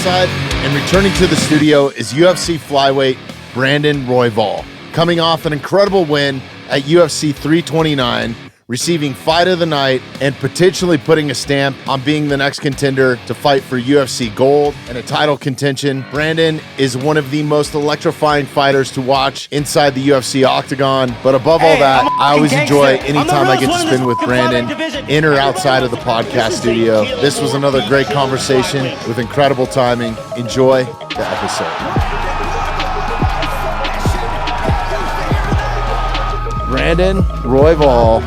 ringside, and returning to the studio is UFC flyweight Brandon Royval, coming off an incredible win at UFC 329, receiving Fight of the Night and potentially putting a stamp on being the next contender to fight for UFC Gold and a title contention. Brandon is one of the most electrifying fighters to watch inside the UFC octagon, but above all that, I always enjoy anytime I get to spin with Brandon in or outside of the podcast studio. This was another great conversation with incredible timing. Enjoy the episode. Brandon Royval,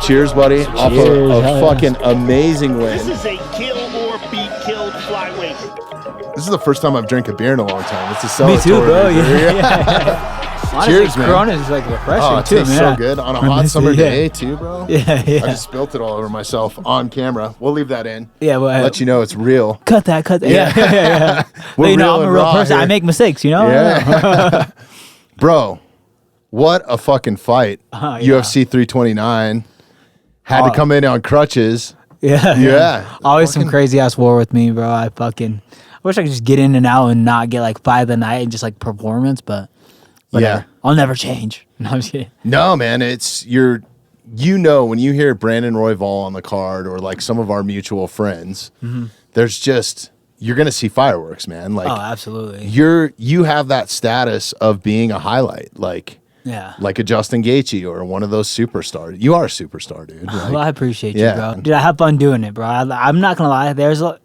cheers, buddy. Off a fucking amazing win. This is a kill or be killed flyweight. This is the first time I've drank a beer in a long time. It's a celebratory. Me too, bro. beer. Yeah. Cheers, man. Corona is like refreshing Oh, it too, tastes man. so good on a hot summer day too, bro. Yeah. I just spilt it all over myself on camera. We'll leave that in. Yeah, well, Let you know it's real. cut that. Yeah. We're You know, real I'm a and real raw person. here. I make mistakes, you know? Yeah. Bro, what a fucking fight. Yeah. UFC 329. Had to come in on crutches. Yeah. Always some crazy ass war with me, bro. I wish I could just get in and out and not get like Fight of the Night and just like performance, but whatever. Yeah. I'll never change. No, I'm just kidding. No, man, it's when you hear Brandon Royval on the card or like some of our mutual friends, there's just, you're going to see fireworks, man. Like, Oh, absolutely. you have that status of being a highlight, like a Justin Gaethje or one of those superstars. You are a superstar, dude. Like, Well, I appreciate yeah. you, bro. Dude, I have fun doing it, bro. I'm not gonna lie. There's a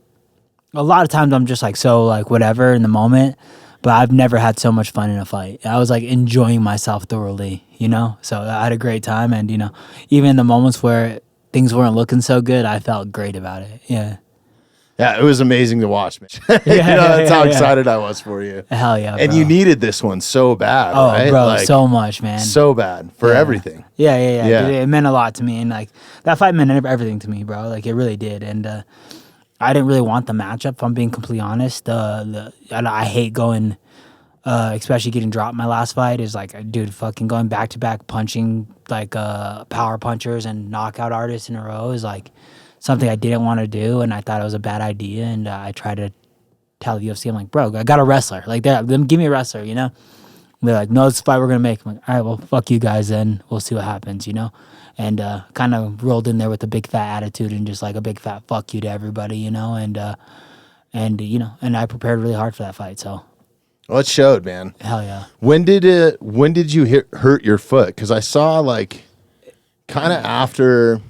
lot of times I'm just like so like whatever in the moment, but I've never had so much fun in a fight. I was like enjoying myself thoroughly, you know. So I had a great time, and you know, even in the moments where things weren't looking so good, I felt great about it. Yeah. Yeah, it was amazing to watch, man. That's how excited I was for you. Hell yeah, And bro. you needed this one so bad, Oh, right? bro, Like, so much, man. so bad for everything. Yeah. Yeah. It meant a lot to me, and like that fight meant everything to me, bro. Like it really did, and I didn't really want the matchup. If I'm being completely honest, I hate going, especially getting dropped. My last fight is like, dude, fucking going back to back punching like power punchers and knockout artists in a row is like something I didn't want to do, and I thought it was a bad idea. And I tried to tell the UFC, I'm like, bro, I got a wrestler. Like, give me a wrestler, you know? They're like, no, it's the fight we're going to make. I'm like, all right, well, fuck you guys then. We'll see what happens, you know? And kind of rolled in there with a big fat attitude and just like a big fat fuck you to everybody, you know? And you know, and I prepared really hard for that fight, so. Well, it showed, man. Hell yeah. When did you hurt your foot? Because I saw like kind of after,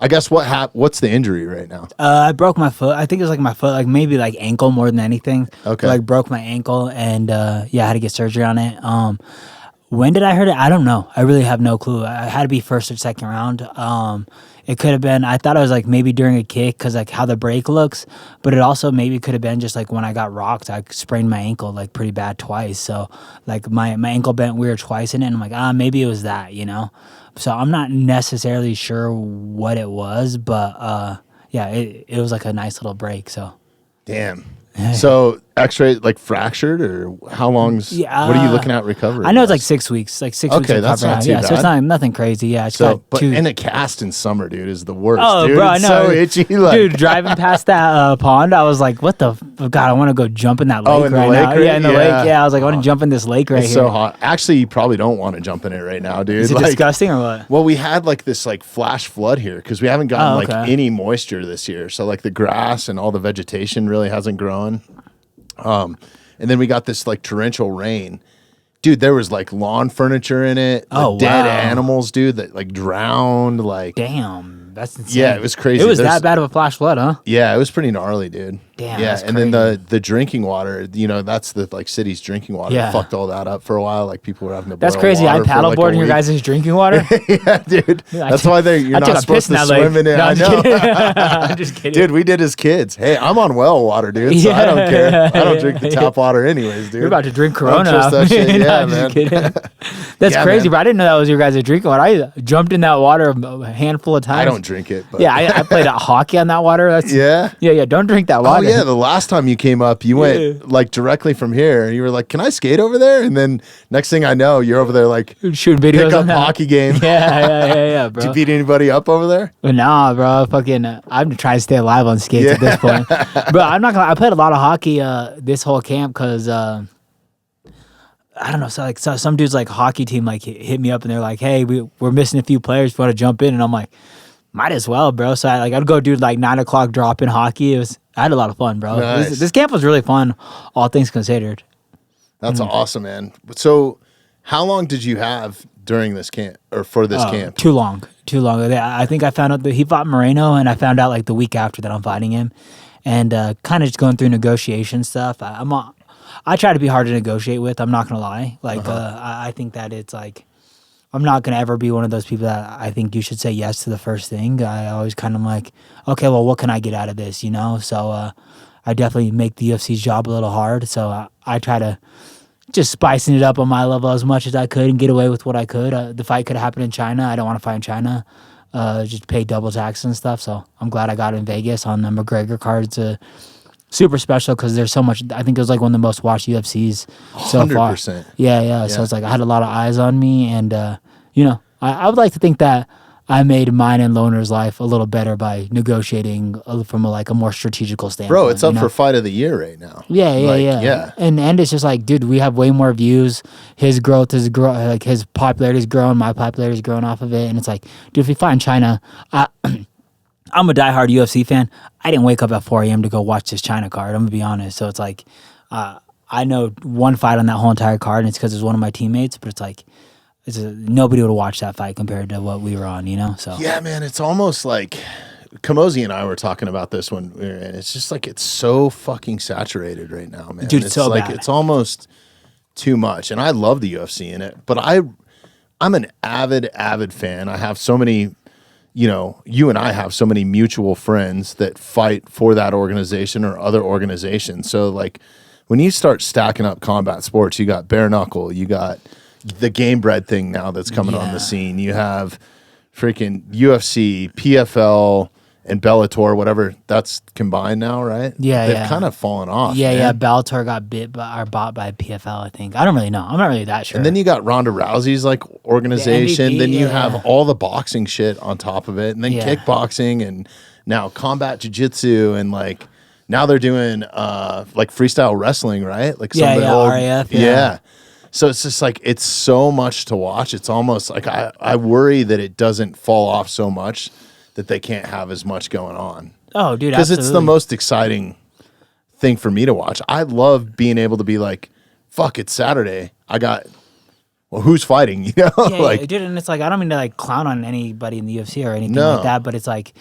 I guess what's the injury right now? I broke my foot. I think it was like my foot, like maybe like ankle more than anything. Okay. Like broke my ankle, and I had to get surgery on it. When did I hurt it? I don't know. I really have no clue. I had to be first or second round. It could have been, I thought it was like maybe during a kick because like how the break looks, but it also maybe could have been just like when I got rocked, I sprained my ankle like pretty bad twice. So like my ankle bent weird twice in it, and I'm like, maybe it was that, you know? So I'm not necessarily sure what it was, but yeah, it was like a nice little break. So Damn. So X-ray like fractured, or how long's? Yeah, what are you looking at recovery? I know it's like 6 weeks, like 6 weeks. Okay, that's recovery. not too Yeah, so it's bad. not nothing crazy. Yeah, it's So, got but two. in a cast in summer, dude, is the worst. Oh, dude, bro, I it's know. so itchy. Like, Dude, driving past that pond, I was like, "What the God? I want to go jump in that lake Oh, in the right lake, now." right? Yeah, in the Yeah. lake. Yeah, I was like, "I want to jump in this lake right it's here." so hot. Actually, you probably don't want to jump in it right now, dude. Is it Like, disgusting or what? Well, we had like this like flash flood here because we haven't gotten like okay. any moisture this year. So like the grass and all the vegetation really hasn't grown. And then we got this like torrential rain. Dude, there was like lawn furniture in it. Oh, dead wow. animals, dude, that like drowned. Like, Damn, that's insane. yeah, it was crazy. It was There's- that bad of a flash flood, huh? Yeah, it was pretty gnarly, dude. Damn, yeah, that's and then the drinking water, you know, that's the like city's drinking water. Yeah. Fucked all that up for a while. Like people were having to. That's boil crazy. I water for, like, a paddleboard in your week. guys' drinking water. Yeah, dude. That's why you're I not took a supposed piss in to that lake. swim in it. No, I I'm know. just kidding. I'm just kidding. Dude, we did as kids. Hey, I'm on well water, dude. So I don't care. I don't drink the tap water anyways, dude. You're about to drink I Corona. don't trust that shit. No, Yeah, I'm just man. kidding. That's Yeah, crazy, man. bro. I didn't know that was your guys' drinking water. I jumped in that water a handful of times. I don't drink it. But Yeah, I played hockey on that water. That's, Yeah? yeah. Don't drink that Oh, water. water. yeah, the last time you came up, you went like directly from here, and you were like, "Can I skate over there?" And then next thing I know, you're over there like shooting videos pick up on that. hockey game. Yeah, bro. Did you beat anybody up over there? But nah, bro, fucking, I'm trying to stay alive on skates at this point. Bro, I'm not gonna. I played a lot of hockey this whole camp because I don't know. So some dudes like hockey team like hit me up and they're like, "Hey, we're missing a few players. If you want to jump in?" And I'm like, "Might as well, bro." So I'd go do like 9 o'clock drop in hockey. I had a lot of fun, bro. Nice. This camp was really fun, all things considered. That's awesome, man. So, how long did you have during this camp or for this camp? Too long. I think I found out that he fought Moreno, and I found out like the week after that I'm fighting him, and kind of just going through negotiation stuff. I try to be hard to negotiate with. I'm not gonna lie. Like I think that it's like I'm not gonna ever be one of those people that I think you should say yes to the first thing. I always kind of like, okay, well, what can I get out of this? You know. So I definitely make the UFC's job a little hard. So I try to just spicing it up on my level as much as I could and get away with what I could. The fight could have happened in China. I don't want to fight in China. Just pay double tax and stuff. So I'm glad I got in Vegas on the McGregor card. It's super special because there's so much. I think it was like one of the most watched UFCs so far. 100%. Yeah. So it's like I had a lot of eyes on me, and I would like to think that I made mine and Loner's life a little better by negotiating from a more strategical standpoint. Bro, it's up for fight of the year right now. Yeah. And it's just like, dude, we have way more views. His growth is like his popularity is growing. My popularity is growing off of it. And it's like, dude, if we fight in China, I'm a diehard UFC fan. I didn't wake up at 4 a.m. to go watch this China card. I'm gonna be honest. So it's like, I know one fight on that whole entire card, and it's because it's one of my teammates. But it's like, nobody would watch that fight compared to what we were on, you know? So yeah, man, it's almost like Kamosi and I were talking about this when we were in. It's just like it's so fucking saturated right now, man. Dude, it's so like bad. It's almost too much. And I love the UFC in it, but I'm an avid fan. I have so many, you and I have so many mutual friends that fight for that organization or other organizations. So like when you start stacking up combat sports, you got bare knuckle, you got the game bred thing now that's coming on the scene. You have freaking UFC, PFL, and Bellator, whatever that's combined now, right? Yeah, They've kind of fallen off. Yeah. Bellator got bought by PFL, I think. I don't really know. I'm not really that sure. And then you got Ronda Rousey's like organization. MVP, then you have all the boxing shit on top of it, and then kickboxing, and now combat jiu-jitsu, and like now they're doing like freestyle wrestling, right? Like some of the old, RAF. yeah. So it's just like, it's so much to watch. It's almost like I worry that it doesn't fall off so much that they can't have as much going on. Oh, dude, because it's the most exciting thing for me to watch. I love being able to be like, fuck, it's Saturday. Who's fighting? You know, like, dude, and it's like, I don't mean to like clown on anybody in the UFC or anything like that, but it's like,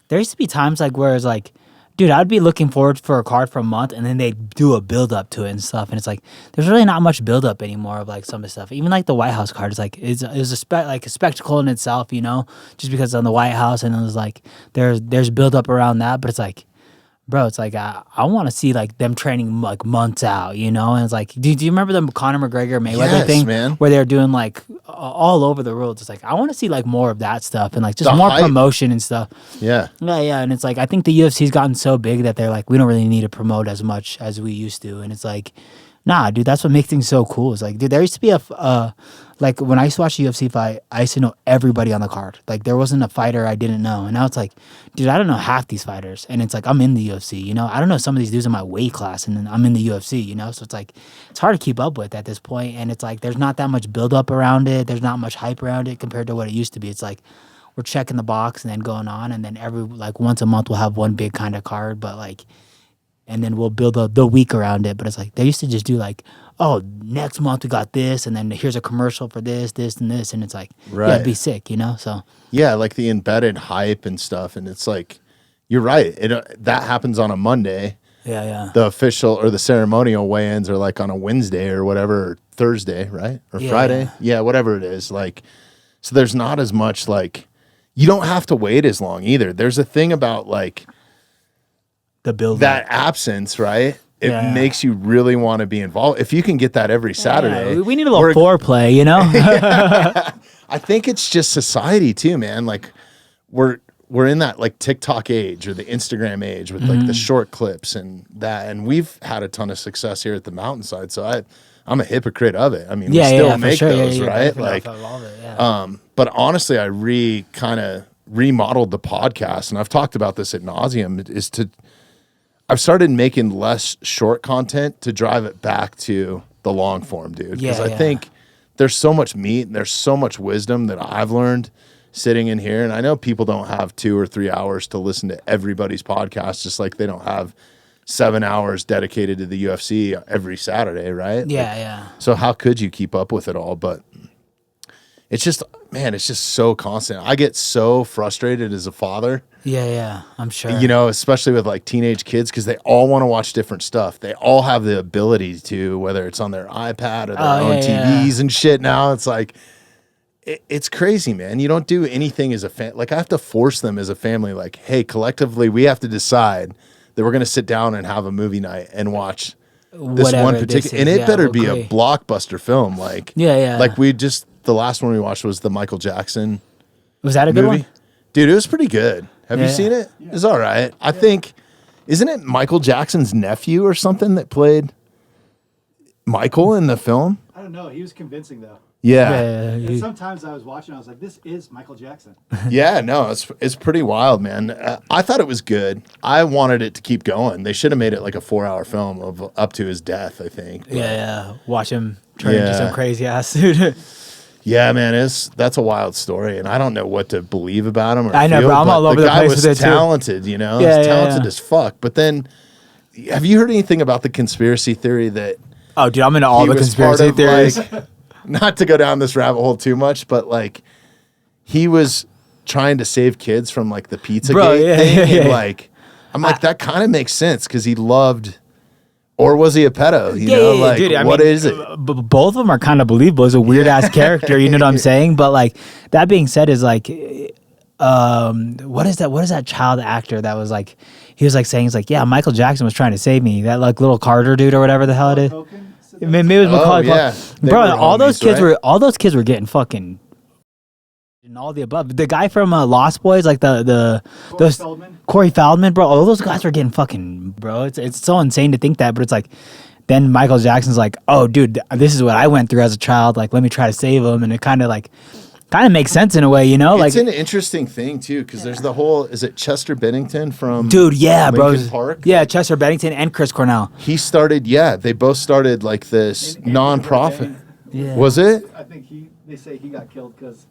there used to be times like where it's like, dude, I'd be looking forward for a card for a month, and then they do a build up to it and stuff, and it's like there's really not much build up anymore of like some of the stuff. Even like the White House card is like it's a spectacle in itself, just because it's on the White House, and it was like there's build up around that, but it's like, bro, it's like I want to see like them training like months out, and it's like, do you remember the Conor McGregor Mayweather thing, man, where they're doing like all over the world? It's like I want to see like more of that stuff and like just more promotion and stuff. Yeah, and it's like I think the UFC's gotten so big that they're like, we don't really need to promote as much as we used to, and it's like, nah, dude, that's what makes things so cool. It's like, dude, there used to be like when I used to watch the UFC fight, I used to know everybody on the card. Like there wasn't a fighter I didn't know. And now it's like, dude, I don't know half these fighters. And it's like, I'm in the UFC, I don't know some of these dudes in my weight class, and then I'm in the UFC, So it's like, it's hard to keep up with at this point. And it's like, there's not that much build up around it. There's not much hype around it compared to what it used to be. It's like, we're checking the box and then going on. And then once a month we'll have one big kind of card, but like, and then we'll build the week around it. But it's like, they used to just do like, oh, next month we got this, and then here's a commercial for this, and this, and it's like, yeah, it'd be sick, So yeah, like the embedded hype and stuff, and it's like, you're right. That happens on a Monday. Yeah. The official or the ceremonial weigh-ins are like on a Wednesday or whatever, or Thursday, right, or Friday, whatever it is. Like, so there's not as much like, you don't have to wait as long either. There's a thing about like the build that absence, right? It makes you really want to be involved. If you can get that every Saturday. We need a little foreplay, I think it's just society too, man. Like we're we're in that like TikTok age or the Instagram age with like the short clips and that, and we've had a ton of success here at the Mountainside. So I'm a hypocrite of it. I mean, we still make those, right? Like, but honestly, I kind of remodeled the podcast, and I've talked about this ad nauseum. I've started making less short content to drive it back to the long form, dude. Because I think there's so much meat and there's so much wisdom that I've learned sitting in here. And I know people don't have 2 or 3 hours to listen to everybody's podcast, just like they don't have 7 hours dedicated to the UFC every Saturday, right? Yeah. So how could you keep up with it all? But it's just, man, it's just so constant. I get so frustrated as a father. Yeah, I'm sure. You know, especially with like teenage kids, because they all want to watch different stuff. They all have the ability to, whether it's on their iPad or their own TVs and shit now. It's like, it's crazy, man. You don't do anything as a family. Like, I have to force them as a family, like, hey, collectively, we have to decide that we're going to sit down and have a movie night and watch this one particular, and it better be a blockbuster film. Like, like the last one we watched was the Michael Jackson. Was that a good one? Dude, it was pretty good. Have you seen it? Yeah. It's all right. I think, isn't it Michael Jackson's nephew or something that played Michael in the film? I don't know. He was convincing though. Yeah. And sometimes I was watching, I was like, this is Michael Jackson. Yeah, no, it's pretty wild, man. I thought it was good. I wanted it to keep going. They should have made it like a 4-hour film of up to his death, I think. But, yeah. Watch him turn into some crazy ass dude. Yeah, man, that's a wild story, and I don't know what to believe about him. I know, bro. I'm all over the place with it too. The guy was talented, you know? He's talented as fuck. But then, have you heard anything about the conspiracy theory that... Oh, dude, I'm into all the conspiracy theories. Like, not to go down this rabbit hole too much, but like he was trying to save kids from like the Pizzagate thing. And like, I'm like, that kind of makes sense because he loved, or was he a pedo? You know, like, dude, what is it? Both of them are kind of believable. He's a weird ass character, you know what I'm saying? But like, that being said, is like, what is that child actor that was like, he was like saying, he's like, yeah, Michael Jackson was trying to save me. That like little Carter dude or whatever the hell it is. Maybe it was Macaulay Culkin. Bro, all those kids were getting fucking and all the above. The guy from Lost Boys, like Corey Feldman, bro. All those guys were getting fucking, bro. It's so insane to think that, but it's like, then Michael Jackson's like, oh, dude, this is what I went through as a child. Like, let me try to save him, and it kind of makes sense in a way, you know? It's like, an interesting thing, too, because there's the whole... Is it Chester Bennington from Lincoln Park? Yeah, Chester Bennington and Chris Cornell. He started... Yeah, they both started, like, this nonprofit. Yeah. Was it? I think they say he got killed because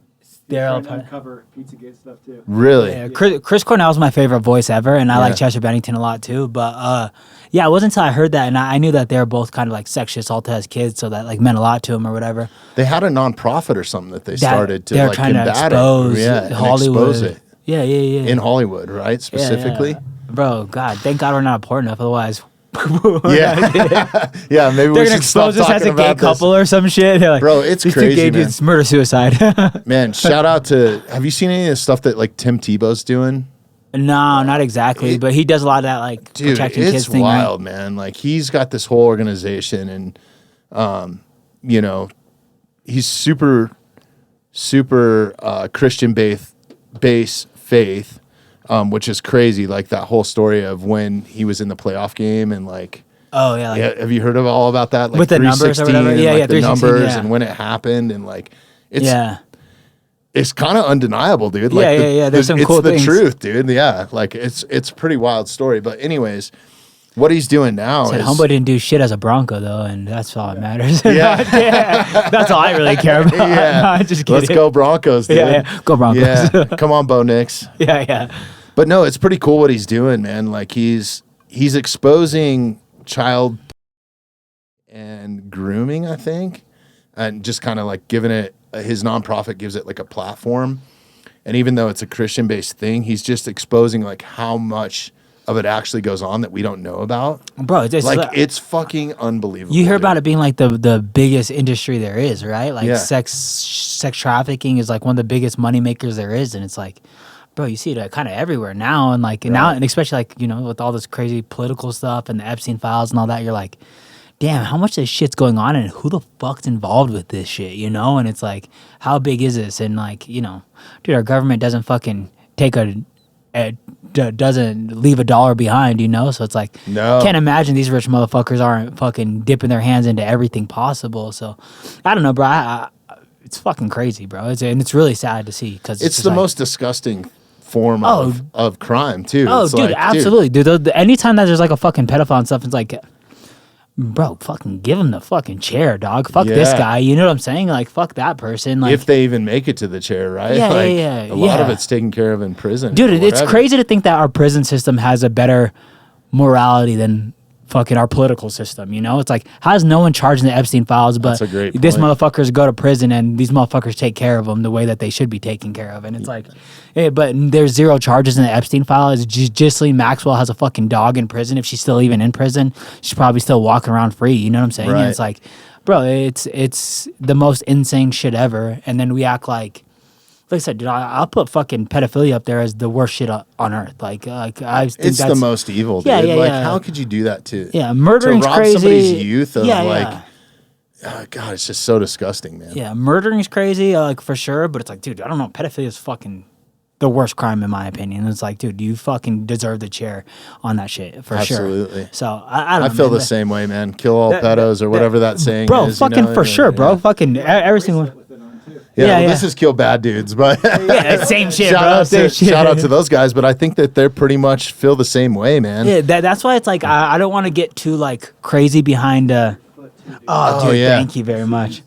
they're trying to uncover Pizzagate stuff, too. Really? Yeah, Chris Cornell's my favorite voice ever, and I like Chester Bennington a lot, too. But, yeah, it wasn't until I heard that, and I knew that they were both kind of, like, sexuous assault as kids, so that, like, meant a lot to him or whatever. They had a nonprofit or something that they started to, like, combat it. Hollywood. Expose it. Yeah. In Hollywood, right? Specifically? Yeah. Bro, God, thank God we're not important enough, otherwise... yeah, maybe we should stop talking as a gay couple or some shit. Like, bro, it's crazy, gay man. Dudes murder suicide. Man, shout out to... Have you seen any of the stuff that, like, Tim Tebow's doing? No, not exactly, but he does a lot of that, like, protecting kids thing. It's wild, man. Like, he's got this whole organization, and, you know, he's super Christian-based faith, which is crazy. Like, that whole story of when he was in the playoff game and, like... Oh, yeah. Like, have you heard of all about that? Like, with the numbers or whatever? Yeah, like the numbers and when it happened, and, like, it's... Yeah. It's kind of undeniable, dude. Like There's some cool things. It's the truth, dude. Yeah, like it's a pretty wild story. But anyways, what he's doing now is... Homeboy didn't do shit as a Bronco, though, and that's all that matters. That's all I really care about. Yeah. No, just kidding. Let's go Broncos, dude. Yeah. Go Broncos. Yeah. Come on, Bo Nix. Yeah. But no, it's pretty cool what he's doing, man. Like, he's exposing child and grooming, I think, and just kind of like giving it... His nonprofit gives it like a platform, and even though it's a Christian-based thing, he's just exposing like how much of it actually goes on that we don't know about. Bro, it's fucking unbelievable. You hear about it being like the biggest industry there is, right? Like sex trafficking is like one of the biggest money makers there is, and it's like, bro, you see it kind of everywhere now, and like now, and especially like, you know, with all this crazy political stuff and the Epstein files and all that, you're like, damn, how much of this shit's going on and who the fuck's involved with this shit, you know? And it's like, how big is this? And like, you know, dude, our government doesn't fucking take a doesn't leave a dollar behind, you know? So it's like, No. can't imagine these rich motherfuckers aren't fucking dipping their hands into everything possible. So I don't know, bro. It's fucking crazy, bro. It's really sad to see because It's the like, most disgusting form of crime, too. Oh, It's dude, like, absolutely, dude. Anytime that there's like a fucking pedophile and stuff, it's like, bro, fucking give him the fucking chair, dog. Fuck this Yeah. guy. You know what I'm saying? Like, fuck that person. Like, if they even make it to the chair, right? Yeah, like, yeah, a lot of yeah. it's taken care of in prison. dude, or it's whatever. crazy to think that our prison system has a better morality than fucking our political system, you know? It's like, how's no one charging the Epstein files, but That's a great this point. motherfuckers go to prison and these motherfuckers take care of them the way that they should be taken care of. And it's like, but there's zero charges in the Epstein file. Is Ghislaine Maxwell has a fucking dog in prison. If she's still even in prison, she's probably still walking around free. You know what I'm saying? Right. And it's like, bro, it's the most insane shit ever. And then we act like I said, dude, I'll put fucking pedophilia up there as the worst shit on eurth. Like I think It's that's the most evil, dude. Yeah, yeah, like, yeah. how could you do that to? Yeah, murdering's to rob crazy. somebody's youth of Yeah, like, yeah. God, it's just so disgusting, man. Yeah, murdering's crazy, like for sure. But it's like, dude, I don't know. Pedophilia is fucking the worst crime in my opinion. It's like, dude, you fucking deserve the chair on that shit for sure. Absolutely. So I don't know. I feel man. the same way, man. Kill all pedos or whatever that saying Bro, is. fucking you know? for sure, bro. Yeah. Fucking every single. With it on too. Yeah, Yeah, well, yeah. this is kill bad dudes, but Yeah, same shit, shout, bro. out Same to, shit. shout out to those guys. But I think that they're pretty much feel the same way, man. Yeah, that's why it's like I don't want to get too like crazy behind. Oh, dude, yeah. thank you very much.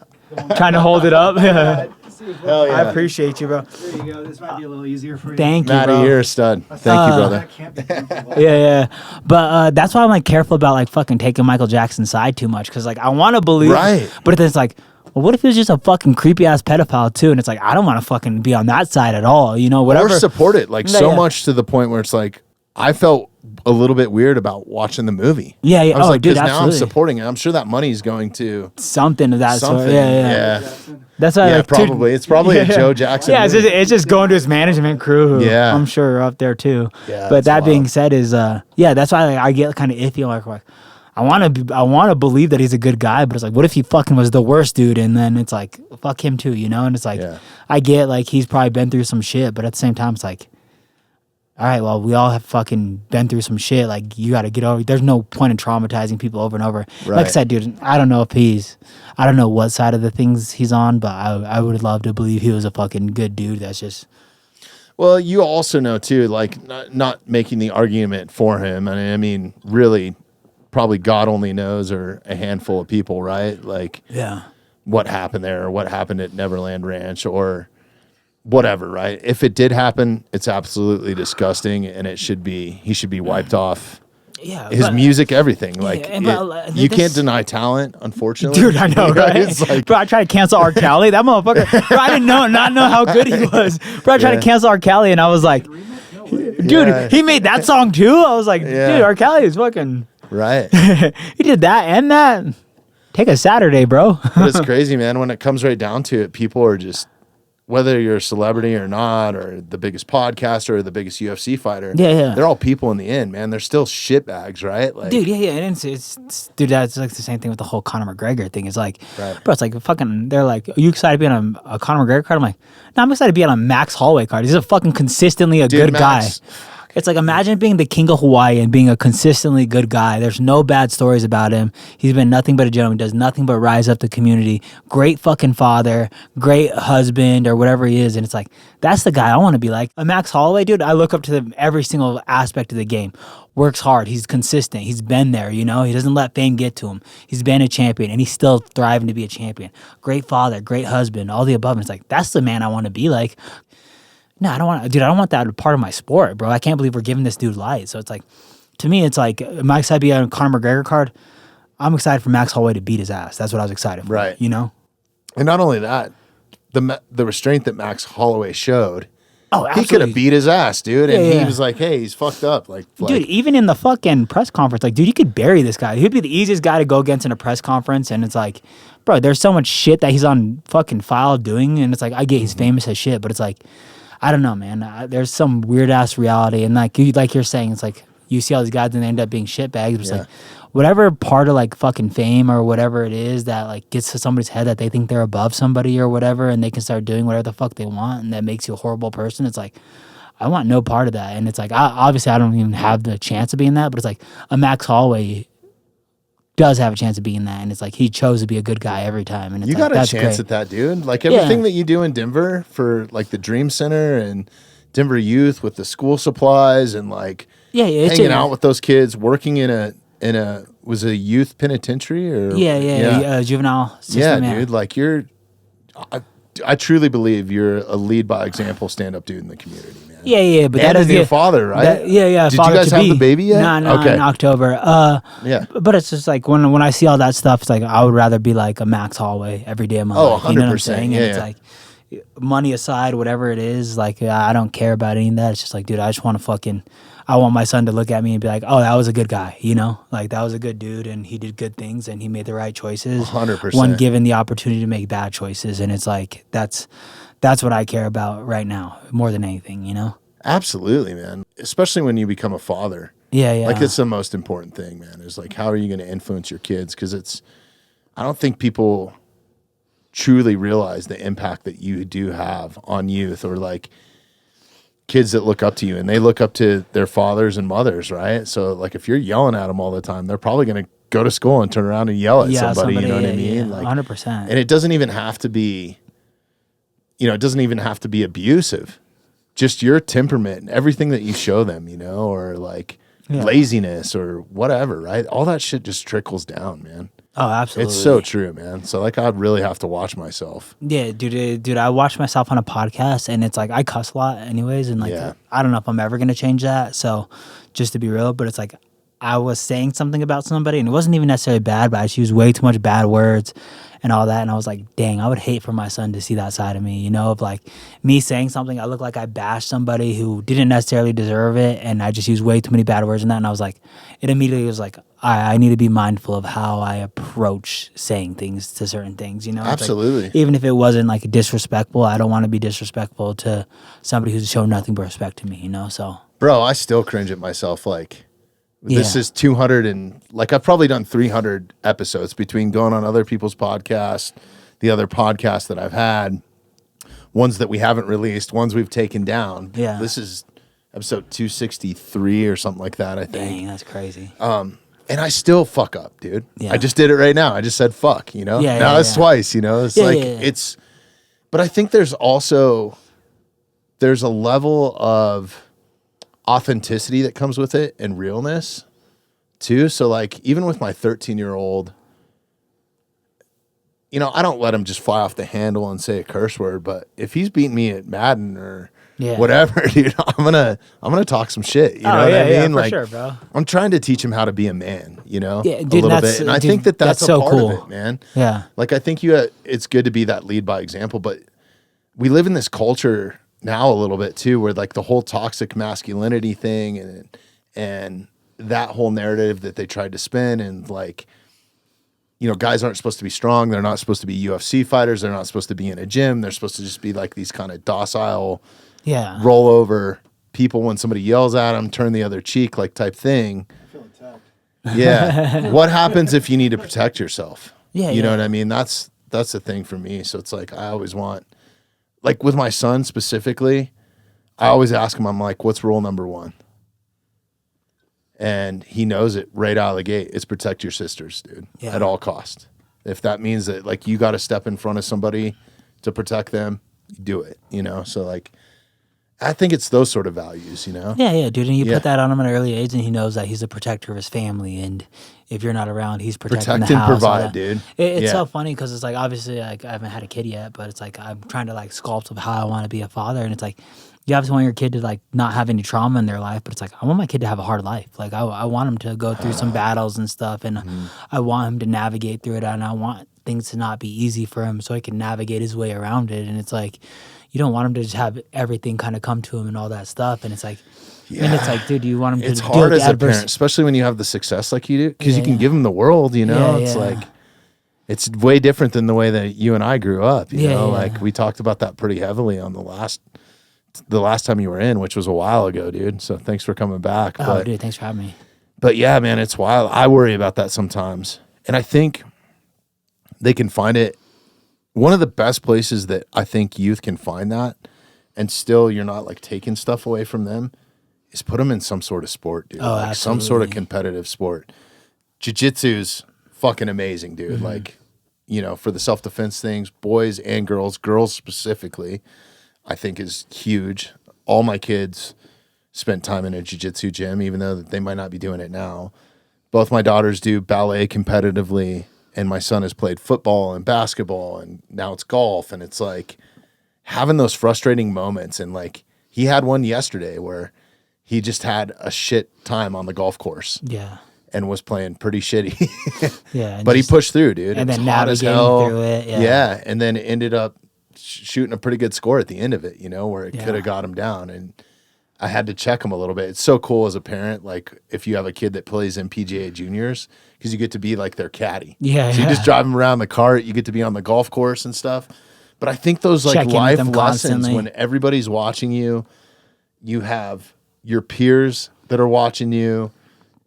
Trying to hold it up. Hell I appreciate you, bro. There you go. This might be a little easier for you. Thank you, Matty, bro. you're a stud. Thank you, brother. That can't be comfortable. Yeah. But that's why I'm like careful about like fucking taking Michael Jackson's side too much because like I want to believe, Right. But then it's like, well, what if he was just a fucking creepy ass pedophile too? And it's like I don't want to fucking be on that side at all, you know? Whatever. Or support it, like Yeah, so yeah. much to the point where it's like I felt a little bit weird about watching the movie. Yeah, yeah. I was Oh, like, dude, because now I'm absolutely. supporting it. I'm sure that money's going to Something of that something. sort. Yeah. That's why. Yeah, like, dude- probably. It's probably a Joe Jackson. Yeah, movie. it's just going to his management crew. Who Yeah. I'm sure are up there too. Yeah, but that's that being wild. said, is that's why like, I get kind of iffy. Like I want to believe that he's a good guy, but it's like, what if he fucking was the worst dude? And then it's like, fuck him too, you know? And it's like, Yeah. I get like he's probably been through some shit, but at the same time, it's like, all right, well, we all have fucking been through some shit. Like, you got to get over. There's no point in traumatizing people over and over. Like I Right. said, dude, I don't know what side of the things he's on, but I would love to believe he was a fucking good dude. That's just. Well, you also know too, like not making the argument for him. I mean, really, probably God only knows, or a handful of people, right? Like, Yeah. what happened there, or what happened at Neverland Ranch, or whatever, right? If it did happen, it's absolutely disgusting, and he should be wiped off. Yeah. His but- music, everything. Like, and but, you this- can't deny talent, unfortunately. Dude, I know, right? It's like, Bro, I tried to cancel R. Kelly. That motherfucker. Bro, I didn't not know how good he was. Bro, I tried Yeah. to cancel R. Kelly, and I was like, dude, Yeah. he made that song too? I was like, Yeah. dude, R. Kelly is fucking. right. He did that and that. Take a Saturday, bro. But it's crazy, man. When it comes right down to it, people are just, whether you're a celebrity or not, or the biggest podcaster or the biggest UFC fighter, Yeah. they're all people in the end, man. They're still shitbags, right? Like, Dude, yeah, and it's dude, that's like the same thing with the whole Conor McGregor thing. It's like, Right. bro, it's like fucking. They're like, are you excited to be on a Conor McGregor card? I'm like, no, I'm excited to be on a Max Holloway card. He's a fucking consistently a Dude, good Max- guy. It's like, imagine being the king of Hawaii and being a consistently good guy. There's no bad stories about him. He's been nothing but a gentleman, does nothing but rise up the community. Great fucking father, great husband, or whatever he is. And it's like, that's the guy I want to be like. A Max Holloway, dude, I look up to him every single aspect of the game. Works hard. He's consistent. He's been there, you know? He doesn't let fame get to him. He's been a champion, and he's still thriving to be a champion. Great father, great husband, all the above. And it's like, that's the man I want to be like. No, I don't want that part of my sport, bro. I can't believe we're giving this dude light. So it's like, to me, it's like, am I excited to be on a Conor McGregor card? I'm excited for Max Holloway to beat his ass. That's what I was excited for. Right. You know? and not only that, the restraint that Max Holloway showed, Oh, he absolutely. could have beat his ass, dude. And Yeah. he was like, hey, he's fucked up. Like, Dude, even in the fucking press conference, like, dude, you could bury this guy. He'd be the easiest guy to go against in a press conference. And it's like, bro, there's so much shit that he's on fucking file doing. And it's like, I get he's famous as shit, but it's like, I don't know, man. There's some weird ass reality. And like you're saying, it's like, you see all these guys and they end up being shit bags. But it's like, whatever part of like fucking fame or whatever it is that like gets to somebody's head that they think they're above somebody or whatever, and they can start doing whatever the fuck they want, and that makes you a horrible person. It's like, I want no part of that. And it's like, obviously I don't even have the chance of being that, but it's like a Max Holloway does have a chance of being that, and it's like he chose to be a good guy every time. And it's you like, got a that's chance great. at that, dude. Like everything that you do in Denver for like the Dream Center and Denver Youth with the school supplies and like hanging out with those kids, working in a was it a youth penitentiary or juvenile system. Dude. Like I truly believe you're a lead by example stand up dude in the community, man. Yeah, but and that is your father, right? Did you guys have the baby yet? No, in October. But it's just like when I see all that stuff, it's like I would rather be like a Max Holloway every day of my life. 100%. You know what I'm saying? And it's like money aside, whatever it is, like I don't care about any of that. It's just like, dude, I just want to I want my son to look at me and be like, oh, that was a good guy, you know? Like, that was a good dude, and he did good things, and he made the right choices. 100%. When given the opportunity to make bad choices. And it's like, that's what I care about right now, more than anything, you know? Absolutely, man. Especially when you become a father. Yeah. Like, it's the most important thing, man, is like, how are you going to influence your kids? Because I don't think people truly realize the impact that you do have on youth, or like kids that look up to you, and they look up to their fathers and mothers, right? So like if you're yelling at them all the time, they're probably going to go to school and turn around and yell at somebody, you know what I mean? Yeah, like 100%. And it doesn't even have to be, it doesn't even have to be abusive. Just your temperament and everything that you show them, or like laziness or whatever, right? All that shit just trickles down, man. Oh, absolutely. It's so true, man. So like I'd really have to watch myself. Yeah, dude, I watch myself on a podcast, and it's like I cuss a lot anyways, and like I don't know if I'm ever going to change that. So just to be real, but it's like I was saying something about somebody, and it wasn't even necessarily bad, but I just used way too much bad words and all that, and I was like, dang, I would hate for my son to see that side of me, of like me saying something, I look like I bashed somebody who didn't necessarily deserve it, and I just used way too many bad words in that, and I was like, it immediately was like, I need to be mindful of how I approach saying things to certain things, Absolutely. Like, even if it wasn't like disrespectful, I don't want to be disrespectful to somebody who's shown nothing but respect to me, so. Bro, I still cringe at myself, like, this is 200 and like I've probably done 300 episodes between going on other people's podcasts, the other podcasts that I've had, ones that we haven't released, ones we've taken down. Yeah. This is episode 263 or something like that, I think. Dang, that's crazy. And I still fuck up, dude. Yeah. I just did it right now. I just said fuck, now it's twice, It's but I think there's a level of authenticity that comes with it and realness too. So like even with my 13-year-old, I don't let him just fly off the handle and say a curse word, but if he's beating me at Madden or whatever, dude, I'm gonna talk some shit. You know what I mean? Yeah, like, for sure, bro. I'm trying to teach him how to be a man, dude, a little bit. And I think that's a so part cool. of it, man. Yeah. Like I think it's good to be that lead by example, but we live in this culture now a little bit too, where like the whole toxic masculinity thing and that whole narrative that they tried to spin, and like, guys aren't supposed to be strong. They're not supposed to be UFC fighters. They're not supposed to be in a gym. They're supposed to just be like these kind of docile, roll over people when somebody yells at them, turn the other cheek, like type thing. I feel attacked. Yeah. What happens if you need to protect yourself? Yeah. You know what I mean? That's the thing for me. So it's like, I always want, like with my son specifically, I always ask him, I'm like, what's rule number 1? And he knows it right out of the gate. It's protect your sisters, dude, at all costs. If that means that like you got to step in front of somebody to protect them, you do it, So like, I think it's those sort of values, Yeah, dude. And you put that on him at an early age, and he knows that he's a protector of his family. And if you're not around, he's protecting the house. Protect and provide, dude. It's so funny because it's like, obviously, like I haven't had a kid yet, but it's like I'm trying to like sculpt of how I want to be a father. And it's like, you obviously want your kid to like not have any trauma in their life, but it's like, I want my kid to have a hard life. Like I want him to go through some battles and stuff, and I want him to navigate through it, and I want things to not be easy for him so he can navigate his way around it. And it's like, you don't want him to just have everything kind of come to him and all that stuff. And it's like, and it's like, dude, you want him to it's deal hard with as a parent, especially when you have the success like you do, because you can give him the world, It's like, it's way different than the way that you and I grew up, you know? Like we talked about that pretty heavily on the last time you were in, which was a while ago, dude. So thanks for coming back. Oh, dude, thanks for having me. But yeah, man, it's wild. I worry about that sometimes. And I think they can find it. One of the best places that I think youth can find that and still you're not like taking stuff away from them, is put them in some sort of sport, dude. Oh, like some sort of absolutely. competitive sport. Jiu-jitsu's fucking amazing, dude. Like, you know, for the self-defense things, boys and girls specifically, I think is huge. All my kids spent time in a jiu-jitsu gym, even though they might not be doing it now. Both my daughters do ballet competitively, and my son has played football and basketball, and now it's golf. And it's like having those frustrating moments. And like he had one yesterday where he just had a shit time on the golf course. Yeah. And was playing pretty shitty. Yeah. But he pushed through, dude. And It was then hot as navigating hell. through it. Yeah. Yeah. And then ended up shooting a pretty good score at the end of it, you know, where it Yeah. could have got him down. And I had to check him a little bit. It's so cool as a parent, like if you have a kid that plays in PGA juniors, because you get to be like their caddy. Yeah, So you yeah. just drive them around the cart. You get to be on the golf course and stuff. But I think those like Check in with life them lessons constantly. when everybody's watching you, you have your peers that are watching you,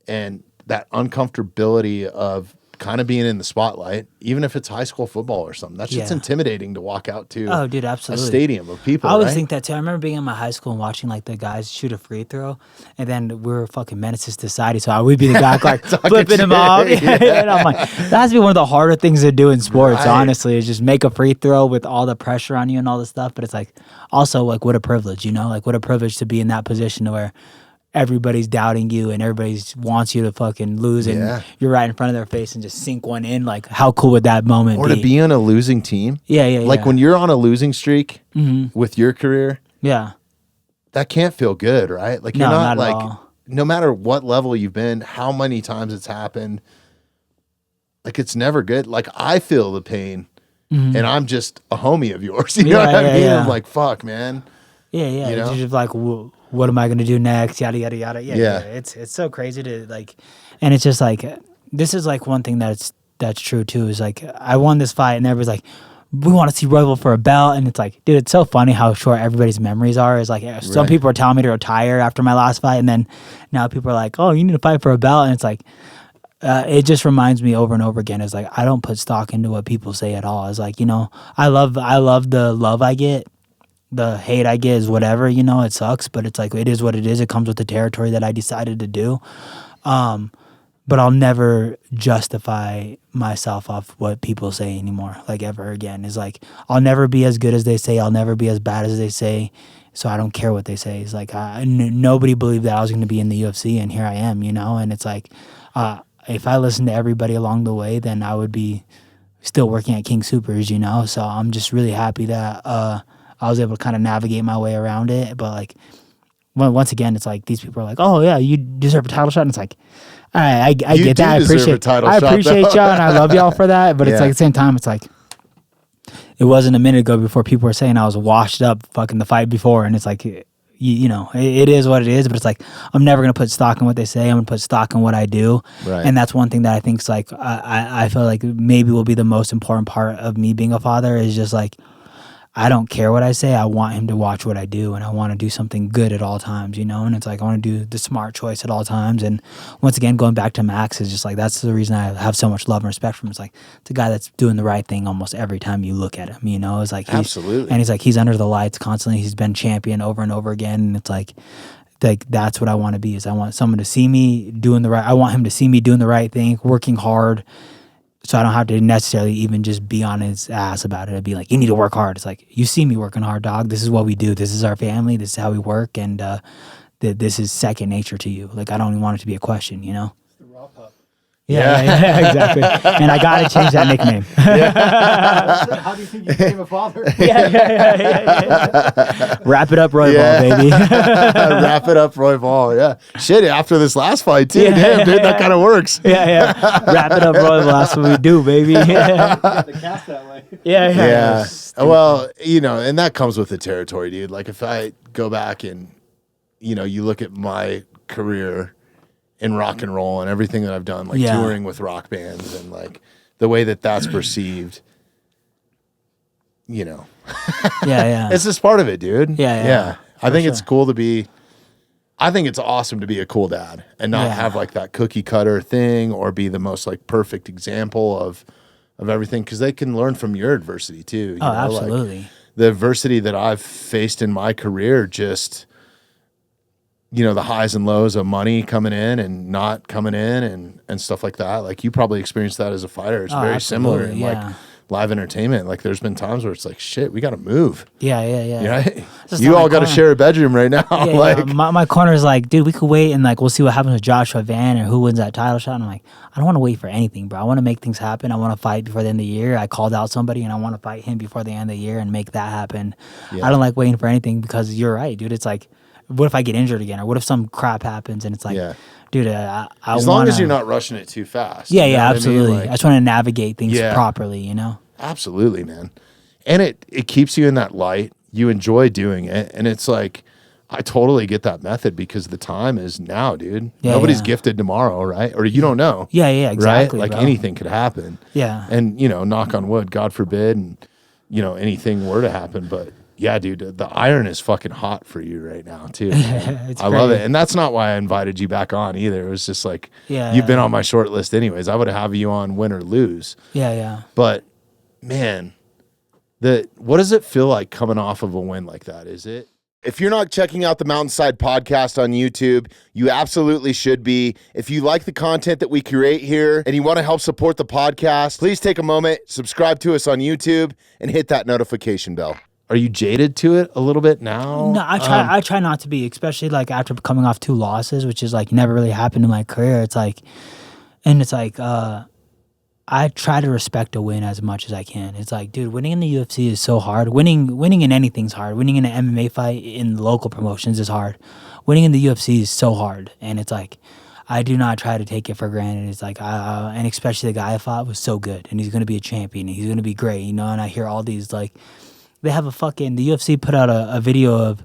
and that uncomfortability of kind of being in the spotlight, even if it's high school football or something. That's just Yeah. intimidating to walk out to Oh, dude, a absolutely. stadium of people. I always right? think that too. I remember being in my high school and watching like the guys shoot a free throw, and then we were fucking menaces to society. So I would be the guy like flipping him shit, off. yeah. And I'm like, that has to be one of the harder things to do in sports. Right. Honestly, is just make a free throw with all the pressure on you and all this stuff. But it's like also like what a privilege, you know, like what a privilege to be in that position to where everybody's doubting you and everybody wants you to fucking lose, and Yeah. you're right in front of their face and just sink one in. Like, how cool would that moment Or be? to be on a losing team. Yeah, yeah, Like yeah. when you're on a losing streak with your career, Yeah. that can't feel good, right? Like you're No, not, not at like, all. no matter what level you've been, how many times it's happened, like it's never good. Like I feel the pain and I'm just a homie of yours. You know Yeah, what I yeah, mean? yeah. I'm like, fuck, man. Yeah, yeah. You know? It's just like, what am I gonna do next? Yada yada yada. Yeah, Yeah. yeah. It's so crazy to like, and it's just like, this is like one thing that's true too. Is like I won this fight, and everybody's like, we want to see Royval for a belt, and it's like, dude, it's so funny how short everybody's memories are. Is like some Right. people are telling me to retire after my last fight, and then now people are like, oh, you need to fight for a belt, and it's like. It just reminds me over and over again. Is like I don't put stock into what people say at all. It's like, you know, I love the love I get. The hate I get is whatever, you know, it sucks, but it's like, it is what it is. It comes with the territory that I decided to do. But I'll never justify myself off what people say anymore, like ever again. Is like, I'll never be as good as they say. I'll never be as bad as they say. So I don't care what they say. It's like, nobody believed that I was going to be in the UFC, and here I am, you know? And it's like, if I listened to everybody along the way, then I would be still working at King Supers, you know? So I'm just really happy that, I was able to kind of navigate my way around it. But like, once again, it's like these people are like, "Oh yeah, you deserve a title shot." And it's like, all right, I You get do that. I deserve a appreciate, title I shot, appreciate though. y'all, and I love y'all for that. But it's Yeah. like at the same time, it's like, it wasn't a minute ago before people were saying I was washed up, fucking the fight before, and it's like, you know, it is what it is. But it's like, I'm never gonna put stock in what they say. I'm gonna put stock in what I do. Right. And that's one thing that I think is like, I feel like maybe will be the most important part of me being a father is just like, I don't care what I say. I want him to watch what I do, and I want to do something good at all times, you know? And it's like, I want to do the smart choice at all times. And once again, going back to Max is just like, that's the reason I have so much love and respect for him. It's like, it's a guy that's doing the right thing almost every time you look at him, you know? It's like, Absolutely. And he's like, he's under the lights constantly. He's been champion over and over again. And it's like that's what I want to be, is I want someone to see me doing the right, I want him to see me doing the right thing, working hard, so I don't have to necessarily even just be on his ass about it. I'd be like, you need to work hard. It's like, you see me working hard, dog. This is what we do. This is our family. This is how we work. And this is second nature to you. Like, I don't even want it to be a question, you know? The raw pup. Yeah, exactly. And I got to change that nickname. How do you think you became a father? Yeah. Wrap it up, Royval, Yeah. baby. Wrap it up, Royval. Yeah. Shit, after this last fight, too. Yeah. Damn, dude, that kind of works. Yeah. Wrap it up, Royval. That's what we do, baby. The cast that way. Yeah. Well, you know, and that comes with the territory, dude. Like if I go back and, you know, you look at my career in rock and roll and everything that I've done, like Yeah. touring with rock bands and like the way that that's perceived, you know, Yeah. it's just part of it, dude. Yeah. I think it's sure. cool to be, I think it's awesome to be a cool dad and not Yeah. have like that cookie cutter thing or be the most like perfect example of everything. Cause they can learn from your adversity too. You Oh, know? Like, absolutely. the adversity that I've faced in my career, just, you know, the highs and lows of money coming in and not coming in and stuff like that. Like, you probably experienced that as a fighter. It's very similar in like live entertainment. Like, there's been times where it's like, shit, we got to move. Yeah. Right? You all got to share a bedroom right now. Yeah, my corner is like, dude, we could wait and like we'll see what happens with Joshua Van or who wins that title shot. And I'm like, I don't want to wait for anything, bro. I want to make things happen. I want to fight before the end of the year. I called out somebody and I want to fight him before the end of the year and make that happen. I don't like waiting for anything because you're right, dude. It's like, what if I get injured again, or what if some crap happens and it's like, dude, as long as you're not rushing it too fast. Yeah, absolutely. I mean? Like, I just want to navigate things properly, you know? Absolutely, man. And it keeps you in that light. You enjoy doing it. And it's like, I totally get that method because the time is now, dude. Nobody's gifted tomorrow, right? Or you don't know. Yeah, exactly. Right? Like, anything could happen. Yeah. And, you know, knock on wood, God forbid, and, you know, anything were to happen. But yeah, dude, the iron is fucking hot for you right now, too. I love it. And that's not why I invited you back on either. It was just like, you've been on my short list anyways. I would have you on win or lose. Yeah. But, man, what does it feel like coming off of a win like that? Is it? If you're not checking out the Mountainside Podcast on YouTube, you absolutely should be. If you like the content that we create here and you want to help support the podcast, please take a moment, subscribe to us on YouTube, and hit that notification bell. Are you jaded to it a little bit now? No, I try not to be, especially like after coming off 2 losses, which is like never really happened in my career. It's like, I try to respect a win as much as I can. It's like, dude, winning in the UFC is so hard. Winning in anything's hard. Winning in an MMA fight in local promotions is hard. Winning in the UFC is so hard. And it's like, I do not try to take it for granted. It's like, and especially the guy I fought was so good, and he's going to be a champion, and he's going to be great, you know? And I hear all these, like, they have the UFC put out a video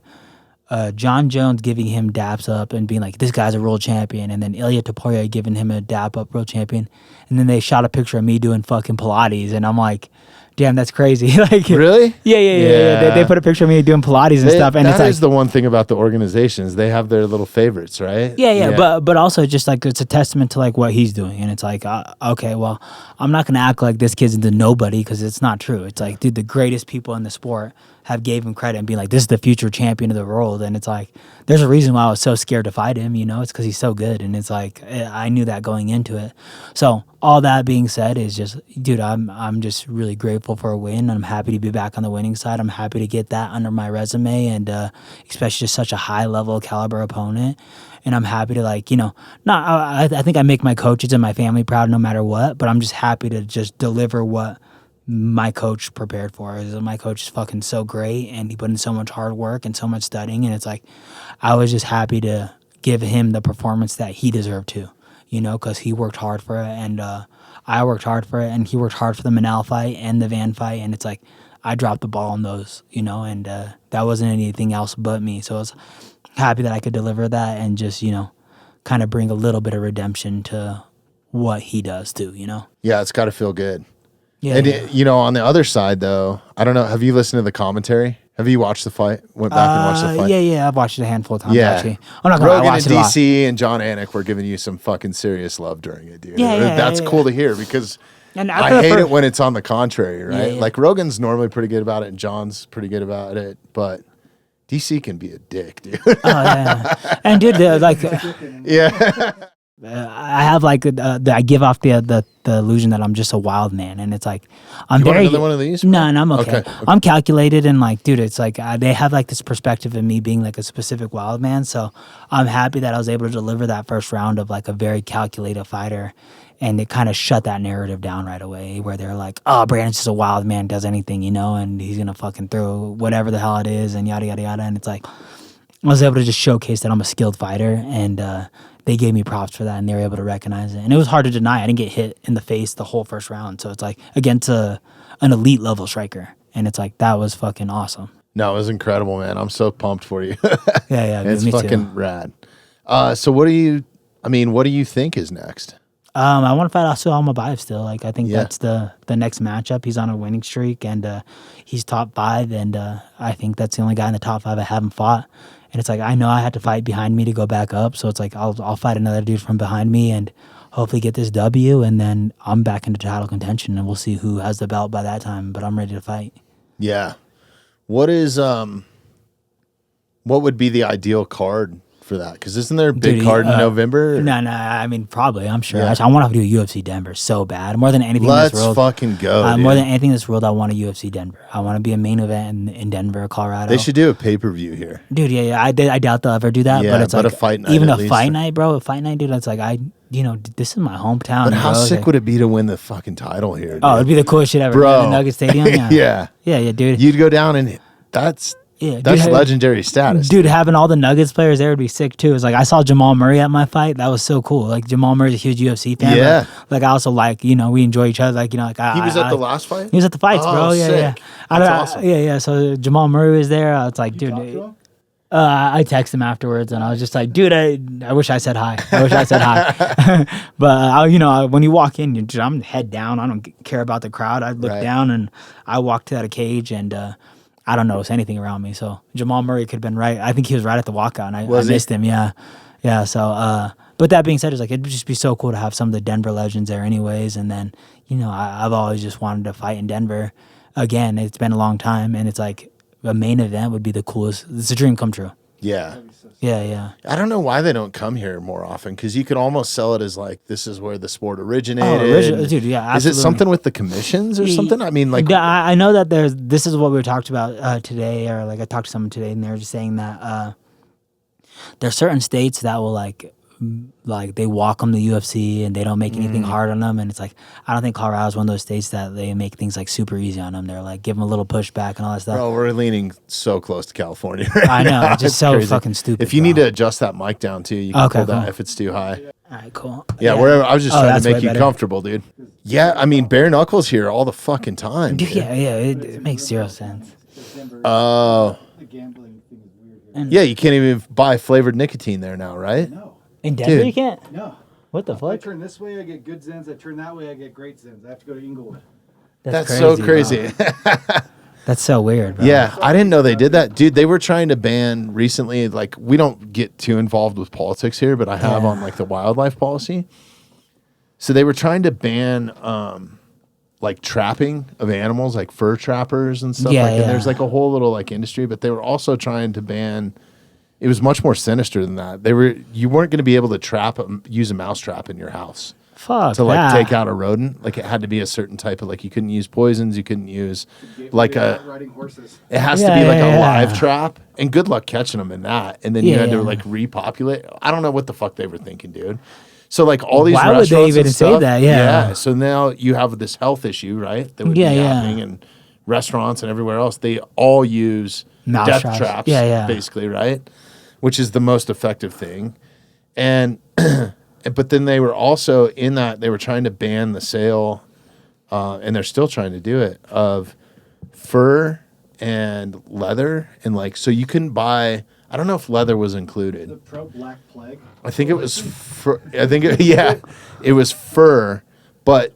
of John Jones giving him daps up and being like, this guy's a world champion. And then Ilya Topuria giving him a dap up world champion. And then they shot a picture of me doing fucking Pilates. And I'm like, damn, that's crazy. Like, really? Yeah. They put a picture of me doing Pilates and stuff. And that it's like, is the one thing about the organizations. They have their little favorites, right? Yeah. But also just like, it's a testament to like what he's doing. And it's like, okay, well, I'm not going to act like this kid's into nobody because it's not true. It's like, dude, the greatest people in the sport have gave him credit and be like, this is the future champion of the world. And it's like, there's a reason why I was so scared to fight him, you know? It's because he's so good. And it's like, I knew that going into it. So all that being said is just, dude, I'm just really grateful for a win. I'm happy to be back on the winning side. I'm happy to get that under my resume, and especially just such a high level caliber opponent. And I'm happy to, like, you know, I think I make my coaches and my family proud no matter what, but I'm just happy to just deliver what my coach prepared for us. My coach is fucking so great, and he put in so much hard work and so much studying, and it's like, I was just happy to give him the performance that he deserved to, you know, because he worked hard for it, and I worked hard for it, and he worked hard for the Manal fight and the Van fight, and it's like, I dropped the ball on those, you know, and that wasn't anything else but me. So I was happy that I could deliver that and just, you know, kind of bring a little bit of redemption to what he does too, you know? Yeah, it's got to feel good. Yeah, and you know, on the other side though, I don't know, have you listened to the commentary? Have you watched the fight? Went back and watched the fight? Yeah, I've watched it a handful of times actually. I'm not gonna Rogan and DC and John Anik were giving you some fucking serious love during it, dude. That's cool to hear because I hate it when it's on the contrary, right? Like, Rogan's normally pretty good about it and John's pretty good about it, but DC can be a dick, dude. And dude, I have like I give off the illusion that I'm just a wild man, and it's like you want another one of these? No, I'm okay. I'm calculated, and like, dude, it's like they have like this perspective of me being like a specific wild man. So I'm happy that I was able to deliver that first round of like a very calculated fighter, and it kind of shut that narrative down right away, where they're like, oh, Brandon's just a wild man, does anything, you know, and he's gonna fucking throw whatever the hell it is, and yada yada yada. And it's like, I was able to just showcase that I'm a skilled fighter, and they gave me props for that, and they were able to recognize it. And it was hard to deny. I didn't get hit in the face the whole first round. So it's like, against an elite level striker. And it's like, that was fucking awesome. No, it was incredible, man. I'm so pumped for you. Yeah. It's fucking rad. So what do you think is next? I want to fight Asu Almabayev still. Like, I think that's the next matchup. He's on a winning streak, and he's top 5, and I think that's the only guy in the top 5 I haven't fought. And it's like, I know I had to fight behind me to go back up, so it's like, I'll fight another dude from behind me and hopefully get this W, and then I'm back into title contention, and we'll see who has the belt by that time, but I'm ready to fight. Yeah. What is what would be the ideal card for that? Because isn't there a big Dude, card in November? No, I mean, probably. I'm sure. Yeah. I want to do a UFC Denver so bad. More than anything in Let's this world. fucking go. More dude. than anything in this world, I want a UFC Denver. I want to be a main event in Denver, Colorado. They should do a pay-per-view here. Dude, yeah. I doubt they'll ever do that. Yeah, but it's but like a fight night even at a least. fight night, bro. A fight night, dude. It's like this is my hometown. But how bro. sick Like, would it be to win the fucking title here? Dude? Oh, it'd be the coolest shit ever. Bro. The Nugget Stadium. Yeah. Yeah. dude. You'd go down and that's dude, legendary status. Dude, having all the Nuggets players there would be sick too. It's like I saw Jamal Murray at my fight. That was so cool. Like Jamal Murray's a huge UFC fan. Yeah. But, like I also like, we enjoy each other. Like, he was at the last fight? He was at the fights, Oh, bro. Yeah, sick. yeah. That's awesome. Yeah. So Jamal Murray was there. It's like, You dude. talk to him? I texted him afterwards, and I was just like, "Dude, I wish I said hi. I wish I said hi." But when you walk in, I'm head down. I don't care about the crowd. I look Right. down, and I walked out of cage, and I don't notice anything around me. So Jamal Murray could have been right. I think he was right at the walkout, and I missed him. Yeah. So, but that being said, it's like it'd just be so cool to have some of the Denver legends there, anyways. And then I've always just wanted to fight in Denver. Again, it's been a long time, and it's like. A main event would be the coolest. It's a dream come true. Yeah. Yeah. I don't know why they don't come here more often because you could almost sell it as like this is where the sport originated. Dude, yeah, absolutely. Is it something with the commissions or something? I mean, like, Yeah, I know that this is what we were talked about today, or like I talked to someone today, and they were just saying that there's certain states that will like they welcome the UFC and they don't make anything hard on them, and it's like I don't think Colorado is one of those states that they make things like super easy on them. They're like give them a little pushback and all that stuff. bro, we're leaning so close to California. Right I know, now. it's just so fucking stupid. If you bro. need to adjust that mic down too, you can Okay, pull that cool. if it's too high. All right, cool. Yeah, wherever. I was just trying that's to make way you better. comfortable, dude. Yeah, I mean, bare knuckles here all the fucking time. Dude, dude. yeah, it makes zero sense. Oh, The gambling thing is weird here. yeah, you can't even buy flavored nicotine there now, right? No. In Denver, Dude. you can't. No. What the If I fuck? turn this way, I get good Zens. I turn that way, I get great Zens. I have to go to Inglewood. That's so bro. crazy. That's so weird, bro. Yeah, I didn't know they did that. Dude, they were trying to ban recently, like, we don't get too involved with politics here, but I have Yeah. on, like, the wildlife policy. So they were trying to ban, like, trapping of animals, like fur trappers and stuff. Yeah, And yeah. there's, like, a whole little, like, industry, but they were also trying to ban, it was much more sinister than that. You weren't going to be able to use a mouse trap in your house. Fuck To like that. take out a rodent, like it had to be a certain type of like you couldn't use poisons, you couldn't use like Riding horses. it has to Yeah, be like yeah, a yeah. live trap, and good luck catching them in that. And then you Yeah, had to yeah. like repopulate. I don't know what the fuck they were thinking, dude. So like all these Why would they restaurants and even say stuff, that? Yeah. So now you have this health issue, right? That would Yeah, be yeah. happening in restaurants and everywhere else. They all use Mouse death traps. traps, Yeah. basically, right? Which is the most effective thing. And but then they were also in that they were trying to ban the sale, and they're still trying to do it, of fur and leather, and like so you couldn't buy. I don't know if leather was The included. pro-black plague. I think it was fur. It was fur, but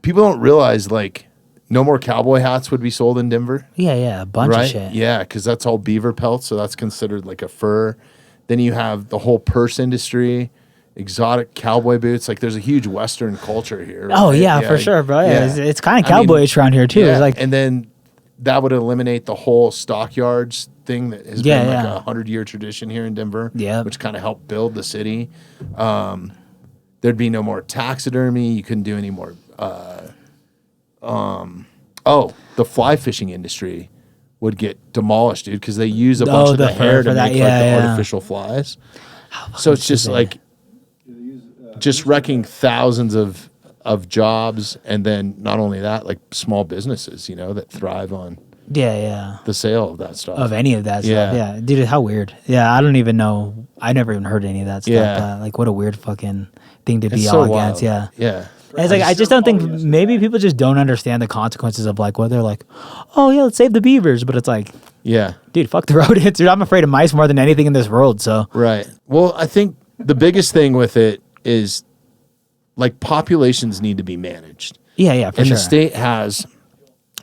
people don't realize like no more cowboy hats would be sold in Denver. Yeah, a bunch Right? of shit. Yeah, because that's all beaver pelts, so that's considered like a fur. Then you have the whole purse industry, exotic cowboy boots. Like there's a huge Western culture here. Oh right? yeah, for sure, bro. Yeah, Yeah. it's kind of I mean, cowboyish around here too. Yeah, It's like and then that would eliminate the whole stockyards thing that has Yeah, been like yeah. a 100-year tradition here in Denver. Yeah. which kind of helped build the city. There'd be no more taxidermy. You couldn't do any more. The fly fishing industry would get demolished, dude, because they use a bunch of the the hair fur to for that. make Yeah, like the yeah. artificial flies. So it's just stupid. like just wrecking thousands of jobs, and then not only that, like small businesses, that thrive on yeah. the sale of that stuff. Of any of that Yeah. stuff. Yeah, dude, how weird. Yeah, I don't even know. I never even heard any of that stuff. Yeah. Like, what a weird fucking thing to It's be so all wild. against. Yeah. Yeah. And it's like I just don't think maybe people just don't understand the consequences of like what they're like, oh yeah, let's save the beavers, but it's like, Yeah. dude, fuck the rodents, dude. I'm afraid of mice more than anything in this world. So Right. Well, I think the biggest thing with it is like populations need to be managed. yeah, for And sure. the state has,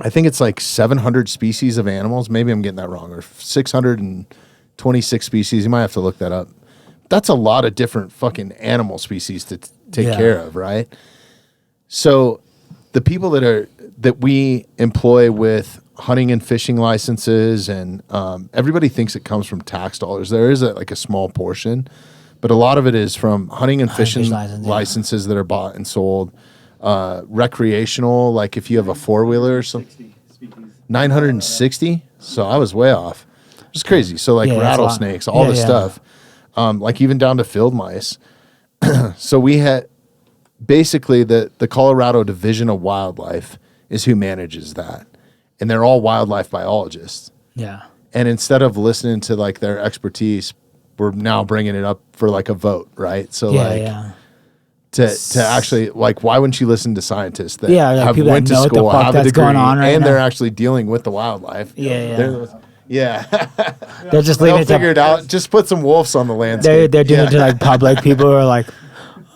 I think it's like 700 species of animals. Maybe I'm getting that wrong, or 626 species. You might have to look that up. That's a lot of different fucking animal species to take Yeah. care of, right? So the people that we employ with hunting and fishing licenses, and everybody thinks it comes from tax dollars. There is like a small portion, but a lot of it is from hunting and fishing licenses that are bought and sold. Recreational, like if you have a 4-wheeler or something. 960. So I was way off. It's crazy. So like rattlesnakes, all this stuff, like even down to field mice. So we had basically the Colorado Division of Wildlife is who manages that, and they're all wildlife biologists. Yeah. And instead of listening to like their expertise, we're now bringing it up for like a vote, right? So to actually, like, why wouldn't you listen to scientists that like have went to school, have a degree, going on right and now. They're actually dealing with the wildlife? They're just leaving it figure it out. Just put some wolves on the landscape. They're doing it to like public people who are like,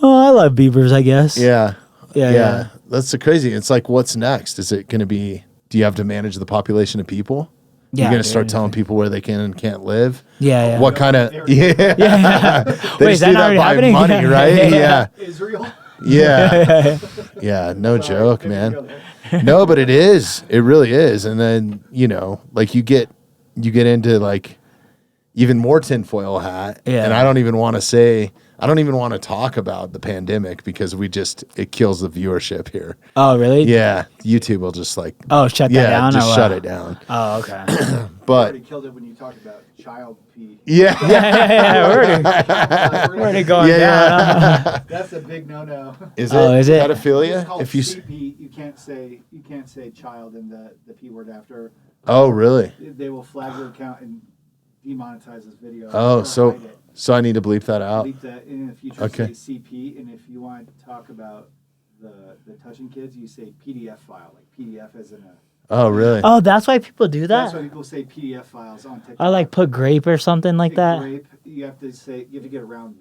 oh, I love beavers, I guess. Yeah. That's so crazy. It's like, what's next? Is it going to be? Do you have to manage the population of people? You're going to start telling people where they can and can't live? Yeah. What kind of... Yeah. They Wait, just do that by happening? money, right? Yeah. Israel. Yeah. Yeah, no joke, man. No, but it is. It really is. And then, like you get into like even more tinfoil hat. Yeah. And I don't even want to talk about the pandemic because it kills the viewership here. Oh, really? Yeah. YouTube will just like... shut that down? Just shut it down. Oh, okay. But... already killed it when you talked about child pee. Yeah. We're already going down. That's a big no-no. Is it pedophilia? It's called If you CP, you can't say child and the P word after. Oh, really? They will flag your account and demonetize this video. Oh, so I need to bleep that out. Bleep that in the future. Okay. Say CP, and if you want to talk about the touching kids, you say PDF file, like PDF as in a. Oh, really? Oh, that's why people do That's that? why people say PDF files on TikTok. I like put grape or something like that. Grape, you have to get around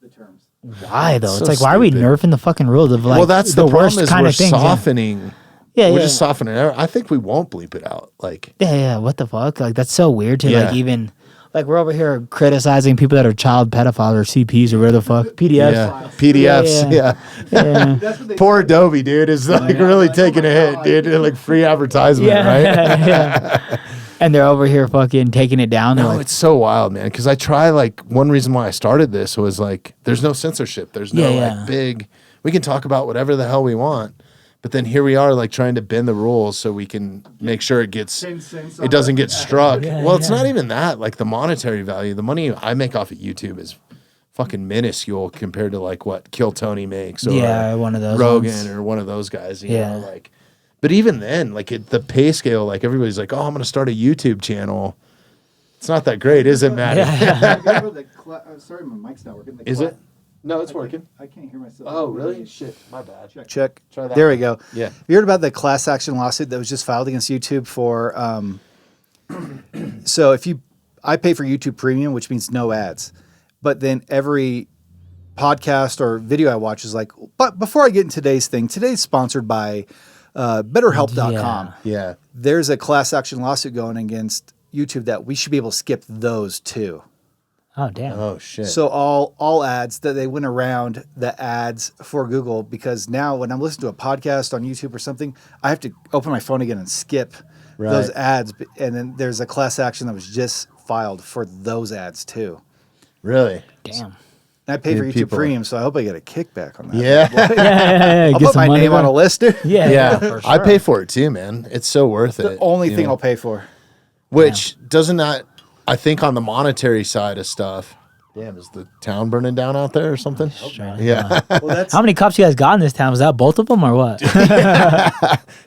the terms. Why though? So It's like, why are we stupid. nerfing the fucking rules of like? Well, that's the worst problem is kind we're of things. softening. Yeah, We're just softening it. I think we won't bleep it out. Like, Yeah. What the fuck? Like that's so weird to Yeah. like even. Like we're over here criticizing people that are child pedophiles or CPs or whatever the fuck. PDFs. yeah, PDFs. Yeah. Yeah. That's what they Poor Adobe, dude, is like really taking a hit, dude. Like free advertisement, right? Yeah. And they're over here fucking taking it down. They're No, like, it's so wild, man. Because I try, like, one reason why I started this was like, there's no censorship. There's no like big. We can talk about whatever the hell we want. But then here we are, like trying to bend the rules so we can make sure it doesn't get struck. Well, it's not even that. Like the monetary value, the money I make off of YouTube is fucking minuscule compared to like what Kill Tony makes or one of those Rogan ones. or one of those guys. You know, like. But even then, like the pay scale, like everybody's like, oh, I'm gonna start a YouTube channel. It's not that great, is it, Matt? Sorry, my mic's not working. Is it? No, it's working. I can't hear myself. Oh, really? Shit, my bad. Check. Try that There one. we go. Yeah. You heard about the class action lawsuit that was just filed against YouTube for so I pay for YouTube Premium, which means no ads. But then every podcast or video I watch is like, but before I get into today's sponsored by betterhelp.com. Yeah. There's a class action lawsuit going against YouTube that we should be able to skip those too. oh damn. Oh shit. So all ads that they went around the ads for Google, because now when I'm listening to a podcast on YouTube or something, I have to open my phone again and skip those ads. And then there's a class action that was just filed for those ads too. Really? Damn. And I pay for Dude, YouTube people- Premium, so I hope I get a kickback on that. Yeah. I'll put my name on a list, dude. Yeah. Yeah. I pay for it too, man. It's so worth it. The only you thing know? I'll pay for. Which doesn't that, I think on the monetary side of stuff, damn, is the town burning down out there or something? Yeah. Well, that's How many cops you guys got in this town? Was that both of them or what?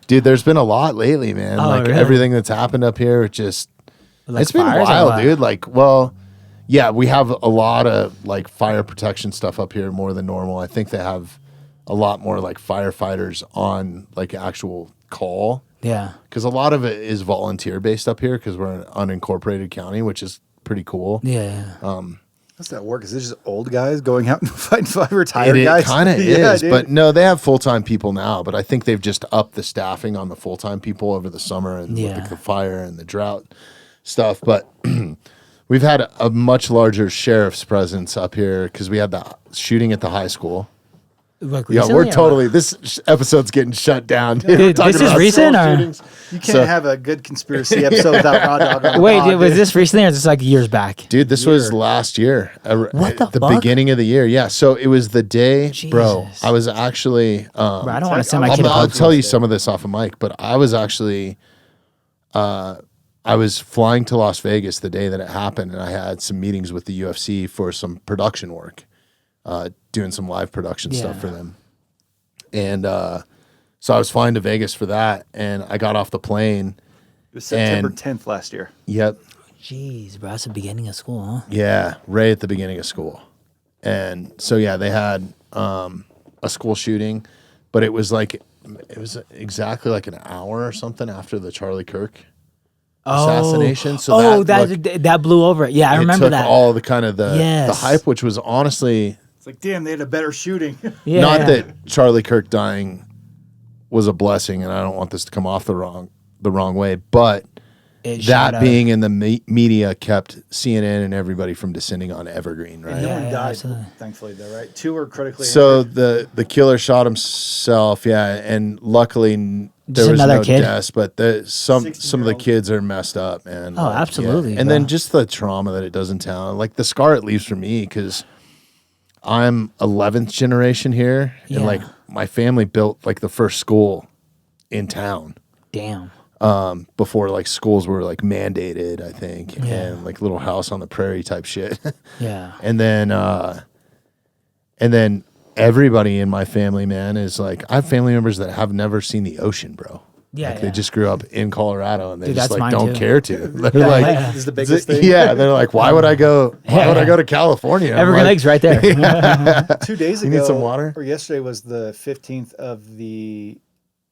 Dude, there's been a lot lately, man. Oh, like really? everything that's happened up here, just, Like it's been fires or wild, what? dude. Like, well, yeah, we have a lot of like fire protection stuff up here more than normal. I think they have a lot more like firefighters on like actual call. Yeah. Because a lot of it is volunteer based up here because we're an unincorporated county, which is pretty cool. Yeah. how's that work? Is it just old guys going out and fighting retired It guys? kind of Yeah, is, dude. but no, they have full-time people now, but I think they've just upped the staffing on the full-time people over the summer and with Yeah. the fire and the drought stuff. But we've had a much larger sheriff's presence up here because we had the shooting at the high school. Like Yeah, recently, we're or totally. This episode's getting shut down. Dude. We're Dude, talking this is about recent, school or- shootings. You can't So- have a good conspiracy episode without Raw Dog on the Wait, pod, was dude. this recently or is this like years back? Dude, this was Year. last year. What the fuck? beginning of the year. Yeah. So it was the day, bro. Jesus. I was actually. Bro, I don't want to send my kid to I'll public tell you school. some of this off of mic, but I was actually. I was flying to Las Vegas the day that it happened, and I had some meetings with the UFC for some production work, doing some live production stuff Yeah. for them. And so I was flying to Vegas for that, and I got off the plane. It was September and- 10th last year. Yep. Jeez, bro, that's the beginning of school, huh? Yeah, right at the beginning of school. And so yeah, they had a school shooting, but it was exactly like an hour or something after the Charlie Kirk assassination. So that blew over. Yeah, I it remember took that. all the kind of the Yes. hype, which was honestly It's like, damn, they had a better shooting. Yeah, not yeah. that Charlie Kirk dying was a blessing, and I don't want this to come off the wrong way, but It shot that up. being in the media kept CNN and everybody from descending on Evergreen, right? No Yeah, one yeah, died, absolutely. thankfully, though, right? 2 were critically So injured. the killer shot himself, yeah, and luckily there Just was another no kid? deaths, but some of the 16-year-old. kids are messed up, man. Oh, absolutely, And bro. then just the trauma that it does in town, like the scar it leaves for me, because I'm 11th generation here, Yeah. and like my family built like the first school in town. Damn. Before like schools were like mandated, I think, Yeah. and like little house on the prairie type shit. Yeah. And then everybody in my family, man, is like, I have family members that have never seen the ocean, bro. Yeah, Like they yeah. just grew up in Colorado and they Dude, just that's like mine don't too. care to. They're Yeah, like, yeah. This is the biggest thing. yeah, they're like, why would I go? Why would I go to California? I'm Evergreen like, Lake's right there. 2 days ago, You need some water? or yesterday was the 15th of the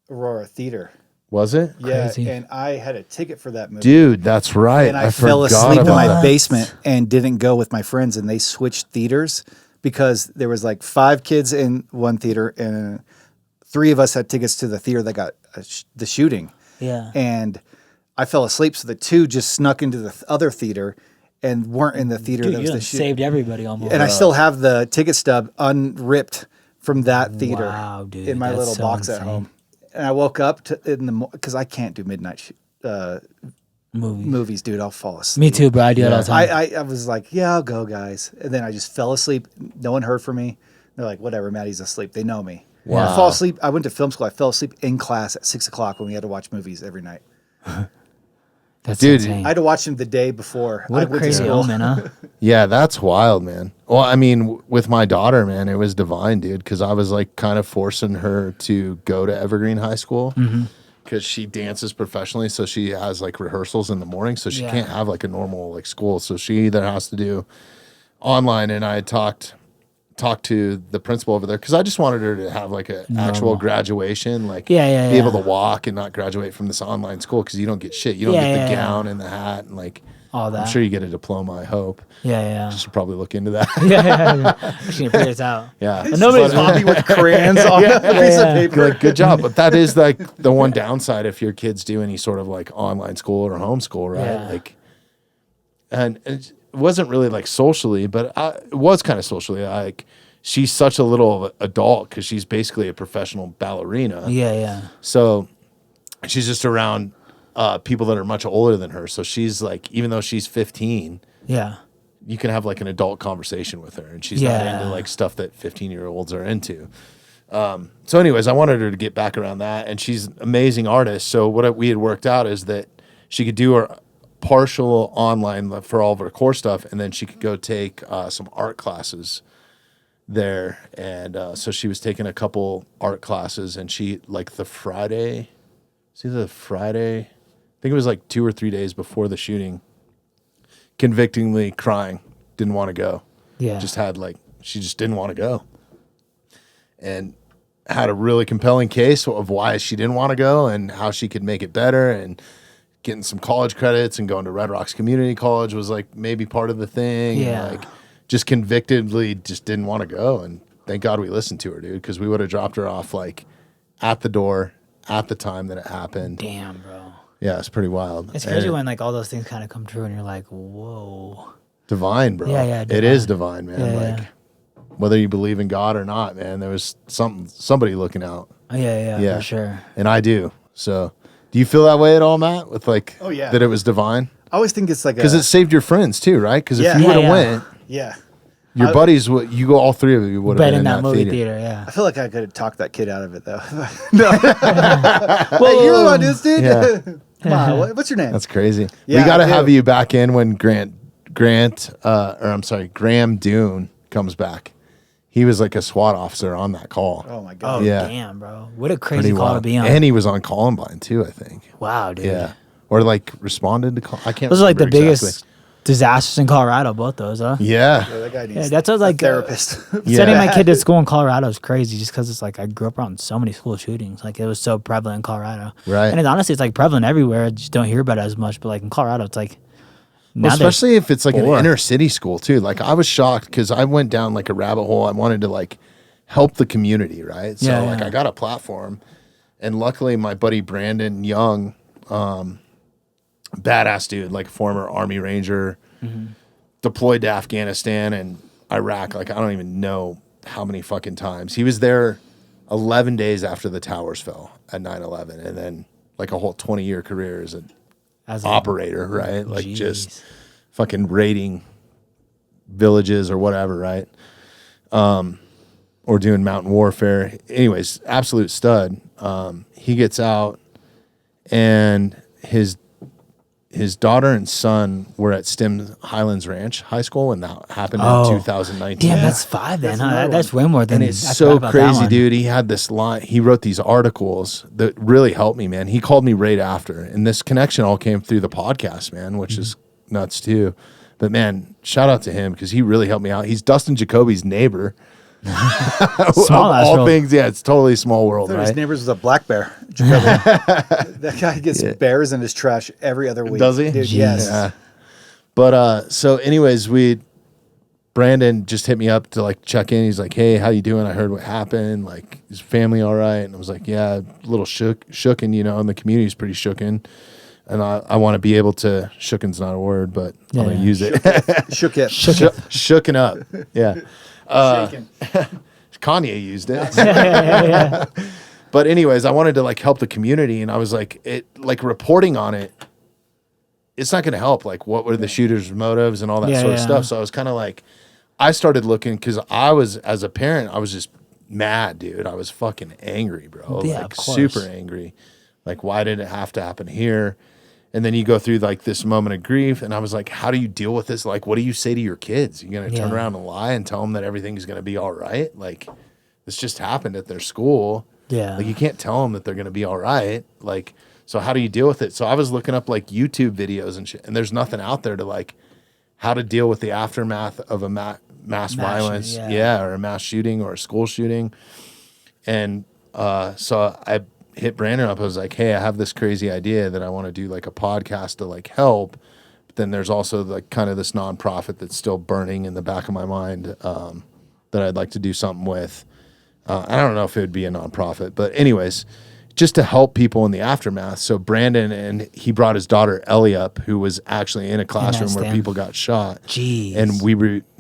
Aurora Theater. Was it? Yeah, Crazy. and I had a ticket for that movie. Dude, that's right. And I fell forgot asleep in about my that. basement and didn't go with my friends, and they switched theaters because there was like 5 kids in one theater, and 3 of us had tickets to the theater that got the shooting. Yeah. And I fell asleep, so the 2 just snuck into the other theater and weren't in the theater Dude, that you was the done shooting. saved everybody almost. And I still have the ticket stub unripped from that theater Wow, dude, in my that's little so box at insane. home. And I woke up because I can't do midnight movie. movies, dude. I'll fall asleep. Me too, bro. I do that all the time. I was like, yeah, I'll go, guys. And then I just fell asleep. No one heard from me. They're like, whatever, Maddie's asleep. They know me. Wow. I fall asleep. I went to film school. I fell asleep in class at 6 o'clock when we had to watch movies every night. That's Dude, insane. I had to watch them the day before. What I a went to crazy school. omen, huh? Yeah, that's wild, man. Well, I mean, with my daughter, man, it was divine, dude, because I was like kind of forcing her to go to Evergreen High School because she dances professionally. So she has like rehearsals in the morning. So she Yeah. can't have like a normal like school. So she either has to do online. And I talked to the principal over there because I just wanted her to have like an actual graduation, like be able to walk and not graduate from this online school because you don't get shit. You don't get the gown and the hat and like All that. I'm sure you get a diploma, I hope. Yeah. Should probably look into that. Yeah. I should figure this out. Yeah. But nobody's Bobby with crayons on a piece of paper. Good job. But that is like the one downside if your kids do any sort of like online school or homeschool, right? Yeah. Like, and it wasn't really like socially, but it was kind of socially. Like, she's such a little adult because she's basically a professional ballerina. Yeah. So she's just around people that are much older than her. So she's like, even though she's 15, Yeah. you can have like an adult conversation with her, and she's not Yeah. into like stuff that 15-year-olds are into. So anyways, I wanted her to get back around that, and she's an amazing artist. So what we had worked out is that she could do her partial online for all of her core stuff, and then she could go take some art classes there. And so she was taking a couple art classes, and she like I think it was like 2 or 3 days before the shooting, convictingly crying, didn't want to go. Yeah. She just didn't want to go. And had a really compelling case of why she didn't want to go and how she could make it better, and getting some college credits and going to Red Rocks Community College was like maybe part of the thing. Yeah. And like just convictedly just didn't want to go. And thank God we listened to her, dude, because we would have dropped her off like at the door at the time that it happened. Damn, bro. Yeah, it's pretty wild. It's crazy And when like all those things kind of come true and you're like, whoa. divine, bro. Yeah, It is divine, man. Yeah, like yeah. whether you believe in God or not, man, there was somebody looking out. Oh, yeah, for sure. And I do. So, do you feel that way at all, Matt? With like, Oh, yeah. that it was divine? I always think it's like Because it saved your friends too, right? Because if Yeah. you would have Yeah. went, yeah. your buddies would, you go, all three of you would have Been been in that movie theater, yeah. I feel like I could have talked that kid out of it though. No. Hey, you're the one who's dude. Yeah. Come on, what's your name? That's crazy. Yeah, we got to I do. have you back in when Graham Dune comes back. He was like a SWAT officer on that call. Oh my Oh, god. Yeah. damn, bro. What a crazy Pretty call to wild. be on. And he was on Columbine too, I think. Wow, dude. Yeah. Or like responded to call. I can't Those are like the remember biggest exactly. disasters in Colorado, both those, huh? Yeah. Yeah, that guy needs Yeah, that's what, like, a therapist. Yeah. Sending my kid to school in Colorado is crazy just because it's like I grew up around so many school shootings. Like, it was so prevalent in Colorado. Right. And honestly, it's like prevalent everywhere. I just don't hear about it as much. But like in Colorado, it's like, Well, now they're- especially if it's like Four. an inner city school too. Like I was shocked because I went down like a rabbit hole. I wanted to like help the community, right? So Yeah, like yeah. I got a platform, and luckily my buddy Brandon Young, badass dude, like former Army Ranger, deployed to Afghanistan and Iraq. Like I don't even know how many fucking times he was there. 11 days after the towers fell at 9/11, and then like a whole 20-year career as an as a- operator, right? Like Jeez. just fucking raiding villages or whatever, right? Or doing mountain warfare. Anyways, absolute stud. He gets out, and his daughter and son were at Stim Highlands Ranch High School when that happened Oh. in 2019. Damn, that's 5 then, That's huh? another That's way more than And it's I so forgot about that crazy, one. dude. He had this line. He wrote these articles that really helped me, man. He called me right after. And this connection all came through the podcast, man, which is nuts too. But man, shout out to him because he really helped me out. He's Dustin Jacoby's neighbor. Small Of ass all world. things, yeah, it's totally small world, His right? neighbors was a black bear. That guy gets bears in his trash every other week. Does he? Dude, Jeez. yes. Yeah. But so anyways, Brandon just hit me up to like check in. He's like, "Hey, how you doing? I heard what happened. Like, is family all right?" And I was like, "Yeah, a little shooken, you know, and the community's pretty shooken." And I want to be able to, shooken's not a word, but I'm going to Yeah. use it. Shook it. Shooken up. Yeah. Shaken. Kanye used it. yeah. But anyways, I wanted to like help the community, and I was like, reporting on it, it's not going to help. Like, what were the shooters' motives and all that Yeah, sort of yeah. stuff. So I was kind of like, I started looking because I was, as a parent, I was just mad, dude. I was fucking angry, bro. Yeah, like of course. super angry. Like, why did it have to happen here? And then you go through like this moment of grief, and I was like, how do you deal with this? Like, what do you say to your kids? You're going to turn Yeah. around and lie and tell them that everything's going to be all right? Like, this just happened at their school. Yeah. Like, you can't tell them that they're going to be all right. Like, so how do you deal with it? So I was looking up like YouTube videos and shit, and there's nothing out there to like how to deal with the aftermath of a mass violence. yeah. Or a mass shooting or a school shooting. And so I hit Brandon up. I was like, hey, I have this crazy idea that I want to do like a podcast to like help. But then there's also like kind of this nonprofit that's still burning in the back of my mind that I'd like to do something with. I don't know if it would be a nonprofit, but anyways, just to help people in the aftermath. So Brandon, and he brought his daughter Ellie up, who was actually in a classroom where stand. people got shot. Jeez. And we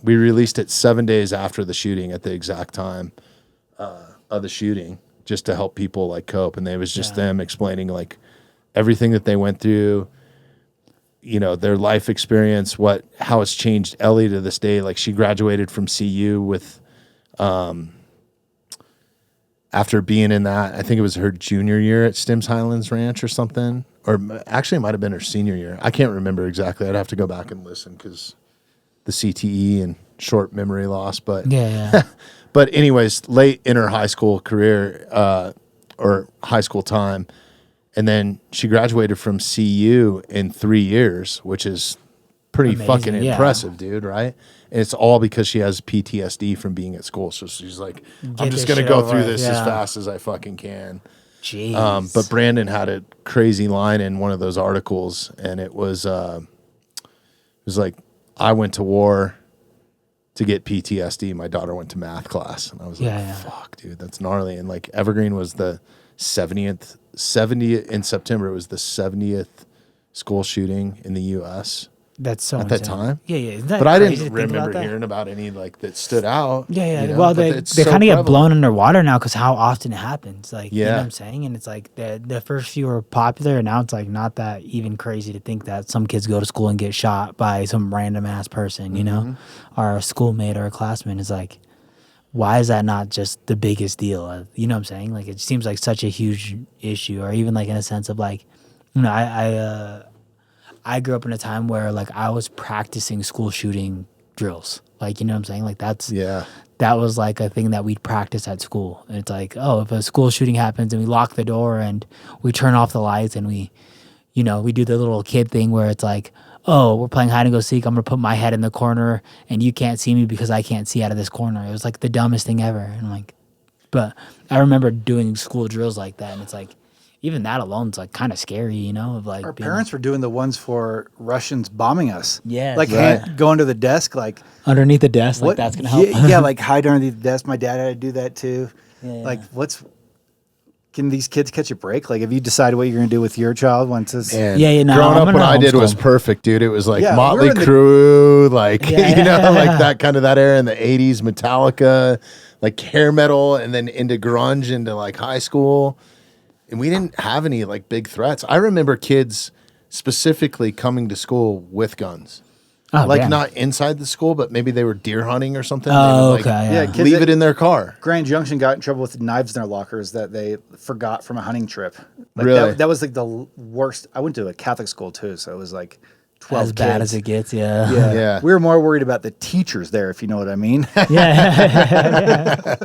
released it 7 days after the shooting at the exact time of the shooting, just to help people like cope. And it was just them explaining like everything that they went through, you know, their life experience, how it's changed Ellie to this day. Like, she graduated from CU with, after being in that, I think it was her junior year at Stims Highlands Ranch or something, or actually it might've been her senior year. I can't remember exactly. I'd have to go back and listen because the CTE and short memory loss, but yeah. but anyways, late in her high school career, or high school time. And then she graduated from CU in 3 years, which is pretty Amazing, fucking yeah. impressive, dude, right? And it's all because she has PTSD from being at school. So she's like, I'm Get just this going to shit go over through with, this as yeah. fast as I fucking can. Jeez. But Brandon had a crazy line in one of those articles, and it was like, I went to war to get PTSD. My daughter went to math class, and I was Yeah. fuck, dude, that's gnarly. And like, Evergreen was the 70th in September. It was the 70th school shooting in the U.S. That's so at that insane. time. Yeah, yeah. Isn't that But I crazy to didn't think about remember that? hearing about any like that stood out. Yeah, yeah. you know, Well, but they it's kind so of get prevalent. blown underwater now because how often it happens. Like, you know Yeah. what I'm saying? And it's like the first few were popular, and now it's like not that even crazy to think that some kids go to school and get shot by some random ass person, you know, or a schoolmate or a classmate. Is like, why is that not just the biggest deal? You know what I'm saying? Like, it seems like such a huge issue, or even like in a sense of like, you know, I grew up in a time where like I was practicing school shooting drills. Like, you know what I'm saying? Like that was like a thing that we'd practice at school. And it's like, oh, if a school shooting happens and we lock the door and we turn off the lights and we, you know, we do the little kid thing where it's like, oh, we're playing hide and go seek. I'm going to put my head in the corner and you can't see me because I can't see out of this corner. It was like the dumbest thing ever. And I'm like, but I remember doing school drills like that. And it's like, even that alone is like kind of scary, you know, of like Our being parents were doing the ones for Russians bombing us. Yeah, Like right. going to the desk, like underneath the desk. Like that's going to help. Yeah, like hide underneath the desk. My dad had to do that too. Yeah. Like, can these kids catch a break? Like, have you decided what you're going to do with your child once it's. And Yeah, no, growing I'm up when gonna I did was homeschool. perfect, dude. It was like Yeah, Motley we're in the- Crue, like Yeah. you know, like that kind of that era in the '80s, Metallica, like hair metal, and then into grunge into like high school. And we didn't have any like big threats. I remember kids specifically coming to school with guns. Oh, Like damn. not inside the school, but maybe they were deer hunting or something. Oh, they would, like, okay. Yeah, Yeah. kids leave that- it in their car. Grand Junction got in trouble with knives in their lockers that they forgot from a hunting trip. Like Really? that was like the worst. I went to a Catholic school too, so it was like 12 As bad kids. as it gets, yeah. Yeah. Yeah. We were more worried about the teachers there, if you know what I mean. Yeah.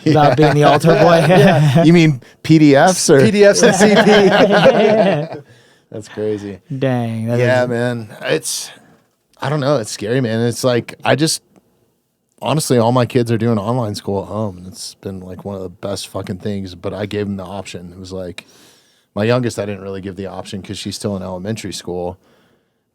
About being the altar boy. You mean PDFs or PDFs and CP. That's crazy. Dang. that Yeah, is- man. I don't know. It's scary, man. It's like, honestly, all my kids are doing online school at home. And it's been like one of the best fucking things, but I gave them the option. It was like, my youngest, I didn't really give the option because she's still in elementary school.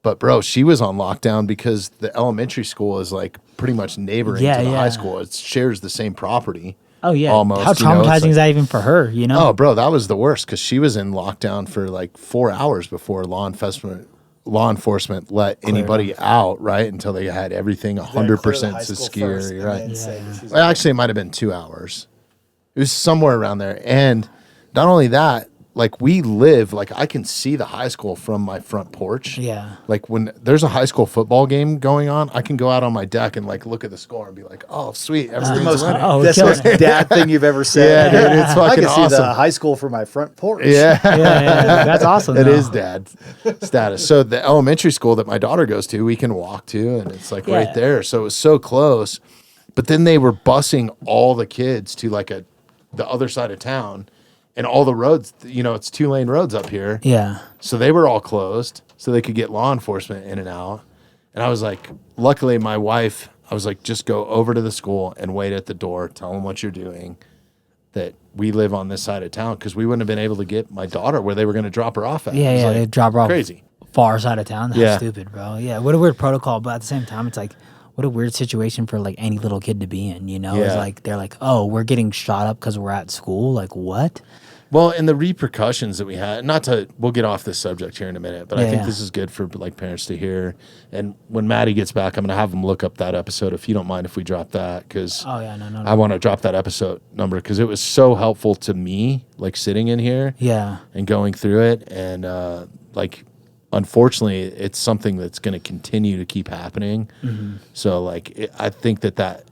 But bro, she was on lockdown because the elementary school is like pretty much neighboring Yeah, to the yeah. high school. It shares the same property. Oh, yeah. Almost, How you know, it's traumatizing like- is that even for her, you know? Oh, bro, that was the worst because she was in lockdown for like 4 hours before law enforcement let anybody out, right? Until they had everything 100% secure, right? Well, actually, it might have been 2 hours. It was somewhere around there. And not only that, like we live, like I can see the high school from my front porch. Yeah. Like when there's a high school football game going on, I can go out on my deck and like look at the score and be like, oh, sweet. That's Everything's the most, winning. Oh, that's the most dad thing you've ever said. Yeah, dude, it's I fucking can see the awesome. high school from my front porch. Yeah. Yeah. That's awesome. It though. is dad status. So the elementary school that my daughter goes to, we can walk to, and it's like right Yeah. there. So it was so close. But then they were busing all the kids to like the other side of town, and all the roads. You know, it's 2-lane roads up here. Yeah. So they were all closed, so they could get law enforcement in and out. And I was like, luckily, my wife, I was like, just go over to the school and wait at the door. Tell them what you're doing. That we live on this side of town because we wouldn't have been able to get my daughter where they were going to drop her off at. Yeah, It was yeah. like They drop her off crazy. far side of town. That's Yeah. stupid, bro. Yeah. What a weird protocol, but at the same time, it's like, what a weird situation for like any little kid to be in, you know? It's Yeah. like, they're like, oh, we're getting shot up because we're at school. Like, what? Well, and the repercussions that we had, we'll get off this subject here in a minute, but I think Yeah. this is good for like parents to hear. And when Maddie gets back, I'm going to have him look up that episode if you don't mind if we drop that, because Oh, yeah. No. I want to drop that episode number because it was so helpful to me, like sitting in here Yeah. and going through it. And like, unfortunately, it's something that's going to continue to keep happening. Mm-hmm. So like, I think that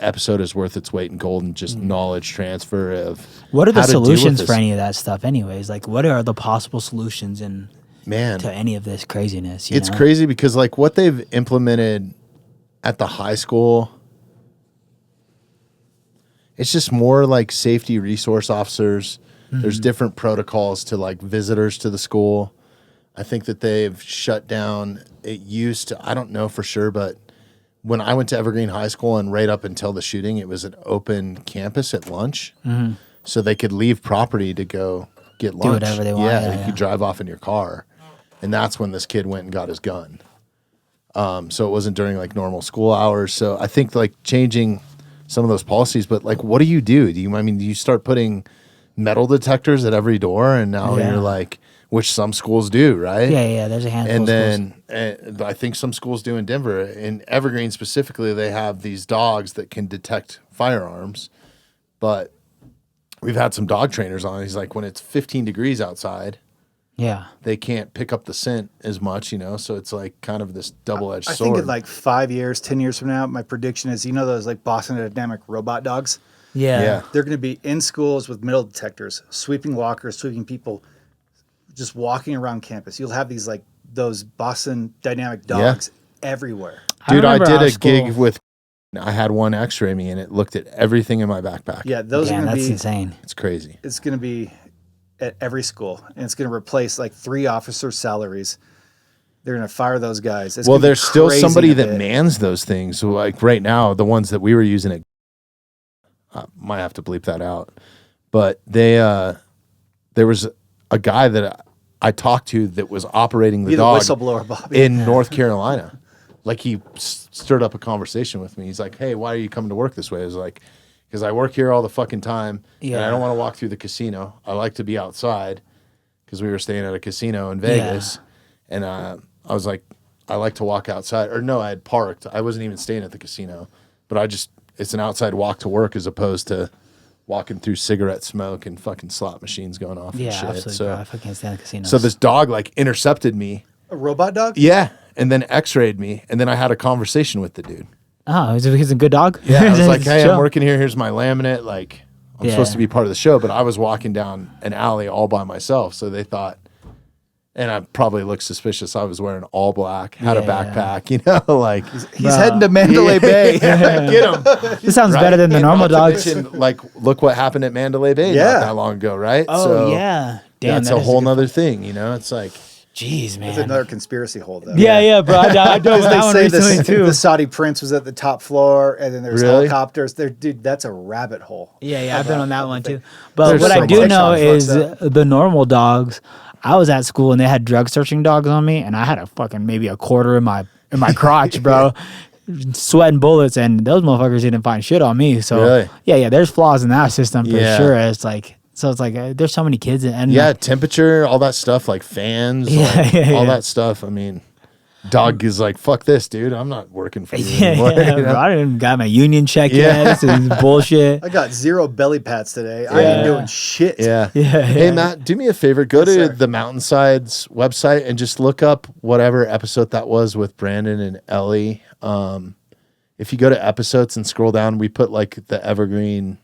episode is worth its weight in gold and just knowledge transfer of What are the how to deal with solutions this. for any of that stuff, anyways? Like, what are the possible solutions Man, to any of this craziness? You it's know? crazy because like what they've implemented at the high school, it's just more like safety resource officers. There's different protocols to like visitors to the school. I think that they've shut down. It used to, I don't know for sure, but when I went to Evergreen High School and right up until the shooting, it was an open campus at lunch. So they could leave property to go get lunch. whatever they want, Yeah, yeah, you could drive off in your car. And that's when this kid went and got his gun. So it wasn't during like normal school hours. So I think like changing some of those policies, but like, what do you do? Do you start putting metal detectors at every door? And now Yeah. you're like, which some schools do, right? Yeah. There's a handful. And of schools. then I think some schools do in Denver. In Evergreen specifically, they have these dogs that can detect firearms. But we've had some dog trainers on. He's like, when it's 15 degrees outside, yeah, they can't pick up the scent as much, you know? So it's like kind of this double-edged sword. I think in like 5 years, 10 years from now, my prediction is, those like Boston Dynamic robot dogs? yeah. They're going to be in schools with metal detectors, sweeping lockers, sweeping people, just walking around campus. You'll have these like those Boston Dynamic dogs everywhere. Dude, I remember did our a school- gig with, I had one x-ray me and it looked at everything in my backpack. Yeah, those are Damn, going to that's be, insane. It's crazy. it's going to be at every school, and it's going to replace like 3 officers' salaries. They're going to fire those guys. It's Well, gonna be there's still crazy somebody in a that bit. mans those things. So like right now, the ones that we were using it, might have to bleep that out. But there was a guy that I talked to that was operating the Be the dog whistleblower, Bobby. in North Carolina. Like he stirred up a conversation with me. He's like, "Hey, why are you coming to work this way?" I was like, "Because I work here all the fucking time, and I Yeah. don't want to walk through the casino. I like to be outside." Because we were staying at a casino in Vegas, and I was like, "I like to walk outside." Or no, I had parked. I wasn't even staying at the casino, but it's an outside walk to work as opposed to walking through cigarette smoke and fucking slot machines going off Yeah, and shit. absolutely, So, bro. I fucking stand the casinos. so this dog like intercepted me. A robot dog? Yeah. And then x-rayed me. And then I had a conversation with the dude. Oh, is it because he's a good dog? Yeah. I was like, It's "Hey, chill. I'm working here. Here's my laminate. Like, I'm supposed to Yeah. be part of the show." But I was walking down an alley all by myself. So they thought, and I probably looked suspicious. I was wearing all black, had a Yeah. backpack, you know, like, He's heading to Mandalay Bay. get him. This sounds Right? better than the And normal not to dogs. mention, like, look what happened at Mandalay Bay Yeah. not that long ago, right? Oh, So yeah. Damn, that's that a is whole good- nother thing, you know? It's like, Jeez, man. It's another conspiracy hole, though. Yeah, bro. I dove Because with that one they recently, say too. the Saudi prince was at the top floor, and then there's Really? helicopters. There, dude, that's a rabbit hole. Yeah, I've been on that one too. But There's what so I do much know on is fucked the normal dogs. I was at school and they had drug searching dogs on me, and I had a fucking maybe a quarter in my crotch, bro, sweating bullets, and those motherfuckers didn't find shit on me. So Really? yeah, there's flaws in that system for Yeah. sure. It's like there's so many kids and yeah, temperature, all that stuff, like fans, Yeah, like, yeah, all yeah. that stuff. I mean, dog is like, "Fuck this, dude. I'm not working for you yeah, anymore." you know? bro, I didn't even got my union check Yeah. yet. This is bullshit. I got 0 belly pats today. I ain't doing shit. Yeah. Yeah, Hey, yeah. Matt, do me a favor. Go Yes, to sir. the Mountainside's website and just look up whatever episode that was with Brandon and Ellie. If you go to episodes and scroll down, we put like the Evergreen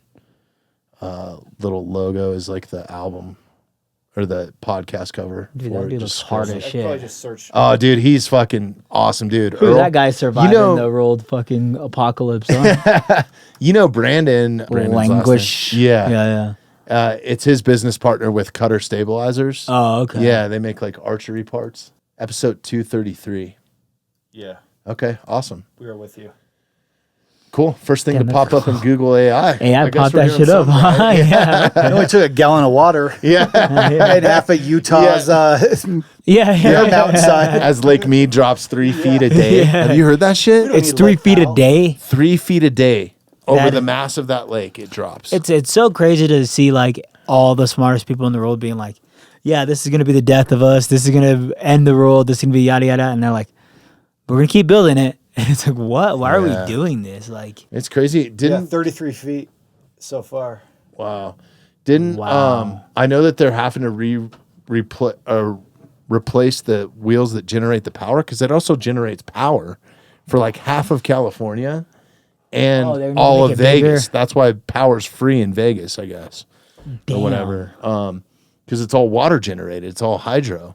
little logo is like the album or the podcast cover. Dude, for that it. dude Just looks hard scroll as I shit. probably just searched. Oh, dude, he's fucking awesome, dude. Who's Earl, that guy surviving know- the world fucking apocalypse? Huh? You know Brandon's last name. Languish. Yeah. Yeah. It's his business partner with Cutter Stabilizers. Oh, okay. Yeah, they make like archery parts. Episode 233. Yeah, Okay, awesome. we are with you. Cool. First thing Damn, to that's pop up in Google AI. Hey, I guess popped we're that doing shit up. something right. Yeah. I only took a gallon of water. Yeah. And half of Utah's Yeah. mountainside. As Lake Mead drops 3 feet a day. Yeah. Have you heard that shit? It's need 3 Lake feet a Powell. day. 3 feet a day over That the is- mass of that lake. It drops. It's so crazy to see like all the smartest people in the world being like, yeah, this is gonna be the death of us. This is gonna end the world. This is gonna be yada yada. And they're like, we're gonna keep building it. And it's like, what? Why are Yeah. we doing this? Like, It's crazy. It Yeah, didn't 33 feet so far. Wow. Didn't Wow. I know that they're having to replace the wheels that generate the power because it also generates power for like half of California and Oh, they're gonna all make of it bigger? Vegas. That's why power's free in Vegas, I guess. damn. Or whatever. Because it's all water generated. It's all hydro.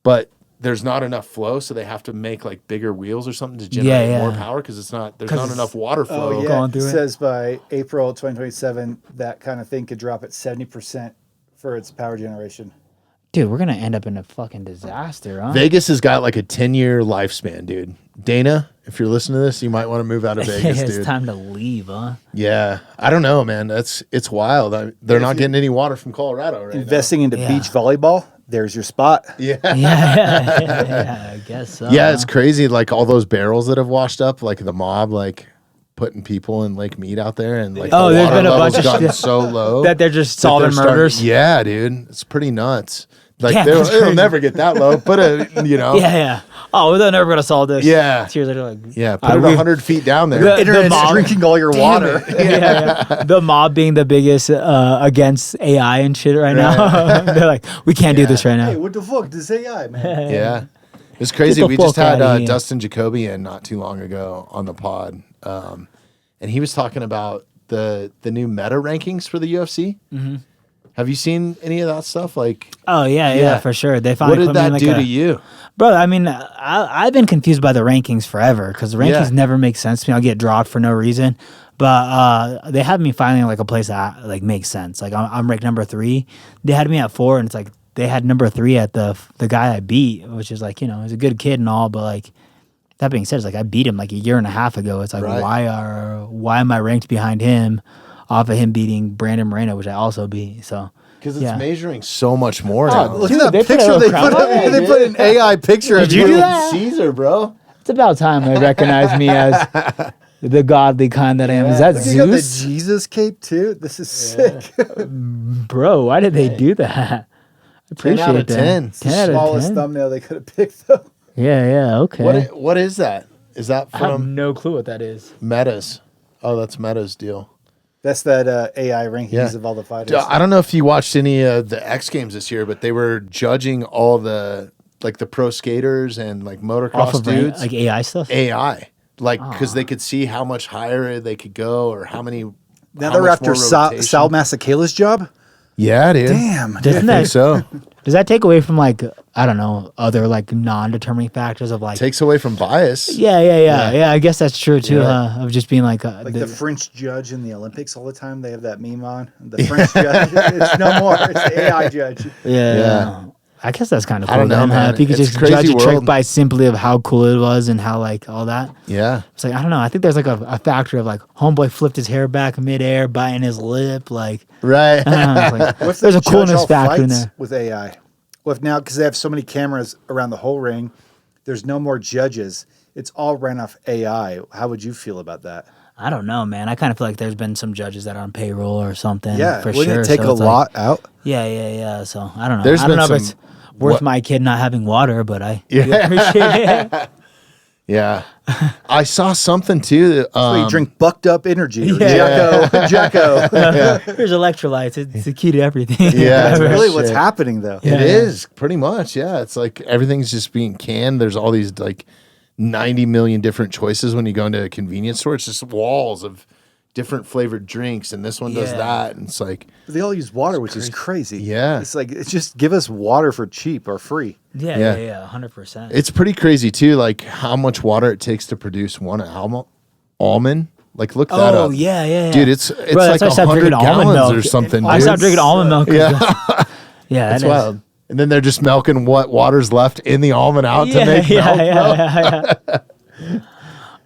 But there's not enough flow, so they have to make like bigger wheels or something to generate Yeah, more yeah. power because there's not it's- enough water flow. Oh, yeah. going It through it. says by April 2027, that kind of thing could drop at 70% for its power generation. Dude, we're gonna end up in a fucking disaster, huh? Vegas has got like a 10-year lifespan, dude. Dana, if you're listening to this, you might want to move out of Vegas, It's dude. time to leave, huh? Yeah, I don't know, man. It's wild. They're not getting any water from Colorado right Investing into Yeah. beach volleyball, there's your spot. now. Yeah. Yeah, I guess so. Yeah, it's crazy. Like all those barrels that have washed up, like the mob, like putting people in Lake Mead out there, and like Oh, the there's water been a level's bunch of gotten shit so low that they're just that solving they're starting- murders. Yeah, dude, it's pretty nuts. Like Damn, they'll, that's it'll crazy. never get that low. Put a, you know. Yeah. Oh, well, they're never gonna solve this. Yeah. Tears later, like Yeah, put it 100 feet down there. The Internet's mob- drinking all your water. yeah. The mob being the biggest against AI and shit right now. They're like, we can't do this right now. Hey, what the fuck? This AI, man. Yeah. It's crazy. the We just fuck had outta here. Dustin Jacoby in not too long ago on the pod. And he was talking about the new meta rankings for the UFC. Mm-hmm. Have you seen any of that stuff? Like, Oh yeah, for sure. They finally what did put me that in like do a, to you? Bro, I mean, I've been confused by the rankings forever because the rankings never make sense to me. I'll get dropped for no reason. But they had me finally in like a place that like makes sense. Like I'm ranked number 3. They had me at 4, and it's like they had number 3 at the guy I beat, which is like, you know, he's a good kid and all, but like that being said, it's like I beat him like a year and a half ago. It's like why am I ranked behind him off of him beating Brandon Moreno, which I also beat? So. Because it's measuring so much more now. Look Dude, at they that put picture. a They crown put, on it, they put an AI picture of Did you you. do that? Caesar, bro. It's about time they recognize me as the godly kind that I am. Is that Look, you got the Zeus? Jesus cape too. This is sick. Bro, why did they do that? I 10 out of appreciate that. 10. 10 out of Smallest 10. thumbnail they could have picked though. Yeah, okay. What is that? Is that I have from no clue what that is. Metas? Oh, that's Metas deal. That's that AI rankings Yeah. of all the fighters. I don't know if you watched any of the X Games this year, but they were judging all the like the pro skaters and like motocross Off of dudes. like AI stuff? AI, like because they could see how much higher they could go or how many. Now how they're much after more rotation. Sal Masakela's job. Yeah, dude. Damn. Doesn't I think so. Does that take away from like, I don't know, other like non-determining factors of like... Takes away from bias. Yeah, I guess that's true too, Yeah. huh? Of just being like... Like the French judge in the Olympics all the time. They have that meme on. The French judge. It's no more. It's the AI judge. Yeah. I guess that's kind of cool. I don't know, then, huh? man. If you could It's just a crazy judge a trick world. by simply of how cool it was and how like all that. Yeah. It's like, I don't know. I think there's like a factor of like homeboy flipped his hair back midair, biting his lip. Like, Right. I don't know, it's like, What if there's they a coolness judge all factor in fights there. with AI? What if now, because they have so many cameras around the whole ring, there's no more judges. It's all ran off AI. How would you feel about that? I don't know, man. I kind of feel like there's been some judges that are on payroll or something. Yeah, for wouldn't sure. it take So a it's like- lot out? Yeah. So I don't know. There's I don't know been if it's some- worth what- my kid not having water, but I do Yeah. appreciate it. Yeah. I saw something too. That, So you drink bucked up energy. Or Yeah. Jacko. There's electrolytes. It's the key to everything. Yeah, That's Right. really what's Shit. happening, though. Yeah. It is pretty much, yeah. It's like everything's just being canned. There's all these like 90 million different choices when you go into a convenience store. It's just walls of different flavored drinks, and this one does Yeah. that, and it's like, They all use water, which is crazy. Yeah. It's like, it's just give us water for cheap or free. Yeah, 100%. it's pretty crazy too. Like how much water it takes to produce one almond. Like look that up. Yeah. Dude. It's Bro, like that's why I stopped 100 drinking almond gallons milk. or something. I dude. stopped drinking almond milk. Yeah, Yeah, that's that is- wild. And then they're just milking what water's left in the almond out to make milk. Bro. yeah.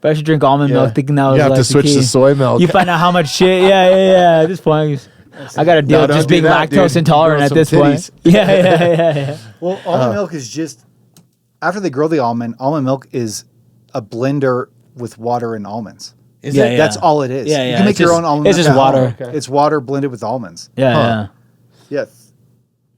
But I should drink almond milk, thinking that was You have like to switch the key. to soy milk. You find out how much shit. Yeah. At this point, I got to deal No, with don't just do being that, lactose dude. intolerant Grow at some this titties. point. Yeah. Well, almond milk is just, after they grow the almond milk is a blender with water and almonds. Is Yeah, it? yeah. That's all it is. Yeah, You yeah, can make it's your just- own almond it's milk just at home. water. It's water blended with almonds. Yeah. Yeah.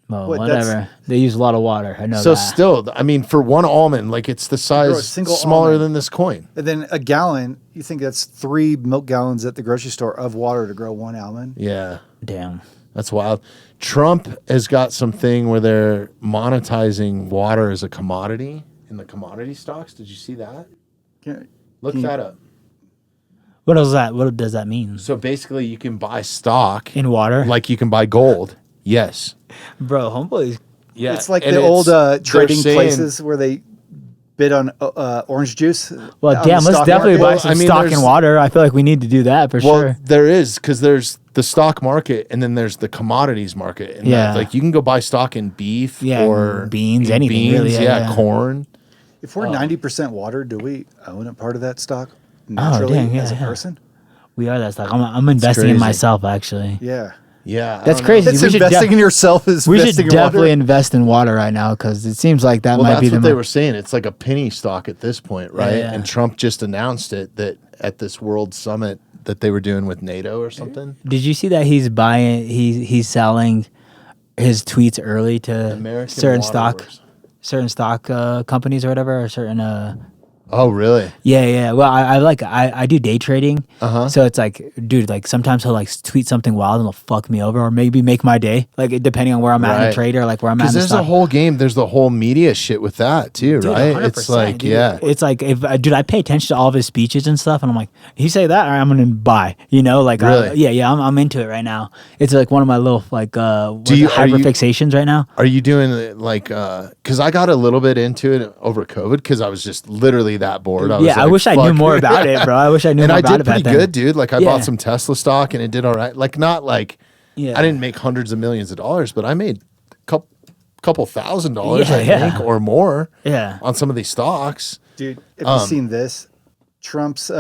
Well, What, that's- whatever. They use a lot of water. I know So that. still, I mean, for one almond, like it's the Grow a size single smaller almond. than this coin. And then a gallon, you think that's 3 milk gallons at the grocery store of water to grow one almond? Yeah, Damn. that's wild. Trump has got something where they're monetizing water as a commodity in the commodity stocks. Did you see that? Look Can you- that up. What else that? What does that mean? So basically, you can buy stock In water? like you can buy gold. Yes. Bro, homeboys. Yeah. It's like and the old they're trading saying- places where they bid on orange juice. Well, on the damn, let's stock definitely market. buy some I mean, stock in there's- water. I feel like we need to do that for Well, sure. there is, because there's the stock market and then there's the commodities market. And Yeah. like you can go buy stock in beef Yeah, or beans, in anything really, yeah. corn. If we're 90% water, do we own a part of that stock Oh, naturally dang, yeah, as a yeah. person? We are that stock. I'm investing in crazy. myself, actually. Yeah. Yeah. I That's don't know. crazy. It's We should investing in yourself is We should investing in definitely water. invest in water right now because it seems like that Well, might that's be what the they were saying. It's like a penny stock at this point, right? Yeah. And Trump just announced it that at this world summit that they were doing with NATO or something. Did you see that he's selling his tweets early to American certain Waterworks. stock companies or whatever, or certain Oh, really? yeah. Well, I do day trading, Uh-huh. so it's like, dude, like sometimes he'll like tweet something wild and he'll fuck me over, or maybe make my day, like depending on where I'm at in Right. the trade or like where I'm at. Because In the there's stock. a whole game. There's the whole media shit with that too, Dude, right? 100%, It's like, dude. yeah. It's like if dude, I pay attention to all of his speeches and stuff, and I'm like, he say that, or I'm gonna buy. You know, like Really? yeah. I'm into it right now. It's like one of my little like are hyper you- fixations right now. Are you doing like, because I got a little bit into it over COVID because I was just literally that bored. I was Yeah, I like, wish I knew fuck. more about it, bro. I wish I knew And more I about did it back pretty then. good, dude. Like I Yeah. bought some Tesla stock and it did all right. Like not like, Yeah. I didn't make hundreds of millions of dollars, but I made a couple $1,000, Yeah, I yeah. think, or more Yeah. on some of these stocks. Dude, have you seen this? Trump's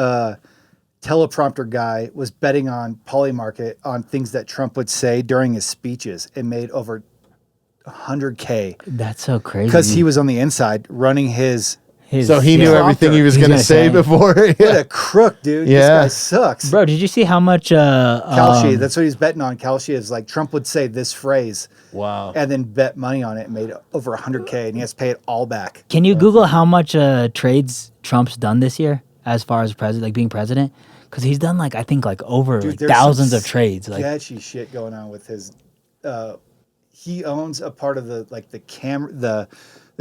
teleprompter guy was betting on Polymarket on things that Trump would say during his speeches and made over 100K That's so crazy. because he was on the inside running his. So he knew yeah. everything he was He's going to gonna say say. before. What Yeah. a crook, dude. Yeah. This guy sucks. Bro, did you see how much Kalshi, that's what he's betting on. Kalshi is like Trump would say this phrase Wow. and then bet money on it and made over 100K and he has to pay it all back. Can you Google how much trades Trump's done this year as far as president, like being president? Because he's done like I think like over Dude, like there's thousands some of trades. Like sketchy shit going on with his. He owns a part of the like the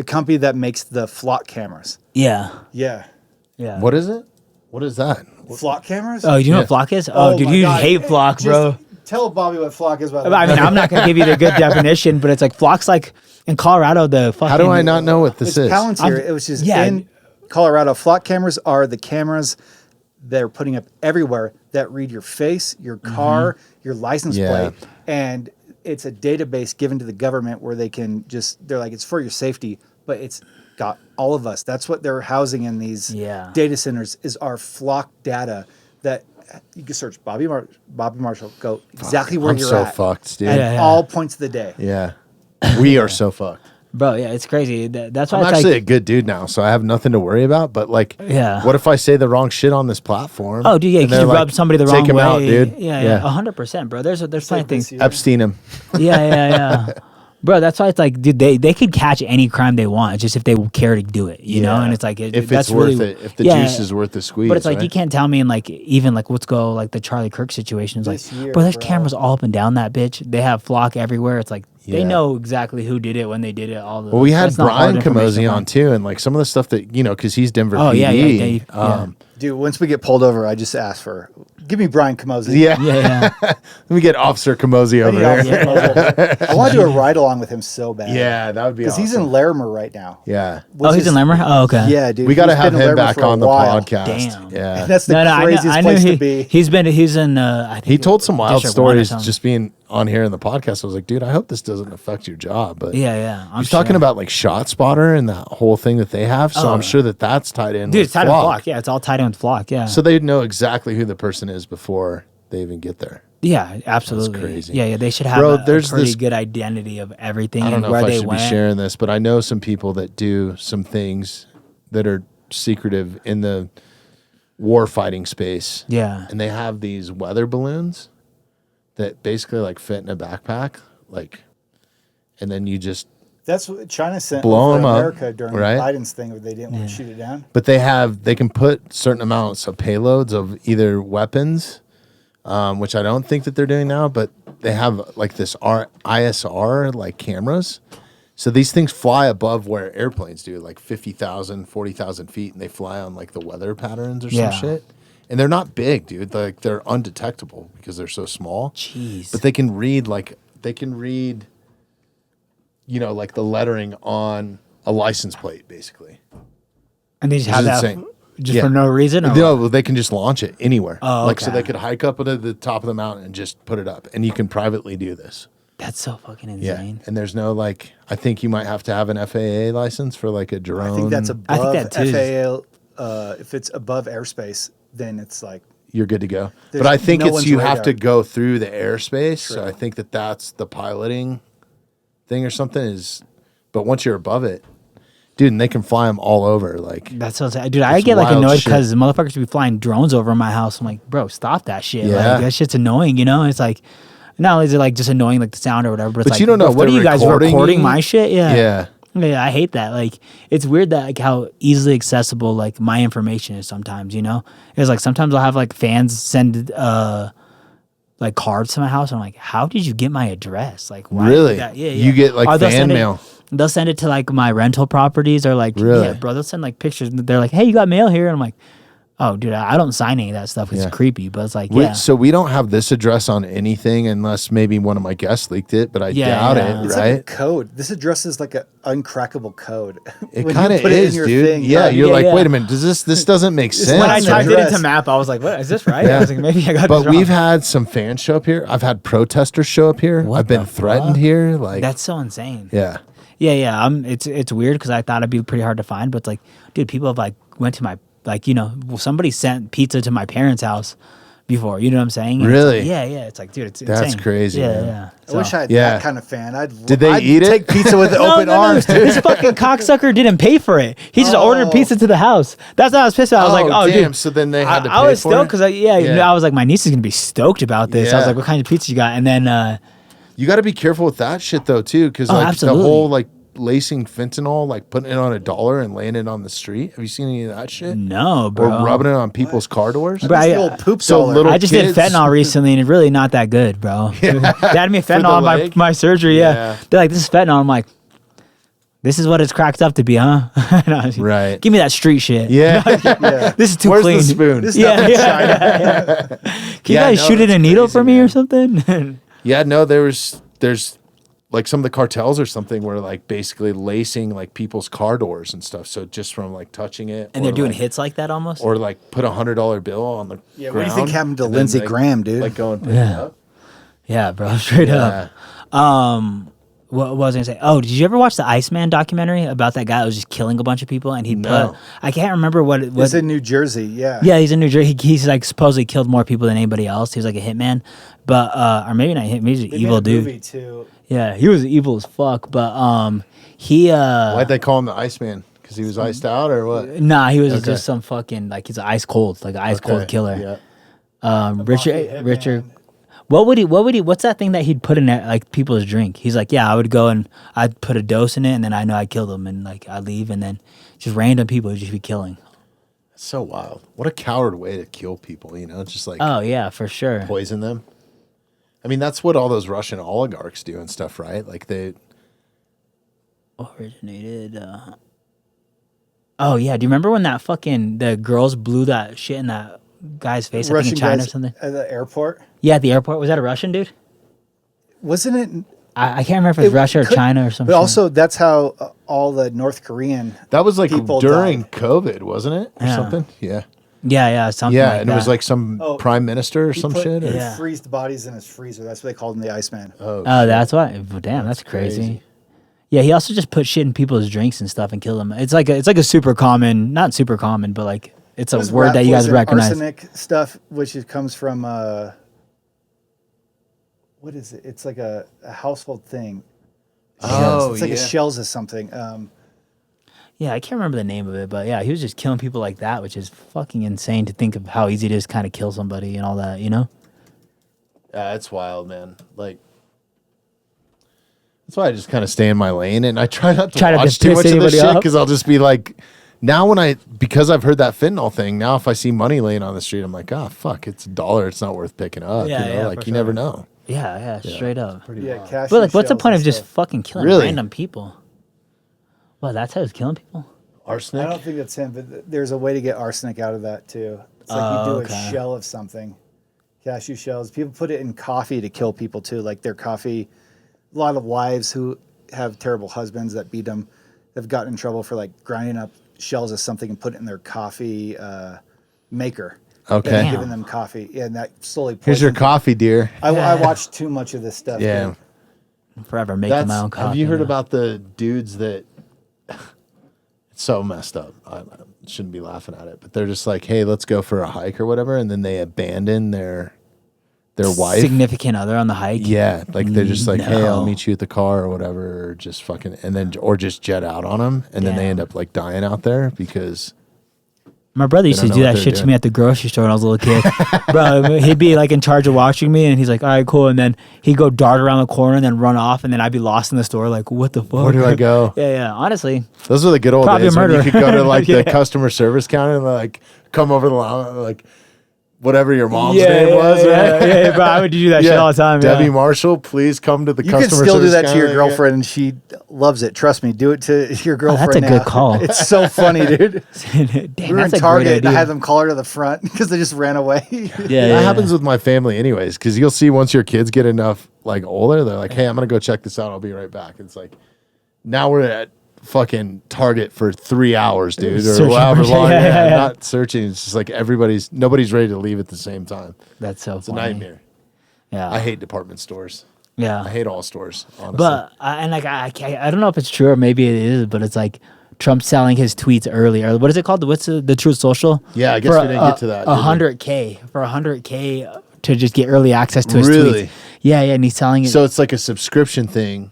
company that makes the flock cameras. yeah. Yeah, What is it? What is that? flock cameras. Oh, you know Yeah. what flock is? Oh, dude, my you God. hate flock, Just bro. Tell Bobby what flock is. By the I way. mean, I'm not gonna give you the good definition, but it's like flock's like in Colorado. The fucking How do I not know what this it's is? Palantir. It was just yeah. in Colorado. Flock cameras are the cameras they're putting up everywhere that read your face, your car, your license Yeah. plate, and it's a database given to the government where they can just they're like it's for your safety, but it's got all of us. That's what they're housing in these Yeah. data centers is our flock data that you can search Bobby Marshall, go exactly where I'm you're so at fucked, dude. at Yeah. all points of the day. Yeah. We are so fucked. bro. Yeah, it's crazy. That's why I'm it's actually a like, good dude now, so I have nothing to worry about. But like, Yeah. what if I say the wrong shit on this platform? oh, dude, yeah, and you they're can like, rub somebody the wrong Take him way, out, dude. Yeah, 100%, bro. There's plenty of like things. this year. Epstein him. Yeah. Bro, that's why it's like, dude, they could catch any crime they want. It's just if they care to do it, you know? Yeah. And it's like, If that's it's worth really, it, if the yeah, juice is worth the squeeze. But it's like right? you can't tell me in like even like let's go like the Charlie Kirk situation. It's This like, year, bro, there's bro. cameras all up and down that bitch. They have flock everywhere. It's like they Yeah. know exactly who did it when they did it. All the Well, we had that's not hard Brian information to Camosi learn. on too, and like some of the stuff that because he's Denver Oh, PD. yeah, yeah. Dude, once we get pulled over, I just ask for give me Brian Camosi. Yeah. Yeah. Let me get Officer Camosi I over need here. Officer Camosi. I want to do a ride along with him so bad. Yeah, that would be because awesome. he's in Larimer right now. Yeah. Oh, he's in Lammer? Oh, okay. Yeah, dude. We got to he's have been in him Larimer back for a on the while. podcast. Damn. Yeah. That's the craziest I knew place he, to be. He's in I think He told some wild District 1 or stories something. just being on here in the podcast. I was like, dude, I hope this doesn't affect your job. But Yeah. I'm he's talking sure. about like Shot Spotter and that whole thing that they have. So I'm sure that that's tied in. Dude, with it's tied in flock. Yeah, it's all tied in with flock. Yeah. So they'd know exactly who the person is before they even get there. Yeah, absolutely. crazy. Yeah, they should have Bro, a there's pretty this- good identity of everything I don't and know where if I they should went. be sharing this, but I know some people that do some things that are secretive in the war fighting space. Yeah. And they have these weather balloons that basically like fit in a backpack, like, and then you just, That's what China sent Blow over 'em up, America during right? Biden's thing where they didn't want to shoot it down. but they can put certain amounts of payloads of either weapons, which I don't think that they're doing now, but they have like this ISR like cameras. So these things fly above where airplanes do, like 50,000, 40,000 feet, and they fly on like the weather patterns or Yeah. some shit. And they're not big, dude. Like they're undetectable because they're so small. Jeez. But they can read like like the lettering on a license plate, basically. And they just Which have is that insane. just Yeah. for no reason? Or No, they can just launch it anywhere. Oh, Like so okay. they could hike up to the top of the mountain and just put it up, and you can privately do this. That's so fucking Yeah, insane. and there's no like. I think you might have to have an FAA license for like a drone. I think that's I think above that too is- FAA. If it's above airspace, then it's like You're good to go. There's But I think no it's one's you have radar. to go through the airspace. So True. I think that's the piloting thing or something is. But once you're above it, dude, and they can fly them all over. Like That's so sad. Dude, I It's get like wild annoyed shit. because motherfuckers be flying drones over my house. I'm like, bro, stop that shit. Yeah. Like, that shit's annoying, you know? It's like, not only is it like just annoying, like the sound or whatever, but it's like, you don't know if what are they're you guys recording recording you? my shit? Yeah. Yeah, I hate that. Like, it's weird that like how easily accessible like my information is sometimes. You know, it's like sometimes I'll have like fans send like cards to my house. And I'm like, how did you get my address? Like, why Really? Yeah. You get like Or they'll fan send it- mail. They'll send it to like my rental properties or like, Really? yeah, bro. They'll send like pictures. And they're like, hey, you got mail here, and I'm like, oh, dude, I don't sign any of that stuff. It's Yeah. creepy, but it's like, So we don't have this address on anything unless maybe one of my guests leaked it, but I doubt yeah. it, It's right? like a code. This address is like an uncrackable code. It When you kind of put it in is, your dude. thing, Yeah, you're Yeah, like, yeah. wait a minute, this doesn't make sense? when I It's typed it address. into map, I was like, what is this right? Yeah. I was like, maybe I got But this wrong. we've had some fans show up here. I've had protesters show up here. What I've been the threatened fuck? here. Like, That's so insane. yeah. Yeah. It's weird because I thought it'd be pretty hard to find, but it's like, dude, people have like went to my like, you know, somebody sent pizza to my parents' house before. You know what I'm saying? And it's Really? like, yeah. It's like, dude, it's That's insane. crazy, Yeah, man. yeah. I wish I had Yeah. that kind of fan. Did they I'd eat it? take pizza with open arms, dude. This fucking cocksucker didn't pay for it. He just ordered pizza to the house. That's what I was pissed about. I was like, oh, damn. dude. So then they had to pay I was for stoked it? because I was like, my niece is gonna be stoked about this. I was Yeah. like, what kind of pizza you got? And then You got to be careful with that shit though too, because Oh, like absolutely. the whole like lacing fentanyl, like putting it on $1 and laying it on the street. Have you seen any of that shit? no, Or bro. rubbing it on people's car doors? Bro, It's the old poop So dollar. little I just kids. did fentanyl recently and it's really not that good, bro. They had me For fentanyl the on leg? my surgery. Yeah. Yeah. They're like, this is fentanyl. I'm like, this is what it's cracked up to be, huh? And I was like, Right. Give me that street shit. Yeah. Yeah. This is too Where's clean. the spoon? This Yeah, stuff is yeah. China. Can you Yeah, guys no, shoot in that's a needle crazy, for me man. or something? Yeah, no, there's like some of the cartels or something where like basically lacing like people's car doors and stuff. So just from like touching it, And they're or, doing like, hits like that almost? or like put $100 bill on the Yeah, ground. what do you think happened to and then, Lindsey like- Graham, dude? Like going pick it Yeah. up. Yeah, bro, straight Yeah. up. What was I gonna say? Oh, did you ever watch the Iceman documentary about that guy that was just killing a bunch of people? And he No. I can't remember what it was. It's in New Jersey, yeah. Yeah, he's in New Jersey. He's like supposedly killed more people than anybody else. He was like a hitman, but or maybe not hit. Maybe he's an They evil made a dude. movie too. Yeah, he was evil as fuck. But he Why'd they call him the Iceman? Because he was iced out or what? nah, he was Okay. just some fucking like he's ice cold, like an ice cold Okay, killer. Yeah. Richard. What would he? What's that thing that he'd put in there, like people's drink? He's like, yeah, I would go and I'd put a dose in it, and then I know I'd kill them, and like I'd leave, and then just random people would just be killing. It's so wild. What a coward way to kill people, you know? It's just like Oh yeah, for sure. poison them. I mean, that's what all those Russian oligarchs do and stuff, right? Like they Originated. Oh yeah, do you remember when that fucking the girls blew that shit in that guy's face? I think in China guys or something. at the airport. Yeah, at the airport. Was that a Russian dude? Wasn't it? I can't remember if it was Russia or could- China or something. But also, that's how all the North Korean. that was like People during died. COVID, wasn't it? Or Yeah. something? Yeah. yeah, something. Yeah, like and it was that. like some Oh, prime minister or He some put- shit. Or? He Yeah. freezed the bodies in his freezer. That's what they called him, the Iceman. Oh, Oh, that's why. Well, damn, that's crazy. crazy. Yeah, he also just put shit in people's drinks and stuff and killed them. It's like a super common, not super common, but like it's a It was word that you guys poison, recognize. Arsenic stuff, which comes from what is it? It's like a household thing. Oh, it's like yeah. a shells of something. Yeah, I can't remember the name of it, but yeah, he was just killing people like that, which is fucking insane to think of how easy it is to kind of kill somebody and all that, you know? Yeah, it's wild, man. Like, that's why I just kind of stay in my lane and I try not to Try not to watch too piss much of this anybody shit off. because I'll just be like, now because I've heard that fentanyl thing, now if I see money laying on the street, I'm like, oh, fuck, it's $1. It's not worth picking up. Yeah, you know? yeah, like, for you never sure. know. Yeah, straight up. Yeah, cashew But like, what's the shells point and of just stuff. fucking killing Really? random people? Well, that's how he's killing people? Arsenic? I don't think that's him, but there's a way to get arsenic out of that too. It's like you do okay. a shell of something, cashew shells. People put it in coffee to kill people too. Like their coffee, a lot of wives who have terrible husbands that beat them have gotten in trouble for like grinding up shells of something and put it in their coffee maker. Okay. And giving them coffee, yeah, and that slowly. Here's your poisons them. coffee, dear. I watched too much of this stuff. Yeah. dude. Forever making my own coffee. Have you heard now. about the dudes that it's so messed up? I shouldn't be laughing at it, but they're just like, hey, let's go for a hike or whatever, and then they abandon their wife. significant other on the hike? Yeah, like they're just like, hey, I'll No. meet you at the car or whatever, or just fucking, and then or just jet out on them, and then they Damn. end up like dying out there because My brother used They to don't do know what that they're shit to doing. me at the grocery store when I was a little kid. Bro, he'd be like in charge of watching me, and he's like, all right, cool. And then he'd go dart around the corner and then run off, and then I'd be lost in the store like, what the fuck? Where do I go? Yeah. Honestly, Those were the good old Probably a days when you murderer. could go to like Yeah. the customer service counter and like come over the line, like whatever your mom's yeah, name yeah, was, yeah, right? yeah, bro, I would do that shit all the time. Debbie yeah. Marshall, please come to the You can customer still do service that to your counter. girlfriend, and she loves it. Trust me. Do it to your girlfriend. that's a good now. call. It's so funny, dude. Damn, We were in that's a great Target, and I idea. had them call her to the front because they just ran away. Yeah, That happens with my family anyways, because you'll see once your kids get enough like older, they're like, hey, I'm going to go check this out. I'll be right back. It's like, now we're at fucking Target for 3 hours, dude, or Searching however for- long. yeah, Yeah, yeah. not searching. It's just like nobody's ready to leave at the same time. That's so It's a funny. nightmare. Yeah, I hate department stores. Yeah, I hate all stores, honestly. But I don't know if it's true or maybe it is, but it's like Trump selling his tweets early. Or what is it called? What's the Truth Social? Yeah, I guess For we didn't get to that, did we? 100K for 100K to just get early access to his Really? tweets. Yeah, and he's selling it. So it's like a subscription thing.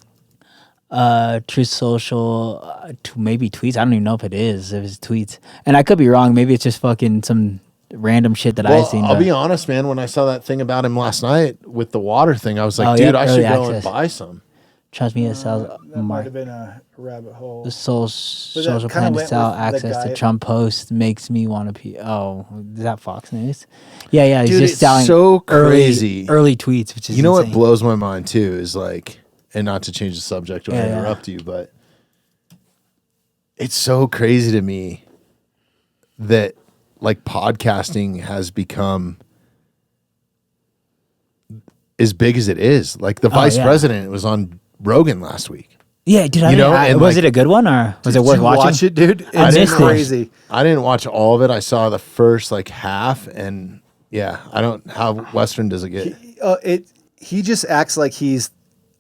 Truth Social, to maybe tweets. I don't even know if it's tweets, and I could be wrong. Maybe it's just fucking some random shit that I've seen. I'll but- be honest, man. When I saw that thing about him last night with the water thing, I was like, Oh, dude, yeah, I should early go and access. buy some. Trust me, it sells That might Mark. have been a rabbit hole. The social kinda plan to went sell with the access to guy- Trump posts makes me want to pee. Oh, is that Fox News? Yeah, he's Dude, just it's selling so crazy. early tweets, which is You know what insane. blows my mind too is like, and not to change the subject or Yeah. interrupt you, but it's so crazy to me that like podcasting has become as big as it is. Like the vice yeah. president was on Rogan last week. Yeah, dude, You know, and was like- it a good one or was it Did worth you watching? watch it, dude? I It's missed it. crazy. I didn't watch all of it. I saw the first like half, and yeah, I don't. How Western does it get? He just acts like he's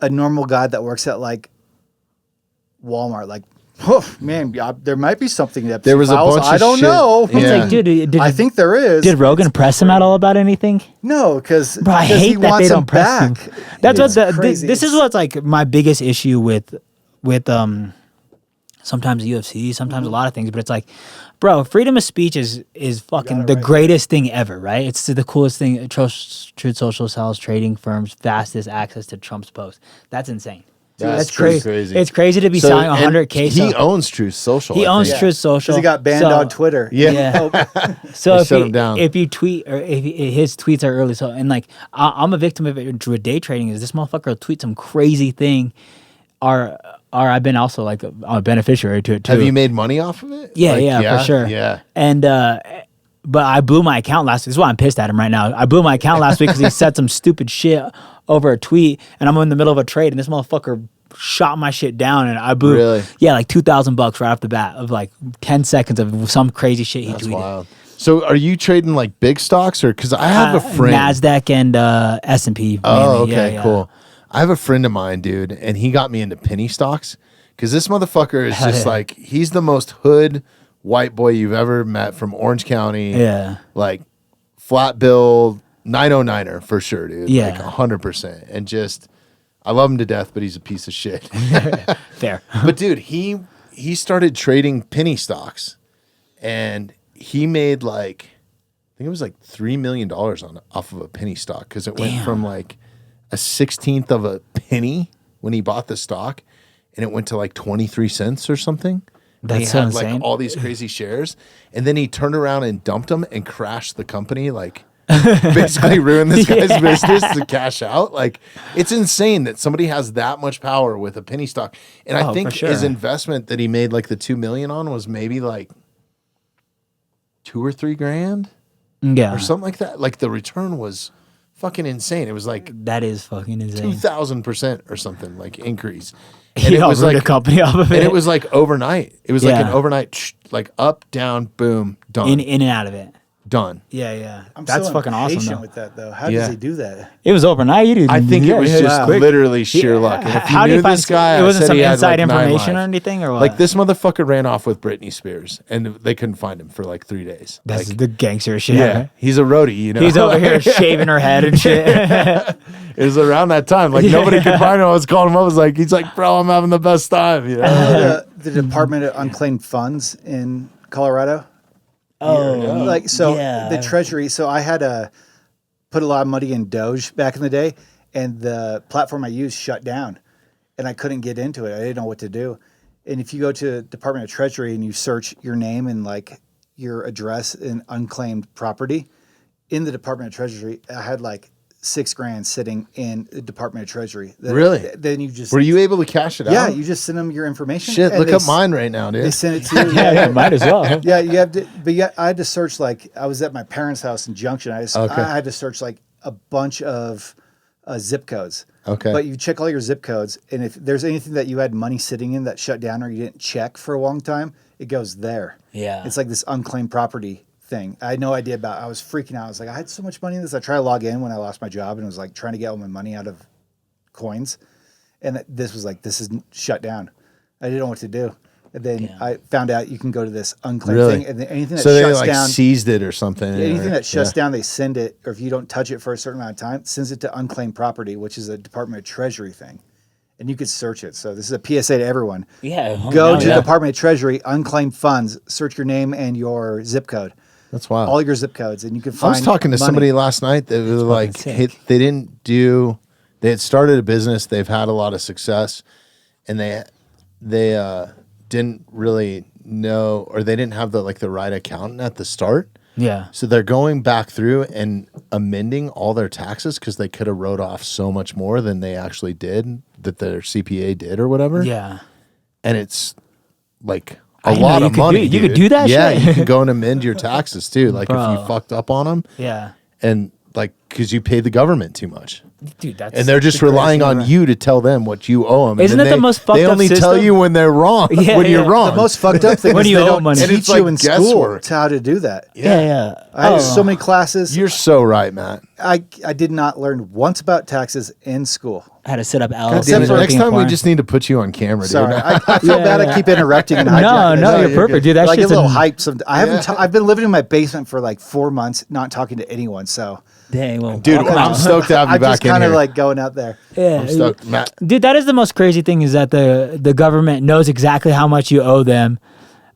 a normal guy that works at like Walmart. Like, oh man, there might be something that There was a files. bunch I of don't shit. know. It's Yeah. like, dude, I think there is. did Rogan press him at all about anything? No, because Bro, I he hate that wants they him don't press him. back. That's It's what crazy. this is what's like my biggest issue with sometimes UFC, sometimes a lot of things, but it's like, bro, freedom of speech is fucking the greatest thing ever, right? It's the coolest thing. Truth Social sells trading firms fastest access to Trump's post. That's insane. That's crazy. crazy. It's crazy to be So, selling and 100K. He owns Truth Social. He I owns think. Truth Social. Because he got banned So- on Twitter. Yeah. Yeah. So They if, shut he- him down. if you tweet or if his tweets are early, so and like I'm a victim of it with day trading. Is this motherfucker will tweet some crazy thing, or I've been also like a beneficiary to it too. Have you made money off of it? Yeah, Like, yeah, for sure. Yeah. And but I blew my account last week. This is why I'm pissed at him right now. I blew my account last week because he said some stupid shit over a tweet, and I'm in the middle of a trade, and this motherfucker shot my shit down, and I blew Really? like $2,000 right off the bat of like 10 seconds of some crazy shit he That's tweeted. wild. So are you trading like big stocks or because I have a friend. Nasdaq and S&P. Oh, mainly. okay, Yeah. cool. I have a friend of mine, dude, and he got me into penny stocks because this motherfucker is Hell just yeah. like, he's the most hood white boy you've ever met from Orange County. Yeah. Like flat bill 909er for sure, dude. Yeah. Like 100%. And just, I love him to death, but he's a piece of shit. Fair. But dude, he started trading penny stocks and he made like, I think it was like $3 million off of a penny stock because it went Damn. from like a 16th of a penny when he bought the stock and it went to like 23 cents or something. And he That's so had insane. like all these crazy shares and then he turned around and dumped them and crashed the company, like basically ruined this guy's business to cash out. Like, it's insane that somebody has that much power with a penny stock. And I Oh, think for sure. his investment that he made like the $2 million on was maybe like $2 or $3 grand Yeah. or something like that. Like the return was fucking insane. It was like That is fucking insane. 2,000% or something, like increase. He it was ruined like a company off of it. and it was like overnight. It was like an Yeah. overnight, like up, down, boom, done, in and out of it. done. Yeah. I'm That's so fucking awesome, impatient though. with that, though. How Yeah. does he do that? It was overnight. You didn't, I think it was yeah, just quick. literally sheer luck. And if you How do knew you find this guy, It I wasn't said some he had, inside like, 9 information or lives. anything, or what? Like this motherfucker ran off with Britney Spears, and they couldn't find him for like 3 days. That's Like, the gangster shit. yeah, he's a roadie, you know. He's over here shaving her head and shit. It was around that time. Like nobody could find him. I was calling him up. I was like, he's like, bro, I'm having the best time. You know. The Department of Unclaimed Funds in Colorado. Oh, like so yeah. the treasury. So I had put a lot of money in Doge back in the day, and the platform I used shut down, and I couldn't get into it. I didn't know what to do. And if you go to Department of Treasury and you search your name and like your address in unclaimed property, in the Department of Treasury, I had like $6,000 sitting in the Department of Treasury. Really? Then you just Were you able to cash it out? Yeah, you just send them your information. Shit, and look they up mine right now, dude. They send it to you. yeah, might as well. Yeah, you have to, but yeah, I had to search like I was at my parents' house in Junction. I had to search like a bunch of zip codes. Okay. But you check all your zip codes, and if there's anything that you had money sitting in that shut down or you didn't check for a long time, it goes there. Yeah. It's like this unclaimed property thing. I had no idea about. I was freaking out. I was like, I had so much money in this. I tried to log in when I lost my job and was like trying to get all my money out of coins, and this was like, this is shut down. I didn't know what to do. And then I found out you can go to this unclaimed thing, and then anything that so shuts they down, seized it or something. anything that shuts down, they send it, or if you don't touch it for a certain amount of time, sends it to unclaimed property, which is a Department of Treasury thing, and you could search it. So this is a PSA to everyone. Yeah. Go to the Department of Treasury, unclaimed funds, search your name and your zip code. That's wild. All your zip codes, and you can I find. was talking to money. somebody last night that was like, hey, they had started a business, they've had a lot of success, and they didn't really know, or they didn't have the right accountant at the start. Yeah. So they're going back through and amending all their taxes because they could have wrote off so much more than they actually did, that their CPA did or whatever. Yeah. And it's like I a know, lot you of could money. you could dude. do that Yeah, shit? you can go and amend your taxes too. Like if Bro. you fucked up on them. Yeah. And like, because you pay the government too much. Dude, that's And they're just the relying greatest on thing you to tell them what you owe them. Isn't and that then the most fucked They up only tell system? you when they're wrong, Yeah, when you're yeah. wrong. The most fucked up thing When is you they owe don't money. And teach it's you like in school guesswork. how to do that. Yeah. I had so many classes. You're so right, Matt. I did not learn once about taxes in school. I had to set up God LLCs. damn it, for next working time we foreign. just need to put you on camera, Sorry, dude. I feel bad. I keep interrupting. And No, hijacking. no, you're Sorry, perfect, good. dude. That I get shit's a little an- hyped. I haven't. I've been living in my basement for like 4 months, not talking to anyone. So, Dang, well, Dude, welcome I'm out. stoked to have you I'm just back in kind of here. like going out there. Yeah, I'm stoked, Matt. dude, that is the most crazy thing, is that the government knows exactly how much you owe them,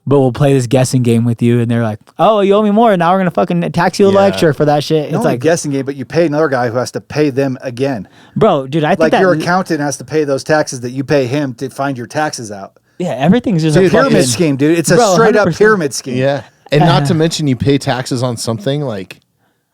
but will play this guessing game with you, and they're like, "Oh, you owe me more. Now we're gonna fucking tax you a Yeah. lecture for that shit." It's It's like like, guessing game, but you pay another guy who has to pay them again. bro, dude, I think Like that your accountant has to pay those taxes that you pay him to find your taxes out. yeah, everything's just It's a a pyramid fucking scheme, dude. It's a Bro, straight up 100%. pyramid scheme. Yeah. And not to mention you pay taxes on something like,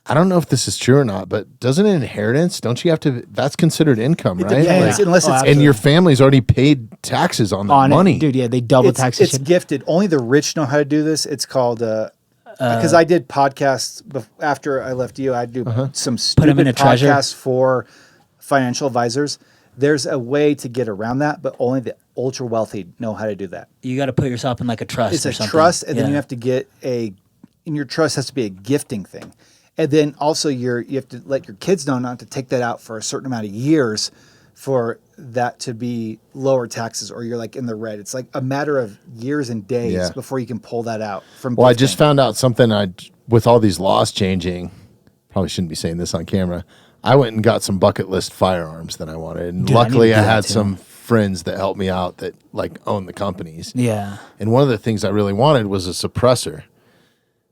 I don't know if this is true or not, but doesn't an inheritance, don't you have to, that's considered income, It right? depends, Like, unless it's and your family's already paid taxes on that on money. it, dude. Yeah, they double tax it's shit. gifted. Only the rich know how to do this. It's called because I did podcasts after I left you. I do some 'em stupid in a treasure. podcasts for financial advisors. There's a way to get around that, but only the ultra wealthy know how to do that. You got to put yourself in like a trust. It's or a something. trust, and then Yeah. you have to get and your trust has to be a gifting thing. And then also you have to let your kids know not to take that out for a certain amount of years for that to be lower taxes, or you're like in the red. It's like a matter of years and days Yeah. before you can pull that out from Well, I gifting. just found out something with all these laws changing, probably shouldn't be saying this on camera. I went and got some bucket list firearms that I wanted. And Dude, I need luckily to I do that had too. some friends that helped me out that like own the companies. Yeah. And one of the things I really wanted was a suppressor.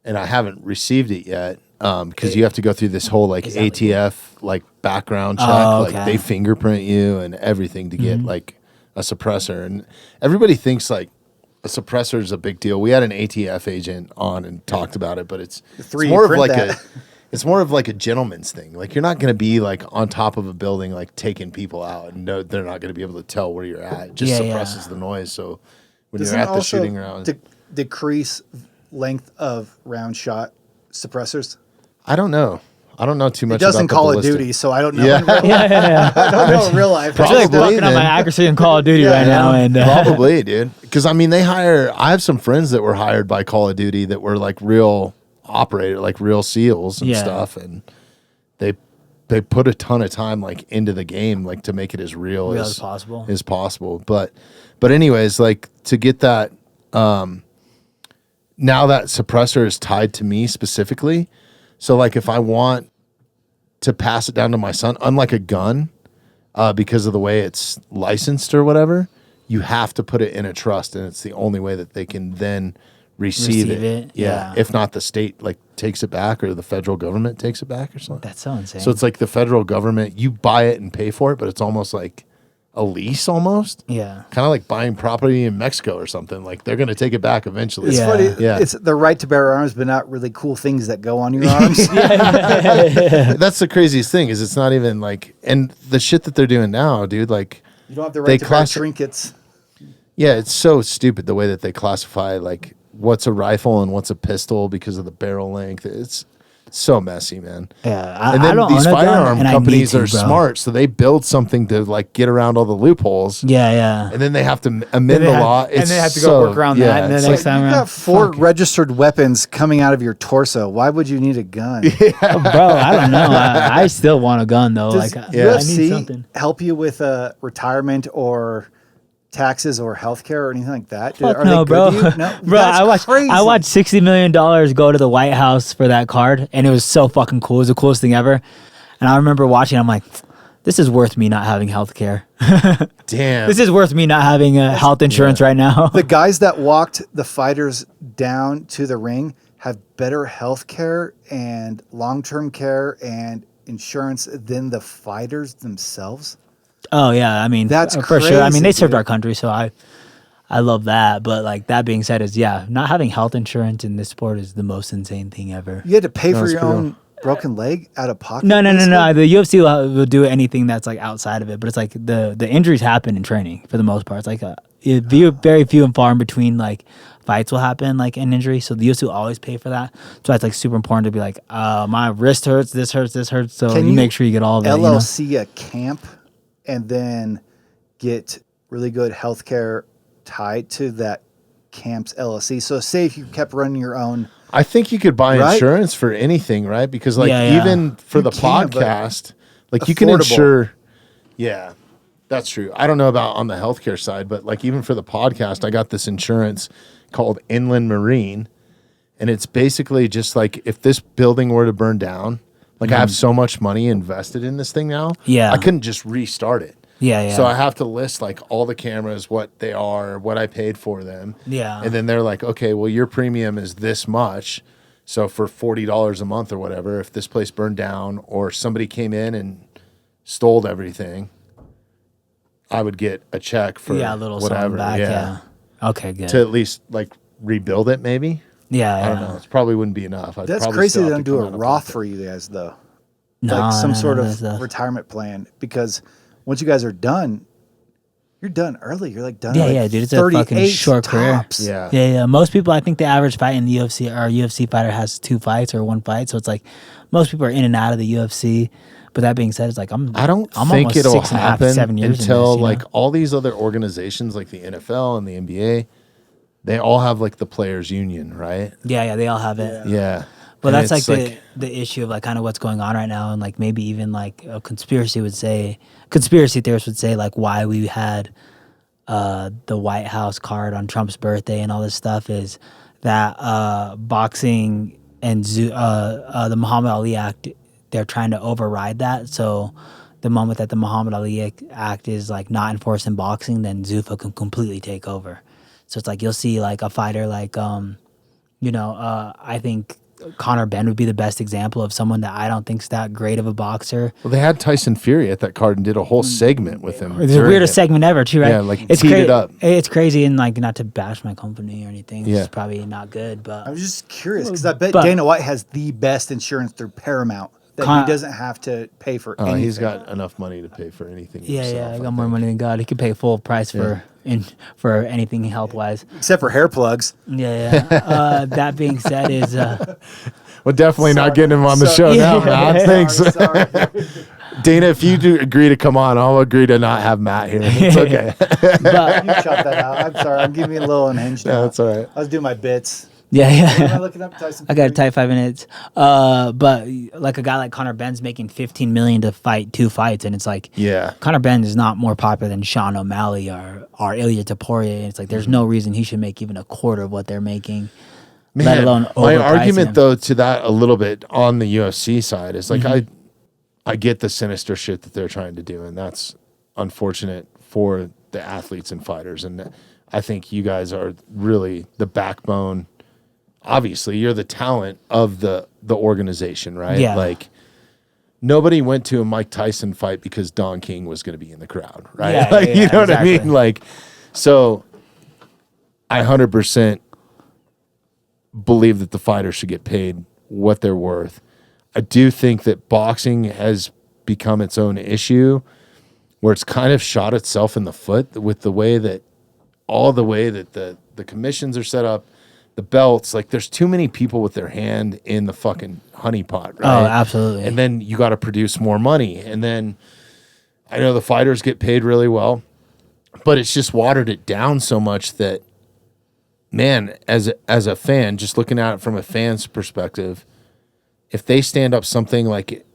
And I haven't received it yet because you have to go through this whole like ATF like background check. Oh, Like okay. they fingerprint you and everything to get like a suppressor. And everybody thinks like a suppressor is a big deal. We had an ATF agent on and talked about it, but it's more of print like that. it's more of like a gentleman's thing. Like you're not going to be like on top of a building like taking people out, and no, they're not going to be able to tell where you're at. It just Yeah, yeah. suppresses the noise. So when Doesn't you're at the also shooting round, decrease length of round shot suppressors. I don't know. I don't know too much. It doesn't about the Call of ballistic. Duty, so I don't know. Yeah. in real life. Yeah. I don't know in real life. I feel like Probably fucking up my then. accuracy in Call of Duty Yeah, right now, and Probably, dude. Because I mean, I have some friends that were hired by Call of Duty that were like real operator, like real SEALs and Yeah. stuff, and they put a ton of time like into the game, like to make it as real as possible. as possible. But anyways, like to get that, now that suppressor is tied to me specifically. So like if I want to pass it down to my son, unlike a gun, because of the way it's licensed or whatever, you have to put it in a trust, and it's the only way that they can then receive Receive it, yeah. If not, the state like takes it back, or the federal government takes it back, or something. That's so insane. So it's like the federal government, you buy it and pay for it, but it's almost like a lease almost. Yeah. Kind of like buying property in Mexico or something. Like they're going to take it back eventually. It's Yeah. funny. Yeah. It's the right to bear arms, but not really cool things that go on your arms. That's the craziest thing is it's not even like, and the shit that they're doing now, dude, like, You don't have the They right to bear class- trinkets. yeah, it's so stupid the way that they classify like what's a rifle and what's a pistol because of the barrel length. It's so messy, man. Yeah. And I then don't these own a gun, firearm and I need companies to, are bro. smart, so they build something to like get around all the loopholes, Yeah, yeah. and then they have to amend Then the they have- law. and they have to go so- work around that, and it's then like- next time You around. got 4 registered weapons coming out of your torso. Why would you need a gun? Bro, I don't know. I still want a gun though. Does Like, Yeah. I need UFC something. help you with retirement or taxes or healthcare or anything like that? Fuck Are no, they bro. good to you? No, Bro, That's crazy. I watched $60 million go to the White House for that card, and it was so fucking cool. It was the coolest thing ever. And I remember watching. I'm like, this is worth me not having health care. Damn. This is worth me not having health insurance right now. The guys that walked the fighters down to the ring have better health care and long-term care and insurance than the fighters themselves. Oh yeah, I mean That's for sure. I mean crazy, they served dude. our country, so I love that. But like that being said, is not having health insurance in this sport is the most insane thing ever. You had to pay for it's your brutal. own broken leg out of pocket? No. basically? The UFC will do anything that's like outside of it, but it's like the injuries happen in training for the most part. It's like very few and far in between like fights will happen like an injury. So the UFC will always pay for that. So it's like super important to be like, my wrist hurts, this hurts. So Can you you make sure you get all of it. You know? LLC a camp and then get really good health care tied to that camp's LLC. So say if you kept running your own, I think you could buy Right? insurance for anything, right? Because like Yeah, yeah. even for You the can, but podcast, like you can affordable. insure. Yeah, that's true. I don't know about on the healthcare side, but like even for the podcast, I got this insurance called Inland Marine, and it's basically just like if this building were to burn down, like I have so much money invested in this thing now. Yeah. I couldn't just restart it. Yeah. So I have to list like all the cameras, what they are, what I paid for them. Yeah. And then they're like, okay, well, your premium is this much. So for $40 a month or whatever, if this place burned down or somebody came in and stole everything, I would get a check for a little whatever. something back. Yeah. Okay, good. To at least like rebuild it, maybe. yeah. I don't know. It probably wouldn't be enough. I'd that's probably crazy still they have don't to do come a out of Roth pocket. for you guys though. No, Like some no, sort no, of that's retirement plan, because once you guys are done, you're done early. You're like done. Yeah, at, like, yeah, dude, it's a 38 fucking short career. tops. Yeah. Most people, I think the average fight in the UFC, or UFC fighter has 2 fights or 1 fight. So it's like most people are in and out of the UFC. But that being said, it's like I'm I don't I'm think almost it'll 6.5 to happen 7 years in until this, you know? like all these other organizations like the NFL and the NBA, they all have like the players union, right? Yeah, they all have it. Yeah. But And that's like it's the issue of like kind of what's going on right now, and like maybe even like a conspiracy theorists would say like why we had the White House card on Trump's birthday and all this stuff is that boxing and the Muhammad Ali Act, they're trying to override that. So the moment that the Muhammad Ali Act is like not enforced in boxing, then Zuffa can completely take over. So it's like you'll see like a fighter like I think Conor Benn would be the best example of someone that I don't think's that great of a boxer. Well, they had Tyson Fury at that card and did a whole segment with him. It's the during weirdest it. segment ever, too, right? Yeah, like it's teed it up. It's crazy, and like not to bash my company or anything. Yeah. It's probably not good, but I'm just curious because I bet But- Dana White has the best insurance through Paramount that Con- he doesn't have to pay for anything. He's got enough money to pay for anything. yeah, himself, I I got more think. money than God. He could pay full price for anything health wise. except for hair plugs. Yeah. That being said, is Well, definitely not getting him on the Sorry. show now, Yeah. Matt. Thanks. Sorry. Dana, if you do agree to come on, I'll agree to not have Matt here. It's okay. but You chop that out. I'm sorry. I'm giving you a little unhinged. Yeah, now. that's all right. I was doing my bits. yeah. Am I looking up Tyson? I got a Fury? tight 5 minutes. But like a guy like Conor Benn's making $15 million to fight 2 fights, and it's like Yeah. Conor Benn is not more popular than Sean O'Malley or Ilya Taporia. It's like there's no reason he should make even a quarter of what they're making. Let alone my overprice argument him. though to that a little bit on the UFC side is like Mm-hmm. I get the sinister shit that they're trying to do, and that's unfortunate for the athletes and fighters. And I think you guys are really the backbone obviously you're the talent of the organization, right? Yeah. Like nobody went to a Mike Tyson fight because Don King was going to be in the crowd, right? Yeah, Like, yeah, you know exactly. what I mean? Like, so I 100% believe that the fighters should get paid what they're worth. I do think that boxing has become its own issue where it's kind of shot itself in the foot with the way that the commissions are set up, the belts. Like there's too many people with their hand in the fucking honeypot, right? Oh, absolutely. And then you got to produce more money. And then I know the fighters get paid really well, but it's just watered it down so much that, man, as a fan, just looking at it from a fan's perspective, if they stand up something like,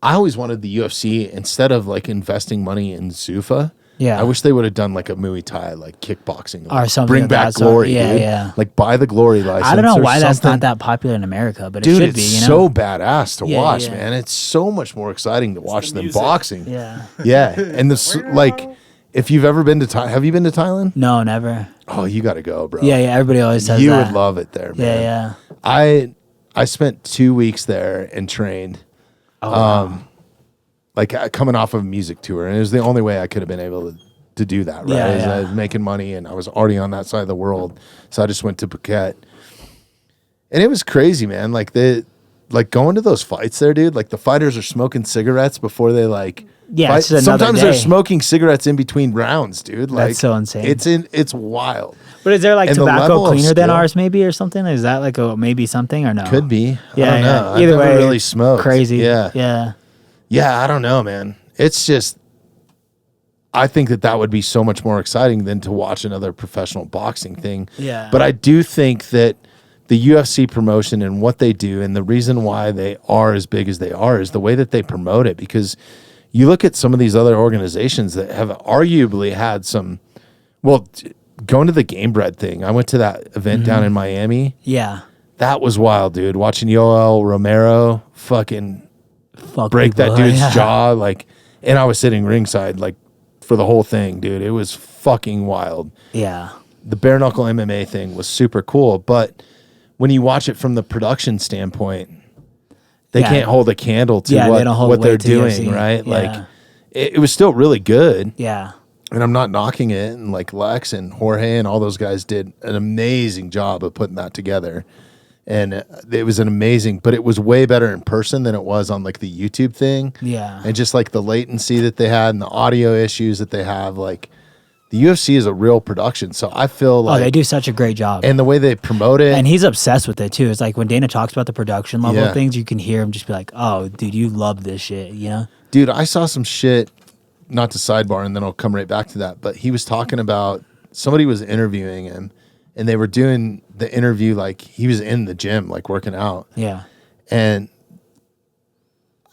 I always wanted the UFC, instead of like investing money in Zuffa, I wish they would have done like a Muay Thai, like kickboxing, or something. Bring back glory, yeah, dude. Yeah. Like buy the glory license. I don't know or why that's something. not that popular in America, but Dude, it should be. it's You know? so badass to watch, yeah. man. It's so much more exciting to watch than boxing. Yeah. Yeah, and this like, if you've ever been to have you been to Thailand? No, never. Oh, you got to go, bro. Yeah, yeah. Everybody always says you that. would love it there, man. Yeah, yeah. I spent 2 weeks there and trained. Oh, wow. Like coming off of a music tour, and it was the only way I could have been able to do that, right? Yeah, Is yeah. I was making money, and I was already on that side of the world, so I just went to Phuket, and it was crazy, man. Like going to those fights there, dude. Like the fighters are smoking cigarettes before they like. Yeah, fight. it's just another Sometimes they're day. smoking cigarettes in between rounds, dude. Like That's so insane. It's wild. But is there like And the tobacco level of cleaner than skill- ours, maybe, or something? Is that like a maybe something or no? Could be. Yeah, I don't know. yeah. Either I've never way, really smoked. Crazy. Yeah. Yeah. Yeah, I don't know, man. It's just, I think that would be so much more exciting than to watch another professional boxing thing. Yeah. But I do think that the UFC promotion and what they do, and the reason why they are as big as they are, is the way that they promote it. Because you look at some of these other organizations that have arguably had some, well, going to the Game Bread thing. I went to that event down in Miami. Yeah. That was wild, dude. Watching Yoel Romero fucking Fuck break that people. dude's Yeah. jaw, like, and I was sitting ringside, like, for the whole thing, dude. It was fucking wild. Yeah. The bare knuckle MMA thing was super cool, but when you watch it from the production standpoint, they Yeah. can't hold a candle to Yeah, they don't hold what they're weight to doing, UFC. right? Yeah. Like, it was still really good, Yeah. and I'm not knocking it. And like Lex and Jorge and all those guys did an amazing job of putting that together. And it was an amazing, but it was way better in person than it was on like the YouTube thing. Yeah. And just like the latency that they had and the audio issues that they have, like the UFC is a real production. So I feel like, they do such a great job. and the way they promote it. And he's obsessed with it too. It's like when Dana talks about the production level Yeah. of things, you can hear him just be like, "Oh, dude, you love this shit," you know? Dude, I saw some shit, not to sidebar, and then I'll come right back to that. But he was talking about, somebody was interviewing him, and they were doing the interview like he was in the gym, like working out. Yeah. And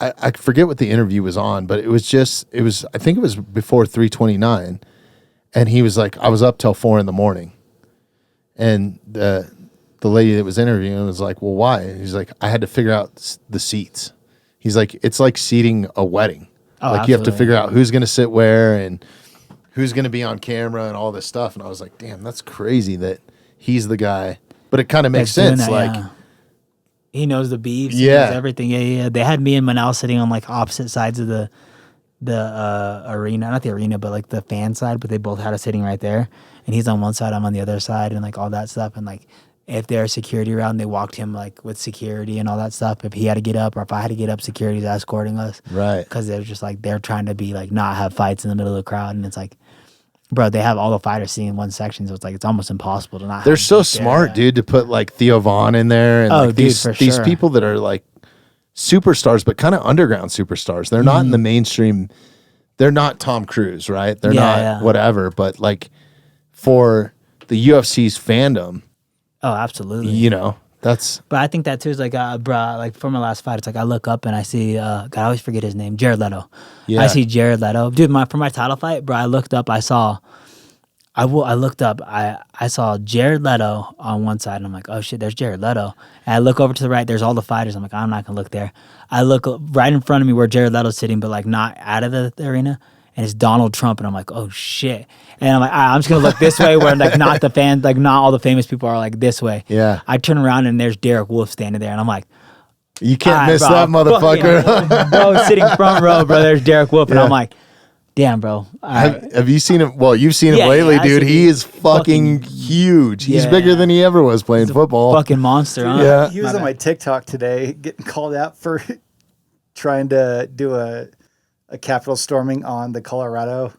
I forget what the interview was on, but I think it was before 329. And he was like, I was up till 4 a.m. And the lady that was interviewing was like, well, why? And he's like, I had to figure out the seats. He's like, it's like seating a wedding. Oh, like you have to absolutely. figure out who's going to sit where and who's going to be on camera and all this stuff. And I was like, damn, that's crazy that he's the guy. But it kind of makes That's doing sense. that, Like, yeah. He knows the beefs. Yeah. He knows everything. Yeah, yeah. They had me and Manal sitting on like opposite sides of the arena, not the arena, but like the fan side. But they both had us sitting right there, and he's on one side, I'm on the other side, and like all that stuff. And like if there's security around, they walked him like with security and all that stuff. If he had to get up or if I had to get up, security's escorting us. right. Because they're just like they're trying to be like not have fights in the middle of the crowd, and it's like, bro, they have all the fighters sitting in one section, so it's like it's almost impossible to not. They're have so beef there. smart, dude, to put like Theo Vaughn in there and Oh, like dude, these for these sure. people that are like superstars, but kind of underground superstars. They're not in the mainstream. They're not Tom Cruise, right? They're Yeah, not yeah. whatever. But like for the UFC's fandom, Oh, absolutely. you know, that's But I think that too is like, bro, like for my last fight, it's like I look up and I see, God, I always forget his name, Jared Leto. Yeah. I see Jared Leto, dude. For my title fight, bro, I looked up, I saw Jared Leto on one side, and I'm like, oh shit, there's Jared Leto. And I look over to the right, there's all the fighters. I'm like, I'm not gonna look there. I look right in front of me where Jared Leto's sitting, but like not out of the arena, and it's Donald Trump, and I'm like, oh shit. And I'm like, I'm just gonna look this way where like not the fans, like not all the famous people are like this way. Yeah. I turn around and there's Derek Wolf standing there, and I'm like, You can't "Ah, miss bro, that motherfucker. bro, sitting front row, bro. There's Derek Wolf, and I'm like, damn, bro. Have you seen him? Well, you've seen him Yeah, lately, yeah, I've dude. seen He him. is fucking huge. He's Yeah. bigger than he ever was playing football. Fucking monster, huh? Yeah. He was on my TikTok today getting called out for trying to do a Capitol storming on the Colorado.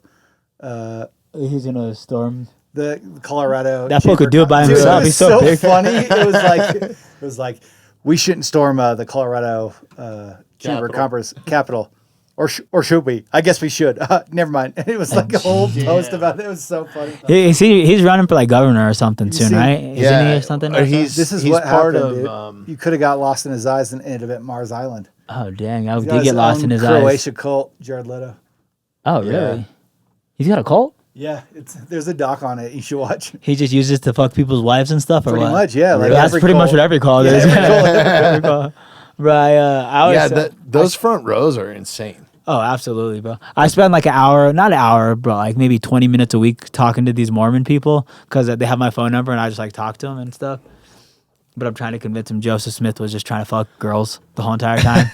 He's gonna storm. The Colorado. That fool could do it by Dude, himself. It was He's so big. funny. It was like we shouldn't storm the Colorado Chamber of Commerce Capitol. Or should we? I guess we should. Never mind. It was like a whole post about it. It was so funny. He's running for like governor or something soon, seen- right? Isn't he or something? Or he's This is he's what part happened, of. dude. You could have got lost in his eyes and ended up at Mars Island. Oh dang! I He's did got get his lost own in his Croatia eyes. cult, Jared Leto. Oh really? He's got a cult. Yeah, there's a doc on it. You should watch. He just uses to fuck people's wives and stuff, or Pretty what? much, yeah. Like That's every pretty much cult. what every call Yeah, is. every cult. Every call. Right. I always Those front rows are insane. Oh, absolutely, bro. I spend like an hour, not an hour, but like maybe 20 minutes a week talking to these Mormon people because they have my phone number and I just like talk to them and stuff. But I'm trying to convince them Joseph Smith was just trying to fuck girls the whole entire time.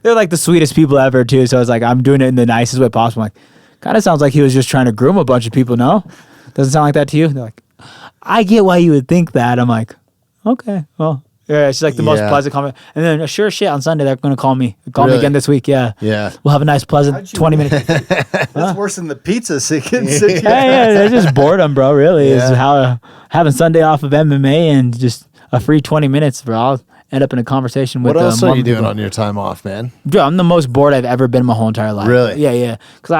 They're like the sweetest people ever too. So it's like I'm doing it in the nicest way possible. I'm like, kind of sounds like he was just trying to groom a bunch of people. No, doesn't sound like that to you. They're like, I get why you would think that. I'm like, okay, well. Yeah, it's like the most Yeah. pleasant comment. And then sure shit on Sunday they're going to call me. Call me Really? again this week. Yeah. Yeah. We'll have a nice pleasant How'd you- 20 minutes. That's worse than the pizza situation. Yeah, they're just boredom, bro. Really, Yeah. is how having Sunday off of MMA and just a free 20 minutes, bro. I'll end up in a conversation with. What else are Mormon you doing people. on your time off, man? Dude, I'm the most bored I've ever been my whole entire life. Really? Yeah. Because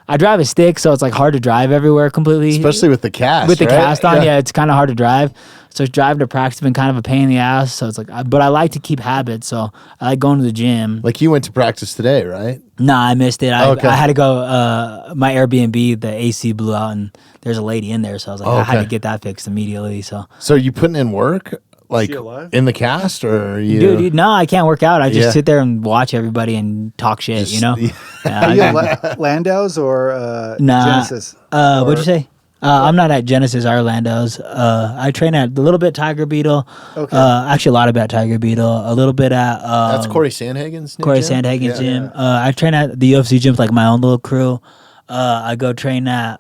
I drive a stick, so it's like hard to drive everywhere completely. Especially with the cast. with the right? cast on, yeah, it's kind of hard to drive. So driving to practice has been kind of a pain in the ass. So it's like, but I like to keep habits. So I like going to the gym. Like you went to practice today, right? Nah, I missed it. Okay. I had to go. My Airbnb, the AC blew out, and there's a lady in there, so I was like, I had Okay. to get that fixed immediately. So, So are you putting in work, like she alive? in the cast, or are you? dude, no, I can't work out. I just Yeah. sit there and watch everybody and talk shit. You know? Yeah. Yeah, Are you I- at Landau's or Nah. Genesis? what'd you say? I'm not at Genesis or Orlando's. I train at a little bit Tiger Beetle. Okay. Actually, a lot about Tiger Beetle. A little bit at That's Corey Sandhagen's new Corey gym? Sandhagen's Yeah. gym. I train at the UFC gym, like my own little crew. I go train at